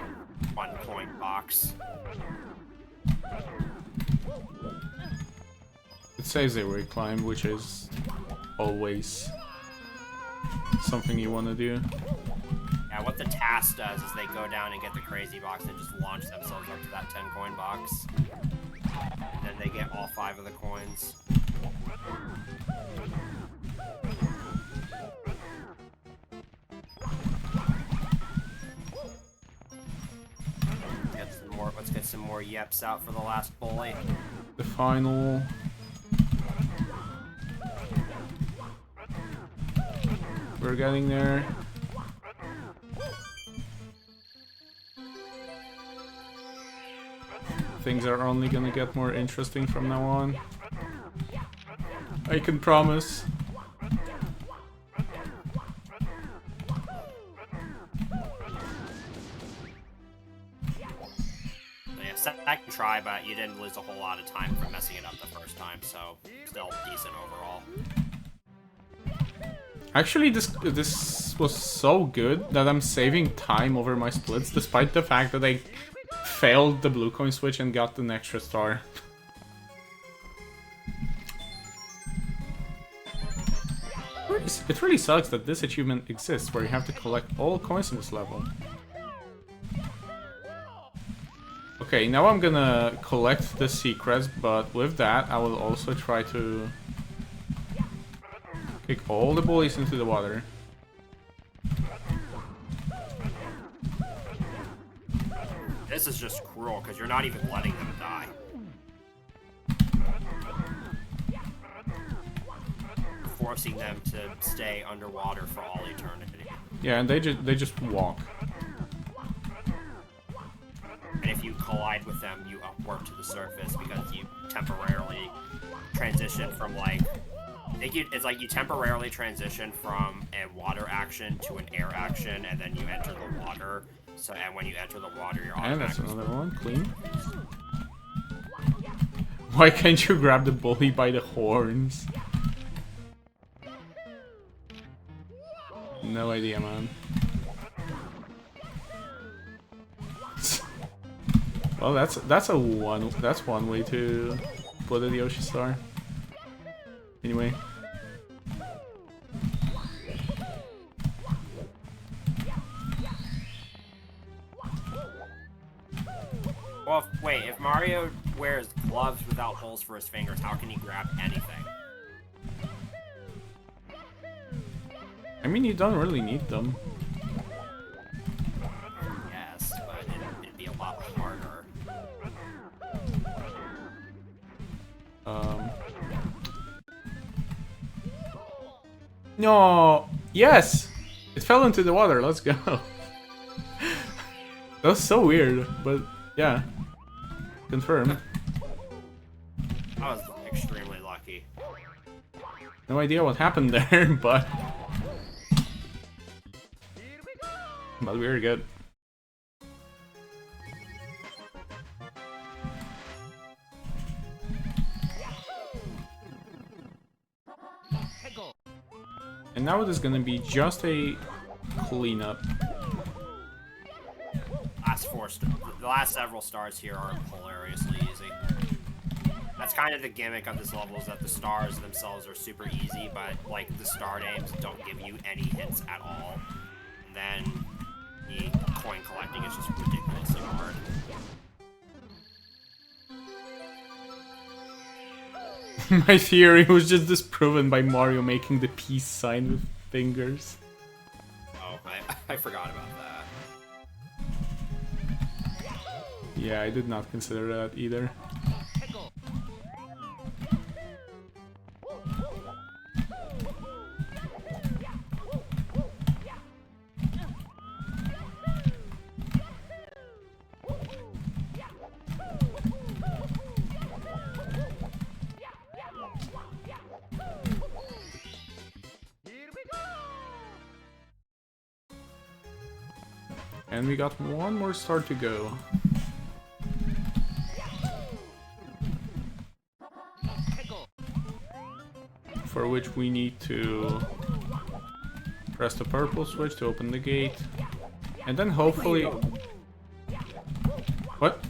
1 coin box.
It says a reclimb, which is always something you want to do.
Yeah, what the task does is they go down and get the crazy box and just launch themselves up to that 10 coin box. And then they get all 5 of the coins. Let's get some more yeps out for the last bully.
The final. We're getting there. Things are only gonna get more interesting from now on. I can promise.
Second try, but you didn't lose a whole lot of time from messing it up the first time, so still decent overall.
Actually, this was so good that I'm saving time over my splits, despite the fact that I failed the blue coin switch and got an extra star. It really sucks that this achievement exists, where you have to collect all coins in this level. Okay, now I'm gonna collect the secrets, but with that, I will also try to kick all the bullies into the water.
This is just cruel, because you're not even letting them die. You're forcing them to stay underwater for all eternity.
Yeah, and they just walk.
And if you collide with them, you upwarp to the surface because you temporarily transition from like... it's like you temporarily transition from a water action to an air action, and then you enter the water. So, and when you enter the water, you're
And that's
automatically...
another one, clean. Why can't you grab the bully by the horns? No idea, man. Well, that's one way to put a Yoshi star. Anyway.
Well, wait, if Mario wears gloves without holes for his fingers, how can he grab anything?
I mean, you don't really need them.
Yes, but it'd be a lot harder.
No! Yes! It fell into the water, let's go. That was so weird, but yeah. Confirmed.
I was extremely lucky.
No idea what happened there, but... but we're good. And now it is gonna be just a cleanup.
The last several stars here are hilariously easy. That's kind of the gimmick of this level, is that the stars themselves are super easy, but like the star names don't give you any hints at all. And then the coin collecting is just ridiculously hard.
My theory was just disproven by Mario making the peace sign with fingers.
Oh, I forgot about that.
Yeah, I did not consider that either. And we got one more star to go. For which we need to press the purple switch to open the gate. And then hopefully... What?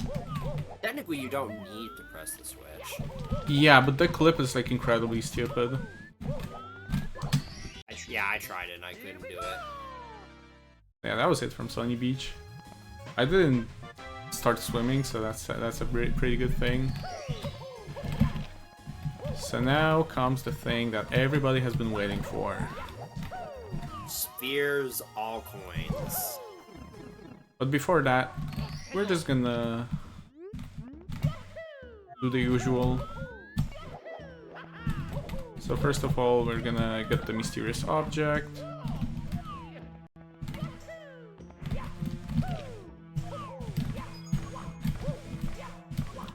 Technically, you don't need to press the switch.
Yeah, but the clip is like incredibly stupid.
Yeah, I tried it and I couldn't do it.
Yeah, that was it from Sunny Beach. I didn't start swimming, so that's a pretty good thing. So now comes the thing that everybody has been waiting for.
Spheres, all coins.
But before that, we're just gonna do the usual. So first of all, we're gonna get the mysterious object.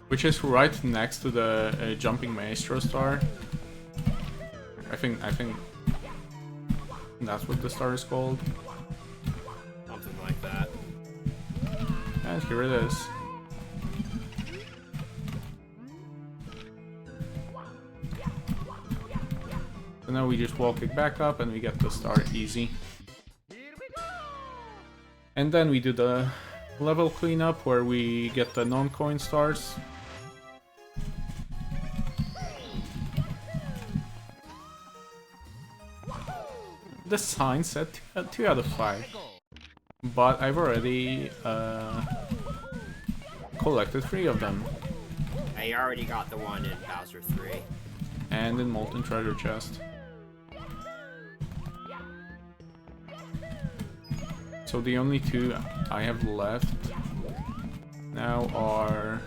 Which is right next to the jumping maestro star. I think that's what the star is called.
Something like that.
And here it is. So now we just walk it back up and we get the star easy. And then we do the level cleanup where we get the non-coin stars. The sign said 2 out of 5, but I've already collected 3 of them.
I already got the one in Bowser 3.
And in Molten Treasure Chest. So the only 2 I have left now are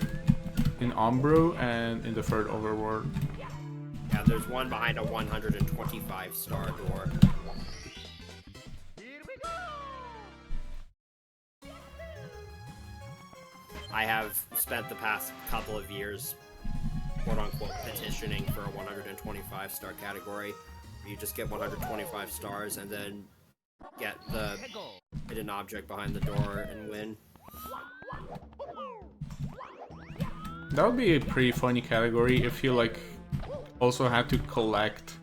in Umbro and in the 3rd Overworld.
Yeah, there's one behind a 125 star door. I have spent the past couple of years, quote-unquote, petitioning for a 125 star category. You just get 125 stars and then get the hidden object behind the door and win.
That would be a pretty funny category if you like also had to collect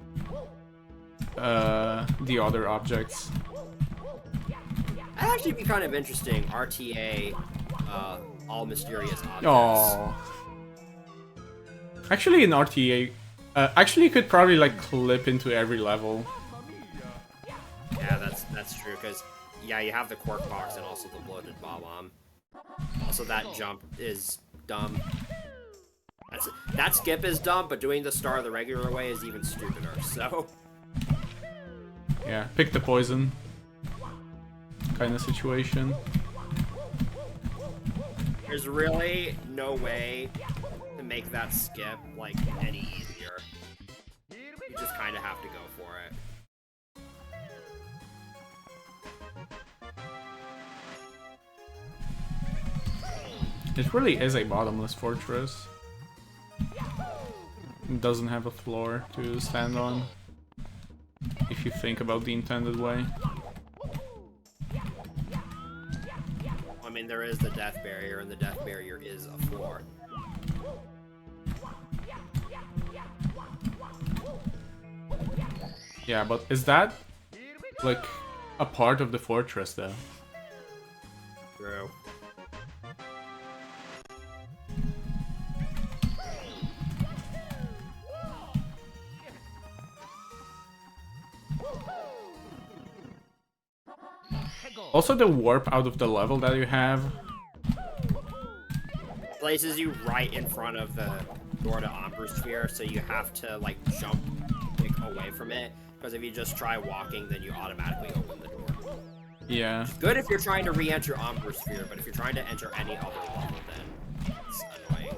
the other objects.
That'd actually be kind of interesting. RTA, all mysterious objects.
Oh. Actually, in RTA, actually you could probably like clip into every level.
Yeah, that's true, because, yeah, you have the Quark Box and also the Bloated Bomb. Also, that jump is dumb. That skip is dumb, but doing the star the regular way is even stupider, so...
Yeah, pick the poison kind of situation.
There's really no way to make that skip, like, any easier. You just kind of have to go for it.
It really is a bottomless fortress. It doesn't have a floor to stand on, if you think about the intended way.
mean, there is the death barrier, and the death barrier is a floor.
Yeah, but is that like a part of the fortress though?
True.
Also, the warp out of the level that you have.
Places you right in front of the door to Ombre Sphere, so you have to like jump like, away from it. Because if you just try walking, then you automatically open the door.
Yeah.
Good if you're trying to re-enter Ombre Sphere, but if you're trying to enter any other level, then it's annoying.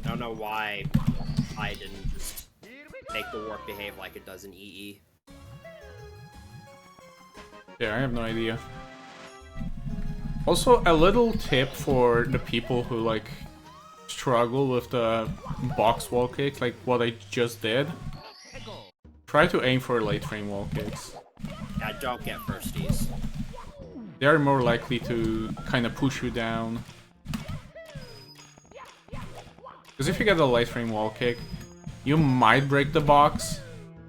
I don't know why I didn't just make the warp behave like it does in EE.
Yeah, I have no idea. Also, a little tip for the people who like struggle with the box wall kicks, like what I just did. Try to aim for late frame wall kicks.
Yeah, don't get firsties.
They are more likely to kind of push you down. Because if you get a late frame wall kick, you might break the box,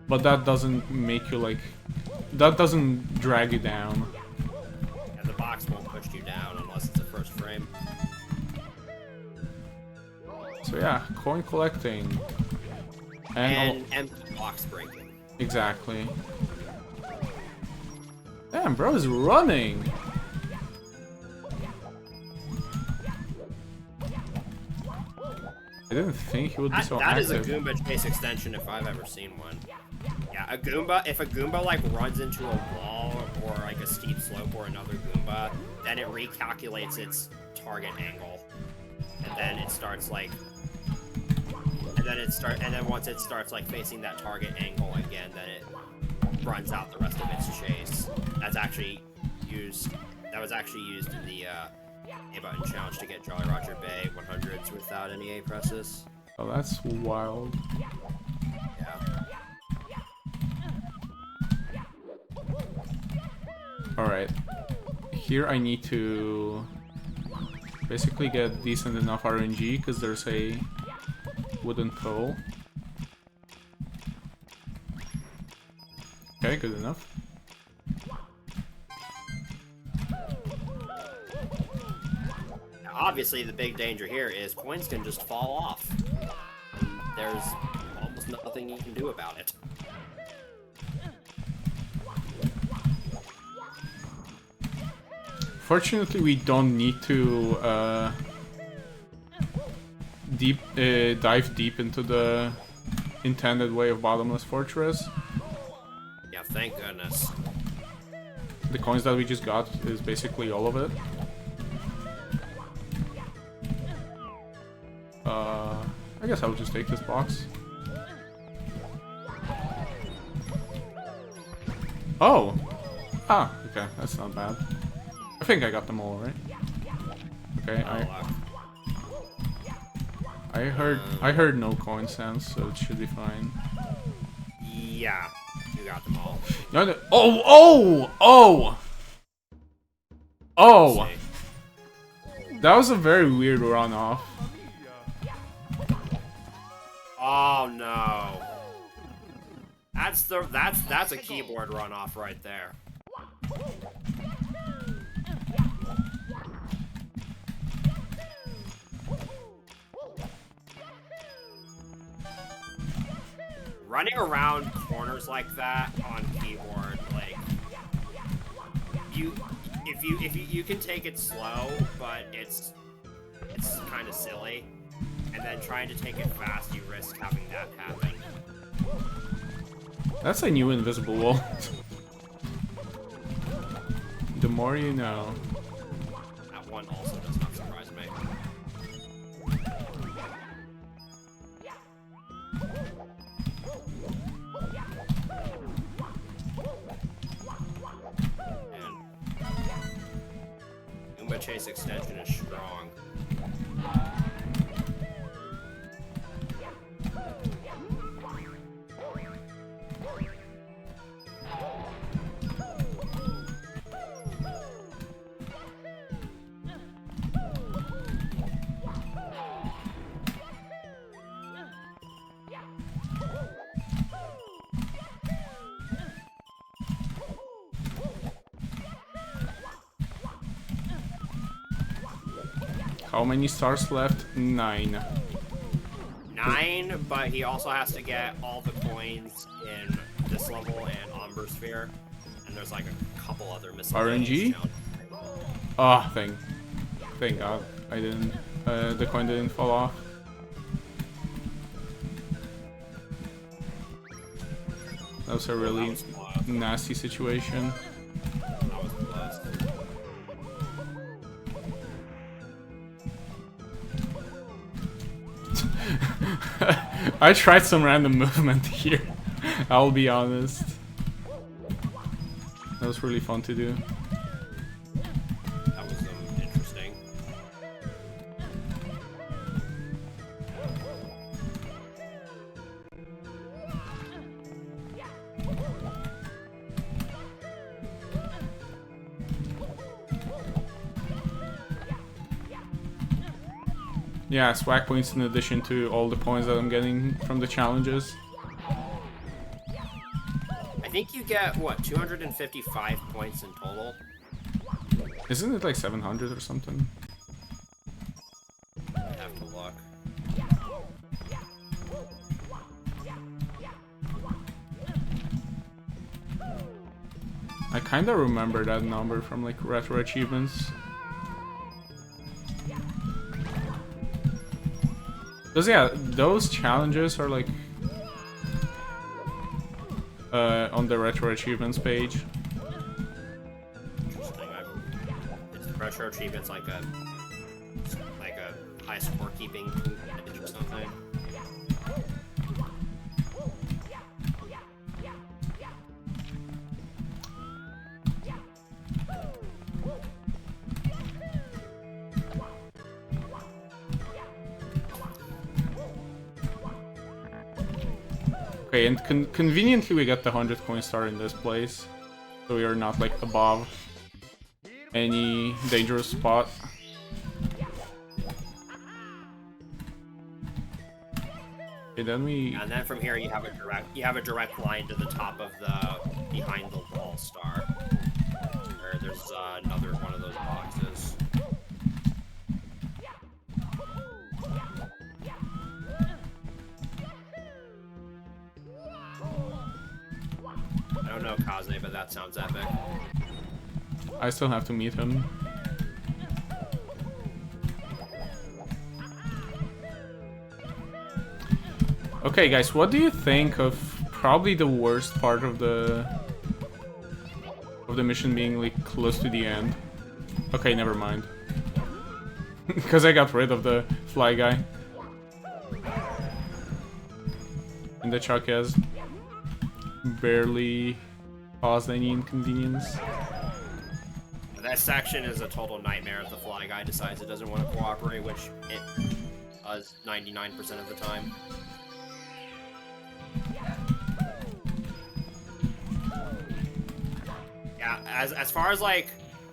but that doesn't make you like... That doesn't drag you down.
Yeah, the box won't push you down unless it's a first frame.
So yeah, coin collecting.
And empty box breaking.
Exactly. Damn, bro is running! I didn't think he would be so
That is
active.
a Goomba chase extension if I've ever seen one. Yeah, a Goomba, if a Goomba like runs into a wall or like a steep slope or another Goomba, then it recalculates its target angle. And then it starts like and then once it starts like facing that target angle again, then it runs out the rest of its chase. That was actually used in the A button challenge to get Jolly Roger Bay 100s without any A presses.
Oh, that's wild.
Yeah.
Alright. Here I need to basically get decent enough RNG because there's a wooden pole. Okay, good enough.
Now, obviously, the big danger here is coins can just fall off. There's almost nothing you can do about it.
Fortunately, we don't need to dive deep into the intended way of Bottomless Fortress.
Yeah, thank goodness.
The coins that we just got is basically all of it. I guess I'll just take this box. Oh! Ah, okay, that's not bad. I think I got them all, right? Okay, I heard no coin sounds, so it should be fine.
Yeah, you got them all.
No, no, oh! That was a very weird runoff.
Oh no. That's a keyboard runoff right there. Running around corners like that on keyboard, like you can take it slow, but it's kind of silly. And then trying to take it fast, you risk having that happen.
That's a new invisible wall. The more you know.
That one also does not surprise me. And Goomba Chase extension is strong.
how many stars left? 9.
9, but he also has to get all the coins in this level and Umber Sphere. And there's like a couple other miscellaneous
RNG?
challenges.
Oh, thank God. I didn't, the coin didn't fall off. That was a really
was close.
nasty situation.
That was close.
I tried some random movement here, I'll be honest. That was really fun to do.
That was interesting.
Yeah, swag points in addition to all the points that I'm getting from the challenges.
I think you get, what, 255 points in total?
Isn't it like 700 or something?
I have to look.
I kinda remember that number from like retro achievements. Cause yeah, those challenges are like on the retro achievements page.
Interesting. It's retro achievements like a high score keeping or something.
Okay, and conveniently we got the 100 coin star in this place, so we are not like above any dangerous spot. Okay, then we.
And then from here you have a direct line to the top of the behind the wall star. Where there's another one of those boxes. I don't know Kaze, but that sounds epic.
I still have to meet him. Okay, guys, what do you think of probably the worst part of the mission being like close to the end? Okay, never mind. Because I got rid of the fly guy. And the Chuck has barely caused any inconvenience.
That section is a total nightmare if the fly guy decides it doesn't want to cooperate, which it does 99% of the time. Yeah, as far as like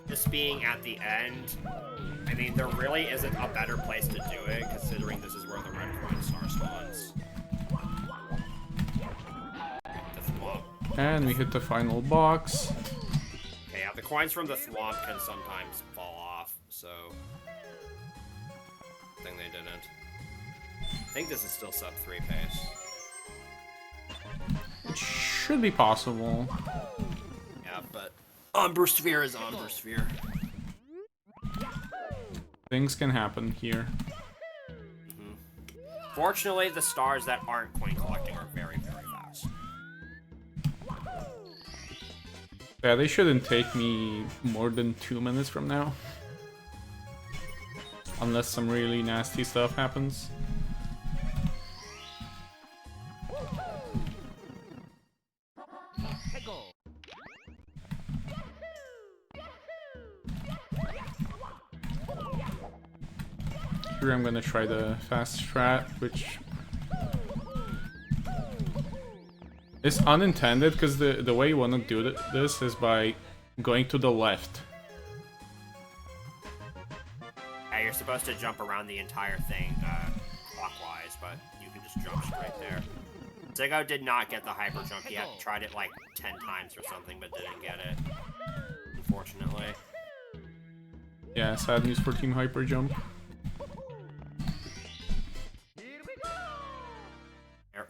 this being at the end, I mean there really isn't a better place to do it considering this is where the red coin star spawns. The thwomp.
And we hit the final box.
Okay, yeah, the coins from the thwomp can sometimes fall off, so I think they didn't. I think this is still sub 3 pace.
It should be possible.
Yeah, but Umber Sphere is Umber Sphere.
Things can happen here.
Fortunately, the stars that aren't coin collecting are very, very fast.
Yeah, they shouldn't take me more than 2 minutes from now. Unless some really nasty stuff happens. Here I'm gonna try the fast strat, which is unintended because the way you want to do this is by going to the left.
Yeah, you're supposed to jump around the entire thing clockwise, but you can just jump straight there. Sigotu did not get the hyper jump. He had tried it like 10 times or something, but didn't get it. Unfortunately.
Yeah, sad news for Team Hyper Jump.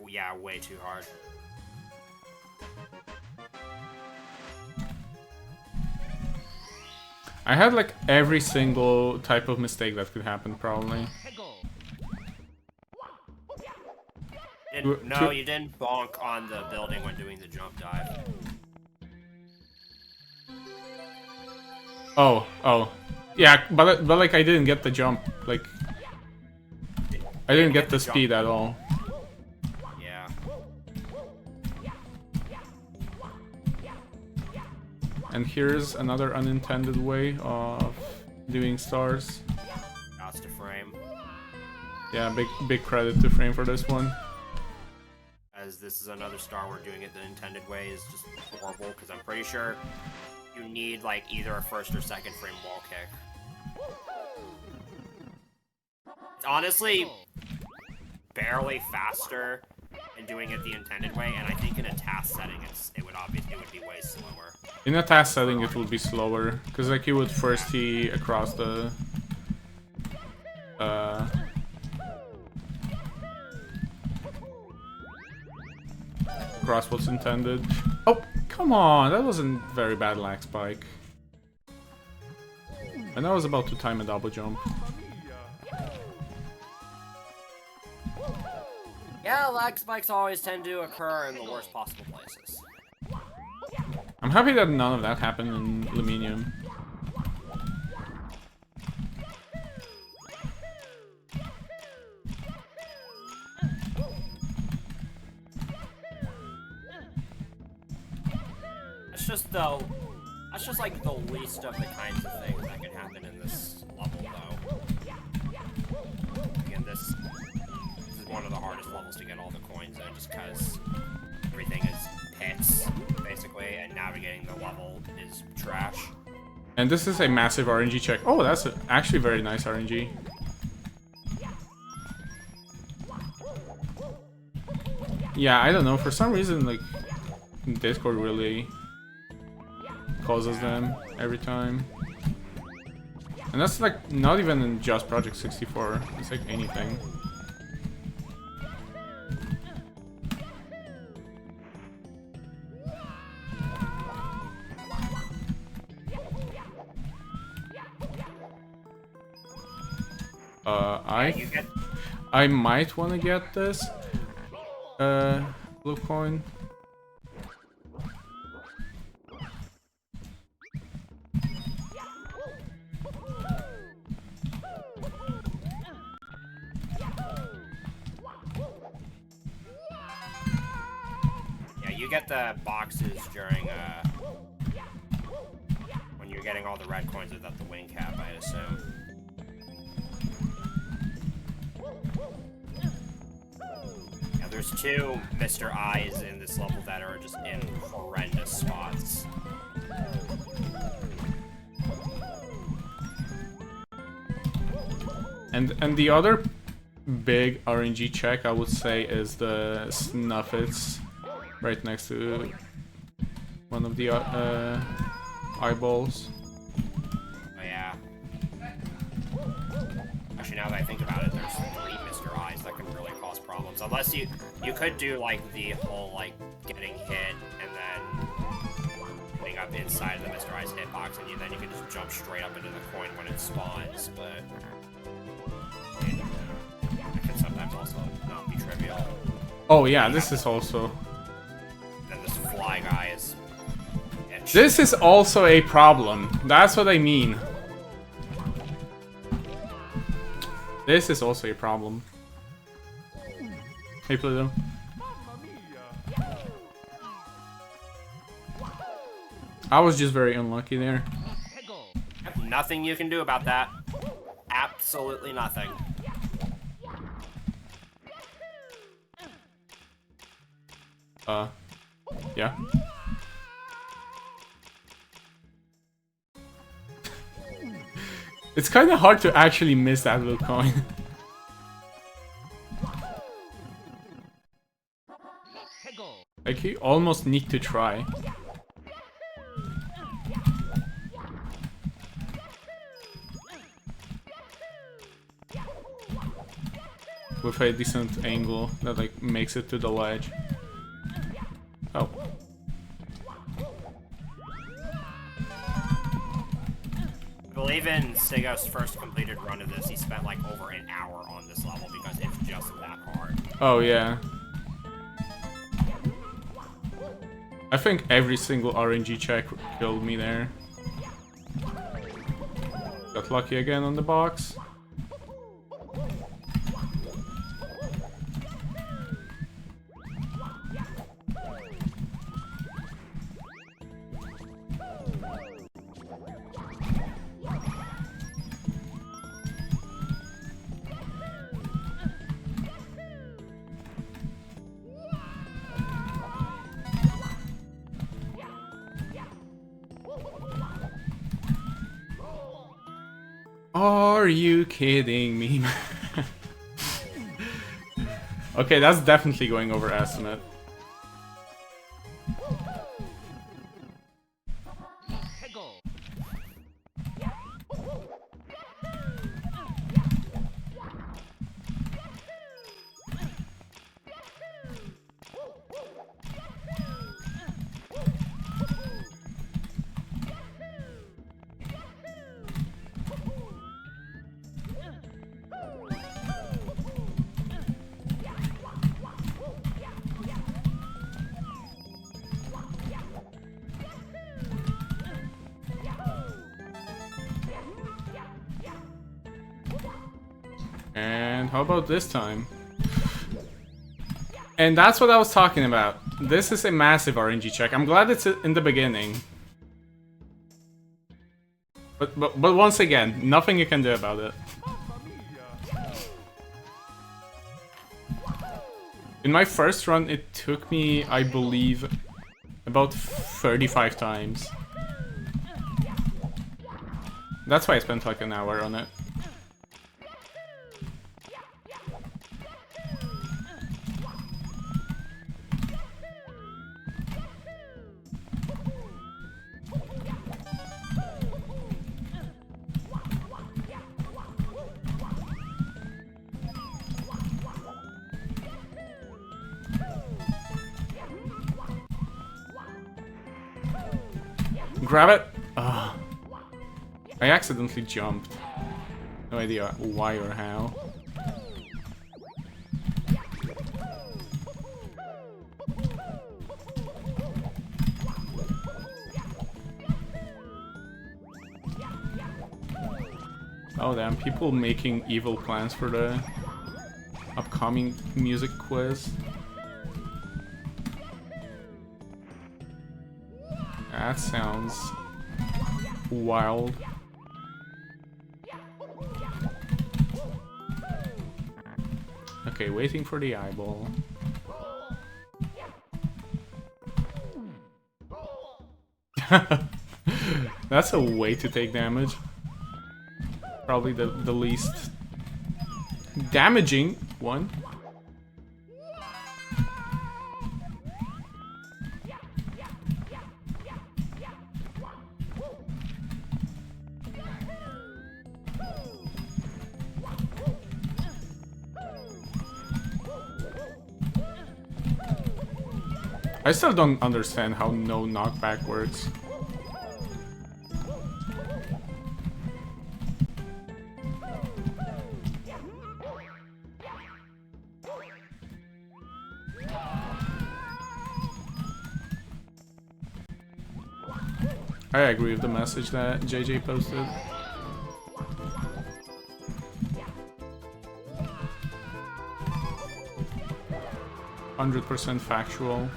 yeah, way too hard.
I had like every single type of mistake that could happen, probably.
No, you didn't bonk on the building when doing the jump dive.
Oh. Yeah, but like I didn't get the jump. Like I didn't get the speed at all.
Yeah.
And here's another unintended way of doing stars.
Shouts to Frame.
Yeah, big credit to Frame for this one.
As this is another star where doing it the intended way is just horrible, because I'm pretty sure you need like either a first or second frame wall kick. It's honestly barely faster in doing it the intended way, and I think in a task setting it would be way slower.
In a task setting it would be slower, because like you would first see across the across what's intended. Oh, come on, that wasn't very bad lag spike. And I was about to time a double jump.
Yeah, lag spikes always tend to occur in the worst possible places.
I'm happy that none of that happened in Luminium.
That's just like the least of the kinds of things that can happen in this level, though. Again, this is one of the hardest levels to get all the coins in, just because everything is pits, basically, and navigating the level is trash.
And this is a massive RNG check. Oh, that's actually very nice RNG. Yeah, I don't know, for some reason, like, Discord really causes them every time. And that's like not even in just Project 64, it's like anything. I might want to get this blue coin.
You get the boxes during, when you're getting all the red coins without the wing cap, I assume. Yeah, there's two Mr. Eyes in this level that are just in horrendous spots.
And the other big RNG check I would say is the Snuffits. Right next to one of the eyeballs.
Oh yeah. Actually, now that I think about it, there's 3 Mr. Eyes that can really cause problems. Unless you could do like the whole like getting hit and then getting up inside of the Mr. Eyes hitbox, and then you can just jump straight up into the coin when it spawns. But it can sometimes also not be trivial.
Oh yeah, this is also.
Fly guy is itch.
This is also a problem. That's what I mean. This is also a problem. Hey, Pluto. I was just very unlucky there.
Nothing you can do about that. Absolutely nothing.
Yeah. It's kind of hard to actually miss that little coin. Like, you almost need to try. with a decent angle that like makes it to the ledge. Oh.
I believe in Sigo's first completed run of this, he spent like over an hour on this level because it's just that hard.
Oh yeah. I think every single RNG check killed me there. Got lucky again on the box. Are you kidding me? Okay, that's definitely going over estimate. And how about this time? And that's what I was talking about. This is a massive RNG check. I'm glad it's in the beginning. But once again, nothing you can do about it. In my first run, it took me, I believe, about 35 times. That's why I spent like an hour on it. Grab it! Ugh. I accidentally jumped. No idea why or how. Oh damn, people making evil plans for the upcoming music quiz. That sounds wild. Okay, waiting for the eyeball. That's a way to take damage. Probably the least damaging one. I still don't understand how no knockback works. I agree with the message that JJ posted. %100% factual.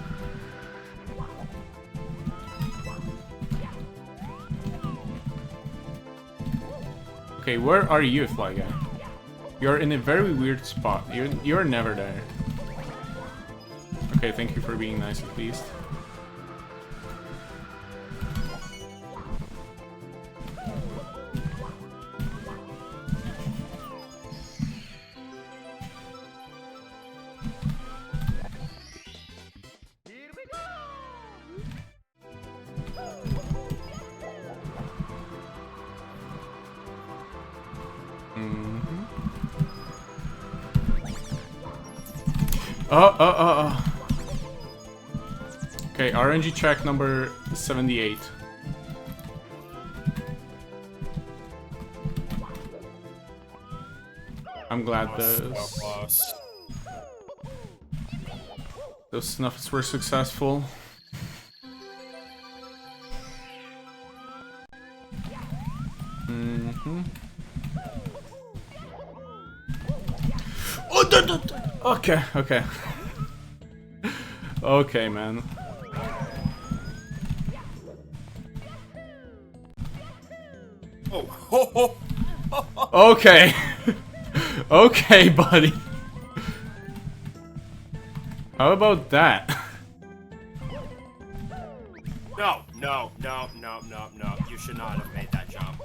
Okay, where are you, Fly Guy? You're in a very weird spot. You're never there. Okay, thank you for being nice at least. Oh. Okay, RNG check number 78. I'm glad those snuffs were successful. Okay. Okay, man.
Oh.
Okay. Okay, buddy. How about that?
No. You should not have made that jump.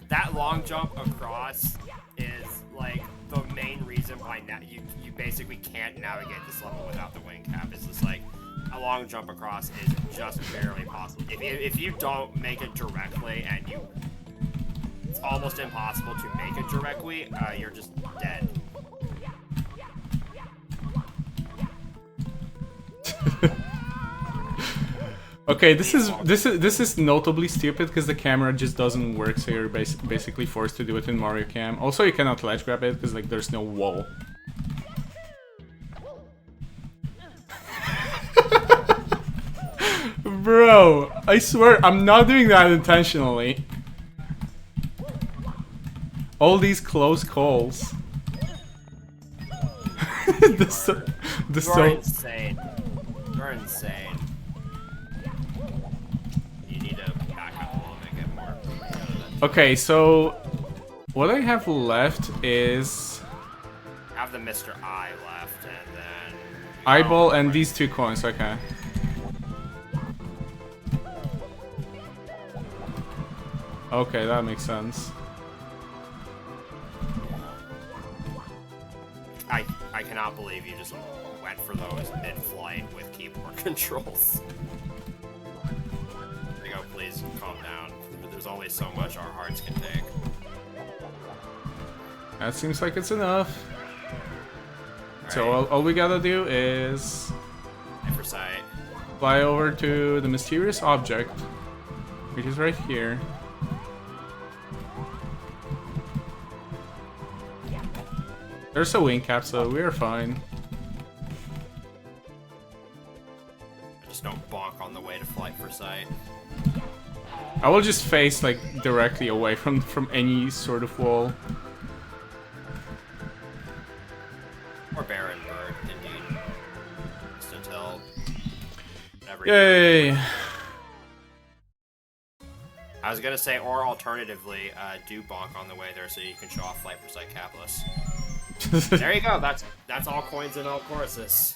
That long jump across is like the main reason why you basically can't navigate this level without the wing cap. It's just like a long jump across is just barely possible. If you don't make it directly and it's almost impossible to make it directly, you're just dead.
Okay, this is notably stupid because the camera just doesn't work, so you're basically forced to do it in Mario Cam. Also, you cannot ledge grab it because like there's no wall. Bro, I swear I'm not doing that intentionally. All these close calls.
You're insane. You're insane. You need to back up a little bit, get more.
Okay, so what I have left is
I have the Mr. I left, and then
eyeball and these 2 coins. Okay. Okay, that makes sense.
I cannot believe you just went for those mid-flight with keyboard controls. There you go, please calm down. There's only so much our hearts can take.
That seems like it's enough.
Right.
So all we gotta do is
For sight.
fly over to the mysterious object, which is right here. There's a wing cap, so we're fine.
Just don't bonk on the way to flight for sight.
I will just face like directly away from any sort of wall.
Or Baron Bird, indeed. Just until every.
Yay!
I was gonna say, or alternatively, do bonk on the way there so you can show off flight for sight capless. There you go. That's all coins in all courses.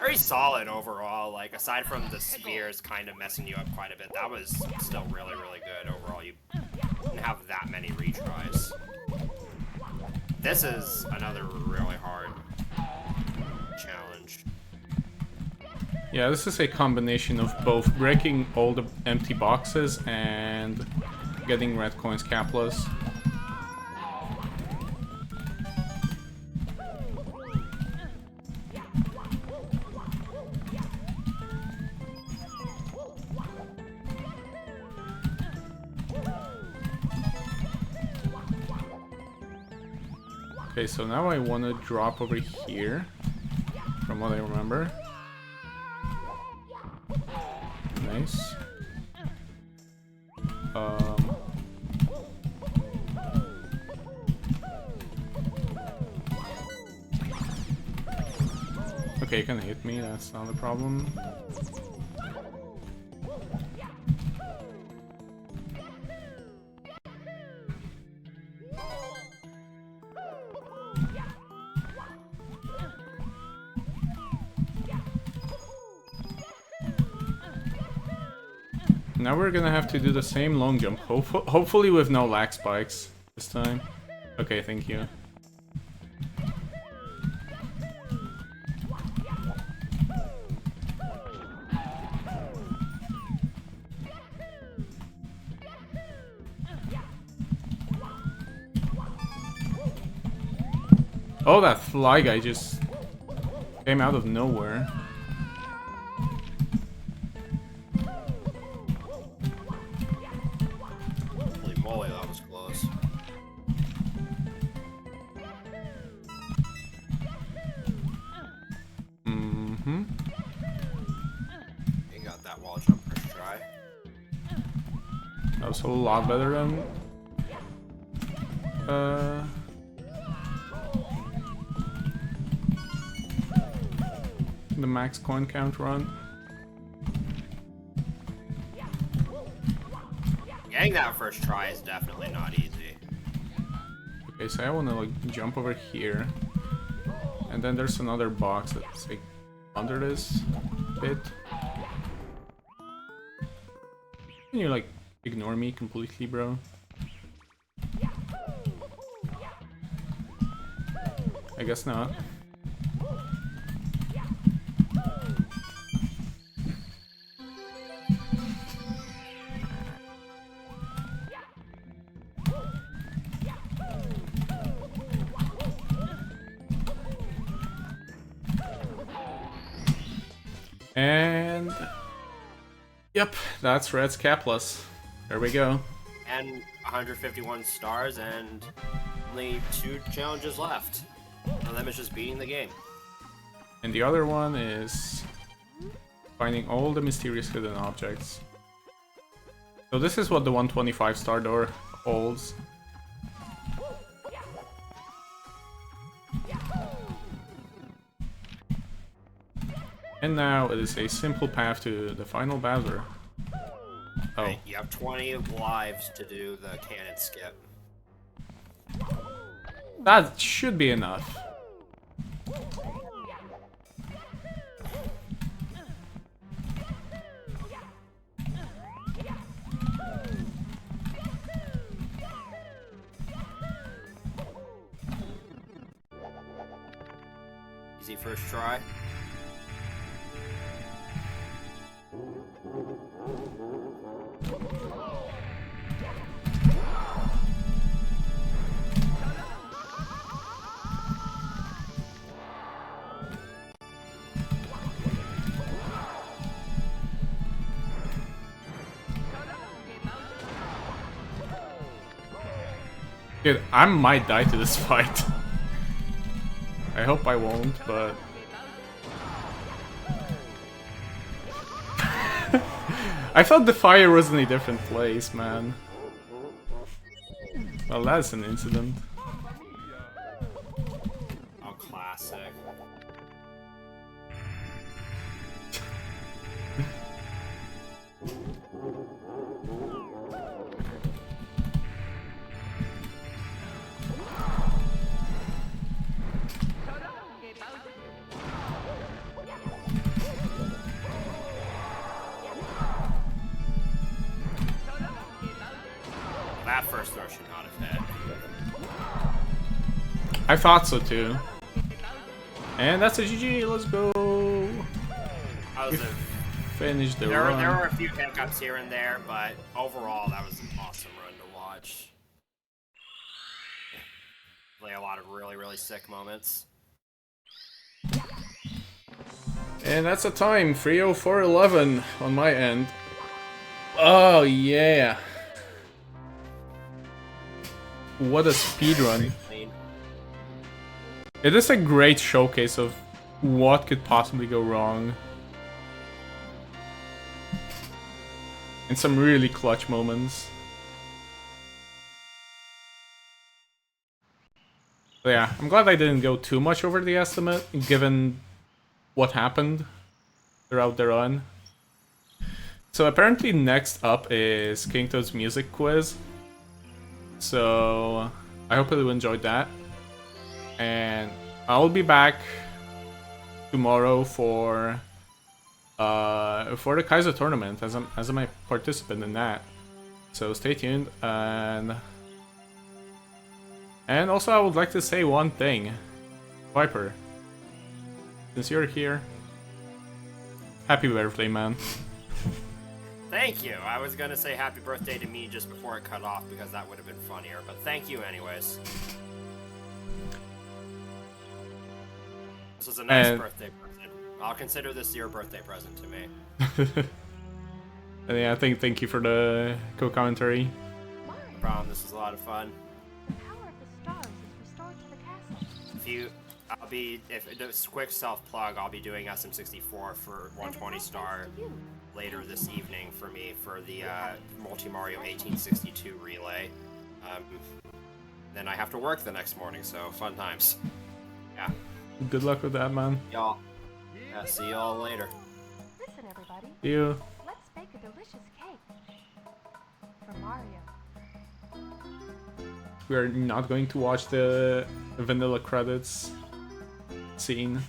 Very solid overall. Like aside from the spheres kind of messing you up quite a bit, that was still really good overall. You didn't have that many retries. This is another really hard challenge.
Yeah, this is a combination of both breaking all the empty boxes and getting red coins capless. Okay, so now I want to drop over here, from what I remember. Nice. Okay, you can hit me, that's not a problem. Now we're gonna have to do the same long jump, hopefully with no lag spikes this time. Okay, thank you. Oh, that fly guy just came out of nowhere.
Holy moly, that was close.
Mm-hmm.
You got that wall jump first try.
That was a lot better than... the max coin count run.
Getting that first try is definitely not easy.
Okay, so I wanna like jump over here. And then there's another box that's like under this bit. Can you like ignore me completely, bro? I guess not. And yep, that's Red's Capless. There we go.
And 151 stars and only 2 challenges left. One of them is just beating the game.
And the other one is finding all the mysterious hidden objects. So this is what the 125 star door holds. And now it is a simple path to the final Bowser. Oh.
Right, you have 20 lives to do the cannon skip.
That should be enough.
Easy first try.
Dude, I might die to this fight. I hope I won't, but... I thought the fire was in a different place, man. Well, that's an incident.
Oh, classic. That first throw should not have hit.
I thought so too. And that's a GG, let's go!
That was
Finish the
there
run.
were a few hiccups here and there, but overall that was an awesome run to watch. Like a lot of really sick moments.
And that's a time, 3:04:11 on my end. Oh yeah! What a speedrun.
Clean.
It is a great showcase of what could possibly go wrong. And some really clutch moments. So yeah, I'm glad I didn't go too much over the estimate, given what happened throughout the run. So apparently next up is King Toad's music quiz. So I hope you enjoyed that. And I'll be back tomorrow for the Kaiser tournament as I'm a participant in that. So stay tuned, and also I would like to say one thing. Viper, since you're here, happy birthday, man.
Thank you. I was gonna say happy birthday to me just before it cut off because that would have been funnier, but thank you anyways. This is a nice
And-
birthday present. I'll consider this your birthday present to me.
And yeah, thank you for the co-commentary.
No problem. This was a lot of fun.
The power of the stars is restored to the castle.
I'll be, if just quick self plug, I'll be doing SM64 for 120 star later this evening for me for the Multi Mario 1862 relay. Then I have to work the next morning, so fun times. Yeah.
Good luck with that, man.
Y'all. Yeah, see y'all later.
Listen, everybody.
See you.
Let's bake a delicious cake for Mario.
We are not going to watch the vanilla credits scene.